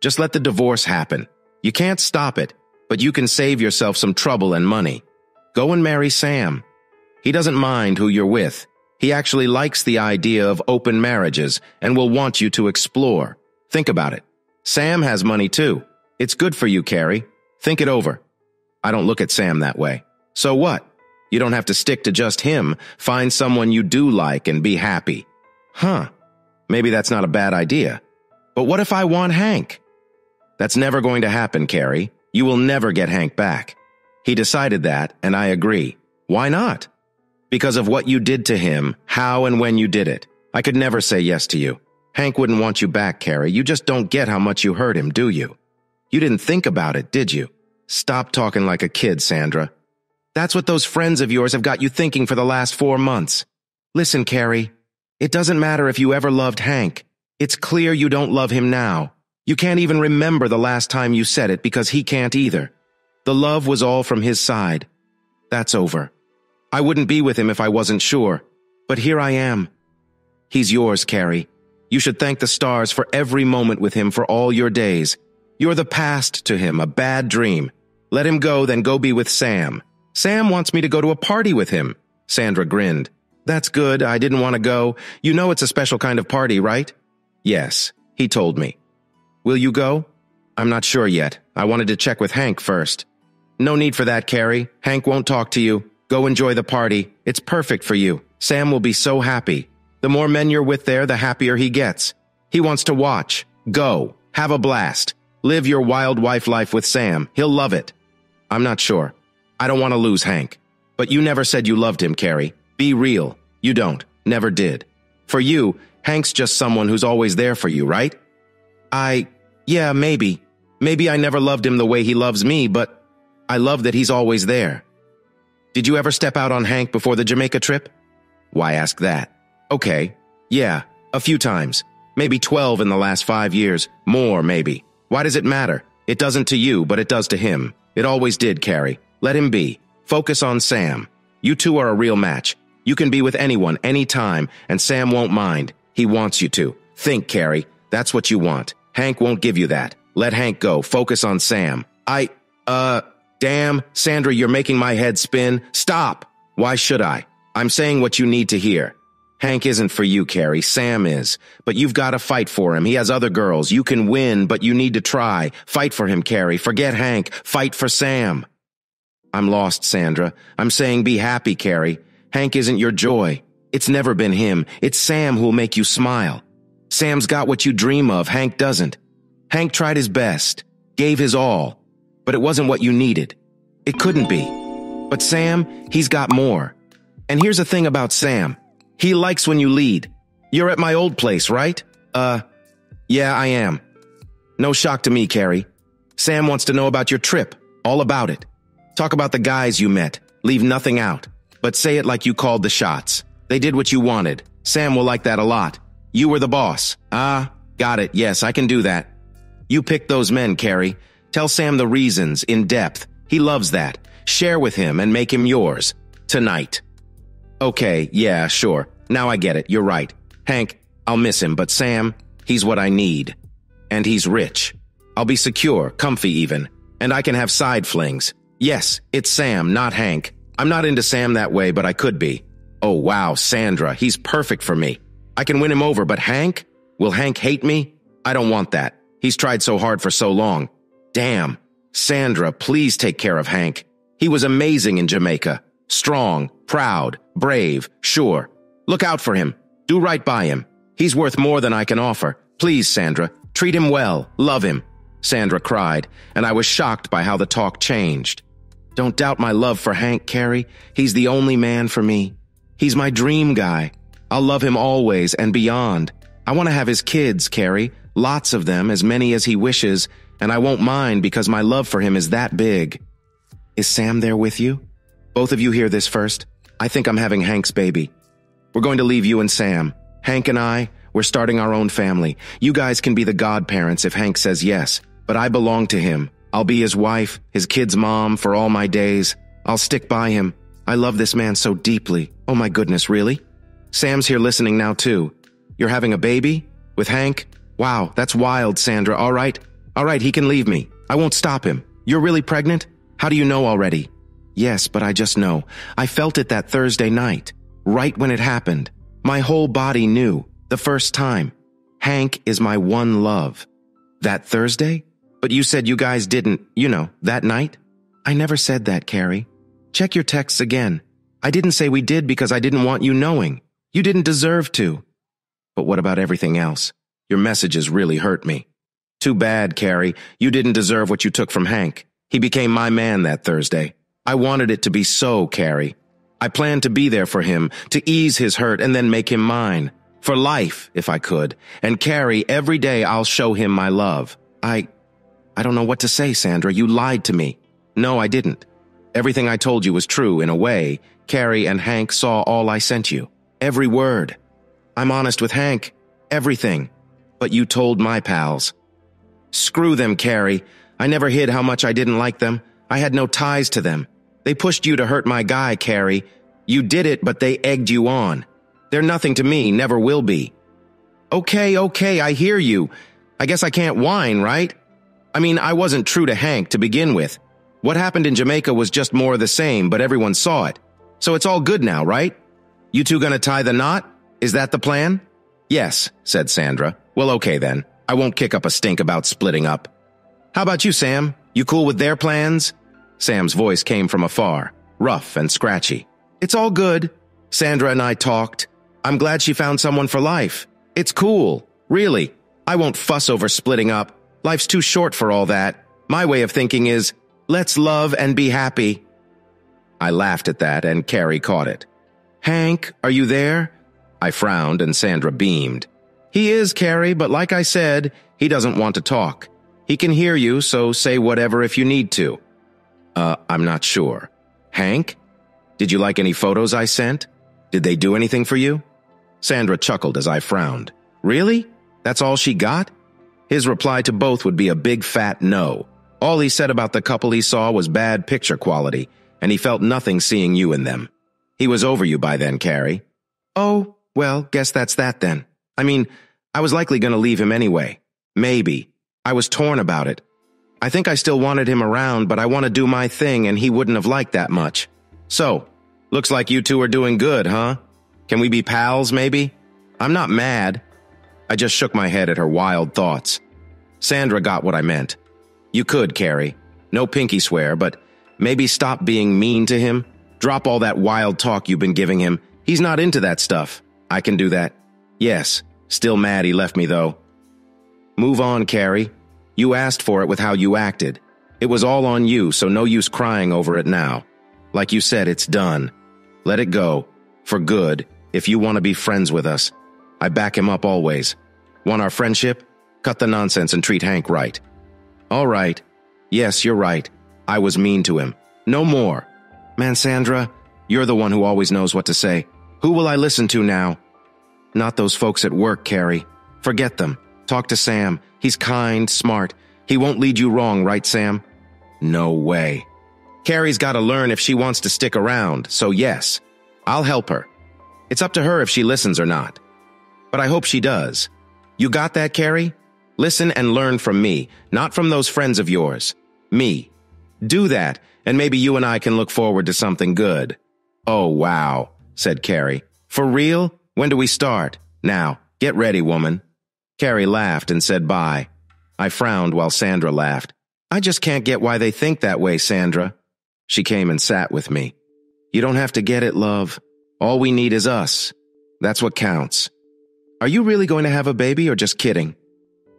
Just let the divorce happen. You can't stop it, but you can save yourself some trouble and money. Go and marry Sam. He doesn't mind who you're with. He actually likes the idea of open marriages and will want you to explore. Think about it. Sam has money too. It's good for you, Carrie. Think it over. I don't look at Sam that way. So what? You don't have to stick to just him. Find someone you do like and be happy. Huh. Maybe that's not a bad idea. But what if I want Hank? That's never going to happen, Carrie. You will never get Hank back. He decided that, and I agree. Why not? Because of what you did to him, how and when you did it. I could never say yes to you. Hank wouldn't want you back, Carrie. You just don't get how much you hurt him, do you? You didn't think about it, did you? Stop talking like a kid, Sandra. That's what those friends of yours have got you thinking for the last 4 months. Listen, Carrie, it doesn't matter if you ever loved Hank. It's clear you don't love him now. You can't even remember the last time you said it because he can't either. The love was all from his side. That's over. I wouldn't be with him if I wasn't sure, but here I am. He's yours, Carrie. You should thank the stars for every moment with him for all your days. You're the past to him, a bad dream. Let him go, then go be with Sam. Sam wants me to go to a party with him. Sandra grinned. That's good, I didn't want to go. You know it's a special kind of party, right? Yes, he told me. Will you go? I'm not sure yet. I wanted to check with Hank first. No need for that, Carrie. Hank won't talk to you. Go enjoy the party. It's perfect for you. Sam will be so happy. The more men you're with there, the happier he gets. He wants to watch. Go. Have a blast. Live your wild wife life with Sam. He'll love it. I'm not sure. I don't want to lose Hank. But you never said you loved him, Carrie. Be real. You don't. Never did. For you, Hank's just someone who's always there for you, right? Yeah, maybe. Maybe I never loved him the way he loves me, but I love that he's always there. Did you ever step out on Hank before the Jamaica trip? Why ask that? Okay. Yeah, a few times. Maybe 12 in the last 5 years. More, maybe. Why does it matter? It doesn't to you, but it does to him. It always did, Carrie. Let him be. Focus on Sam. You two are a real match. You can be with anyone, anytime, and Sam won't mind. He wants you to. Think, Carrie. That's what you want. Hank won't give you that. Let Hank go. Focus on Sam. Damn, Sandra, you're making my head spin. Stop. Why should I? I'm saying what you need to hear. Hank isn't for you, Carrie. Sam is. But you've got to fight for him. He has other girls. You can win, but you need to try. Fight for him, Carrie. Forget Hank. Fight for Sam. I'm lost, Sandra. I'm saying be happy, Carrie. Hank isn't your joy. It's never been him. It's Sam who'll make you smile. Sam's got what you dream of. Hank doesn't. Hank tried his best, gave his all, but it wasn't what you needed. It couldn't be. But Sam, he's got more. And here's the thing about Sam. He likes when you lead. You're at my old place, right? Yeah, I am. No shock to me, Carrie. Sam wants to know about your trip. All about it. Talk about the guys you met. Leave nothing out. But say it like you called the shots. They did what you wanted. Sam will like that a lot. You were the boss. Got it. Yes, I can do that. You picked those men, Carrie. Tell Sam the reasons, in depth. He loves that. Share with him and make him yours. Tonight. Okay, yeah, sure. Now I get it. You're right. Hank, I'll miss him, but Sam, he's what I need. And he's rich. I'll be secure, comfy even. And I can have side flings. Yes, it's Sam, not Hank. I'm not into Sam that way, but I could be. Oh, wow, Sandra, he's perfect for me. I can win him over, but Hank? Will Hank hate me? I don't want that. He's tried so hard for so long. Damn. Sandra, please take care of Hank. He was amazing in Jamaica. Strong, proud, brave, sure. Look out for him. Do right by him. He's worth more than I can offer. Please, Sandra, treat him well. Love him. Sandra cried, and I was shocked by how the talk changed. Don't doubt my love for Hank, Carrie. He's the only man for me. He's my dream guy. I'll love him always and beyond. I want to have his kids, Carrie. Lots of them, as many as he wishes, and I won't mind because my love for him is that big. Is Sam there with you? Both of you hear this first. I think I'm having Hank's baby. We're going to leave you and Sam. Hank and I, we're starting our own family. You guys can be the godparents if Hank says yes, but I belong to him. I'll be his wife, his kid's mom for all my days. I'll stick by him. I love this man so deeply. Oh my goodness, really? Sam's here listening now too. You're having a baby? With Hank? Wow, that's wild, Sandra. All right, he can leave me. I won't stop him. You're really pregnant? How do you know already? Yes, but I just know. I felt it that Thursday night, right when it happened. My whole body knew, the first time. Hank is my one love. That Thursday? But you said you guys didn't, that night? I never said that, Carrie. Check your texts again. I didn't say we did because I didn't want you knowing. You didn't deserve to. But what about everything else? Your messages really hurt me. Too bad, Carrie. You didn't deserve what you took from Hank. He became my man that Thursday. I wanted it to be so, Carrie. I planned to be there for him, to ease his hurt and then make him mine. For life, if I could. And Carrie, every day I'll show him my love. I don't know what to say, Sandra. You lied to me. No, I didn't. Everything I told you was true, in a way. Carrie and Hank saw all I sent you. Every word. I'm honest with Hank. Everything. But you told my pals. Screw them, Carrie. I never hid how much I didn't like them. I had no ties to them. They pushed you to hurt my guy, Carrie. You did it, but they egged you on. They're nothing to me, never will be. Okay, I hear you. I guess I can't whine, right? I mean, I wasn't true to Hank to begin with. What happened in Jamaica was just more of the same, but everyone saw it. So it's all good now, right? You two gonna tie the knot? Is that the plan? Yes, said Sandra. Well, okay then. I won't kick up a stink about splitting up. How about you, Sam? You cool with their plans? Sam's voice came from afar, rough and scratchy. It's all good. Sandra and I talked. I'm glad she found someone for life. It's cool. Really. I won't fuss over splitting up. Life's too short for all that. My way of thinking is, let's love and be happy. I laughed at that, and Carrie caught it. Hank, are you there? I frowned, and Sandra beamed. He is, Carrie, but like I said, he doesn't want to talk. He can hear you, so say whatever if you need to. I'm not sure. Hank? Did you like any photos I sent? Did they do anything for you? Sandra chuckled as I frowned. Really? That's all she got? His reply to both would be a big fat no. All he said about the couple he saw was bad picture quality, and he felt nothing seeing you in them. He was over you by then, Carrie. Oh, well, guess that's that then. I mean, I was likely going to leave him anyway. Maybe. I was torn about it. I think I still wanted him around, but I want to do my thing and he wouldn't have liked that much. So, Looks like you two are doing good, huh? Can we be pals, maybe? I'm not mad. I just shook my head at her wild thoughts. Sandra got what I meant. You could, Carrie. No pinky swear, but maybe stop being mean to him. Drop all that wild talk you've been giving him. He's not into that stuff. I can do that. Yes, still mad he left me, though. Move on, Carrie. You asked for it with how you acted. It was all on you, so no use crying over it now. Like you said, it's done. Let it go. For good, if you want to be friends with us. I back him up always. Want our friendship? Cut the nonsense and treat Hank right. All right. Yes, you're right. I was mean to him. No more. Man, Sandra, you're the one who always knows what to say. Who will I listen to now? Not those folks at work, Carrie. Forget them. Talk to Sam. He's kind, smart. He won't lead you wrong, right, Sam? No way. Carrie's got to learn if she wants to stick around, so yes, I'll help her. It's up to her if she listens or not. But I hope she does. You got that, Carrie? Listen and learn from me, not from those friends of yours. Me. Do that, and maybe you and I can look forward to something good. Oh, wow, said Carrie. For real? When do we start? Now, get ready, woman. Carrie laughed and said bye. I frowned while Sandra laughed. I just can't get why they think that way, Sandra. She came and sat with me. You don't have to get it, love. All we need is us. That's what counts. Are you really going to have a baby or just kidding?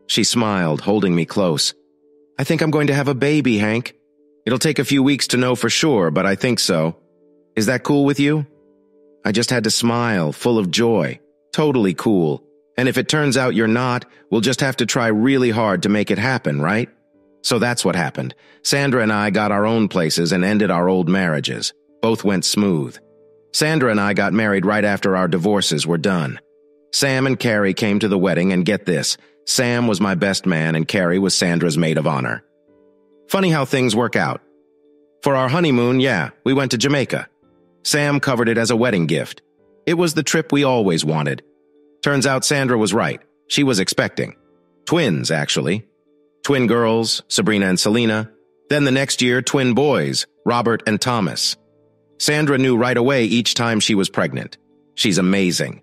She smiled, holding me close. I think I'm going to have a baby, Hank. It'll take a few weeks to know for sure, but I think so. Is that cool with you? I just had to smile, full of joy. Totally cool. And if it turns out you're not, we'll just have to try really hard to make it happen, right? So that's what happened. Sandra and I got our own places and ended our old marriages. Both went smooth. Sandra and I got married right after our divorces were done. Sam and Carrie came to the wedding, and get this, Sam was my best man and Carrie was Sandra's maid of honor. Funny how things work out. For our honeymoon, yeah, we went to Jamaica. Sam covered it as a wedding gift. It was the trip we always wanted. Turns out Sandra was right. She was expecting. Twins, actually. Twin girls, Sabrina and Selena. Then the next year, twin boys, Robert and Thomas. Sandra knew right away each time she was pregnant. She's amazing.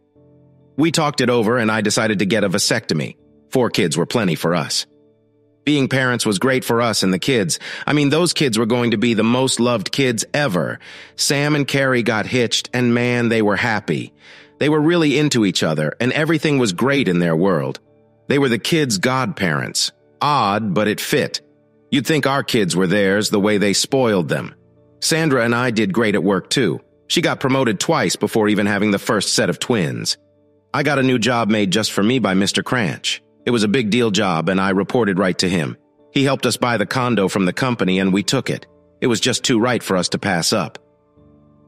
We talked it over and I decided to get a vasectomy. 4 kids were plenty for us. Being parents was great for us and the kids. I mean, those kids were going to be the most loved kids ever. Sam and Carrie got hitched and man, they were happy. They were really into each other and everything was great in their world. They were the kids' godparents. Odd, but it fit. You'd think our kids were theirs the way they spoiled them. Sandra and I did great at work too. She got promoted twice before even having the first set of twins. I got a new job made just for me by Mr. Cranch. It was a big deal job and I reported right to him. He helped us buy the condo from the company and we took it. It was just too right for us to pass up.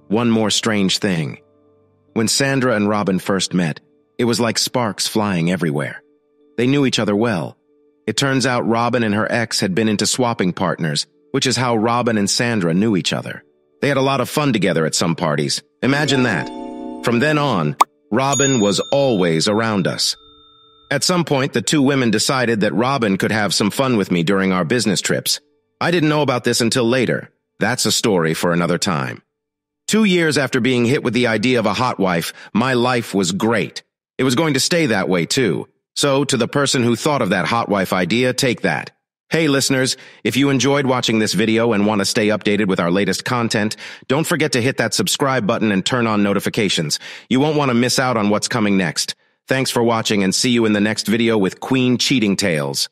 One more strange thing. When Sandra and Robin first met, it was like sparks flying everywhere. They knew each other well. It turns out Robin and her ex had been into swapping partners, which is how Robin and Sandra knew each other. They had a lot of fun together at some parties. Imagine that. From then on, Robin was always around us. At some point, the 2 women decided that Robin could have some fun with me during our business trips. I didn't know about this until later. That's a story for another time. 2 years after being hit with the idea of a hot wife, my life was great. It was going to stay that way too. So, to the person who thought of that hot wife idea, take that. Hey listeners, if you enjoyed watching this video and want to stay updated with our latest content, don't forget to hit that subscribe button and turn on notifications. You won't want to miss out on what's coming next. Thanks for watching and see you in the next video with Queen Cheating Tales.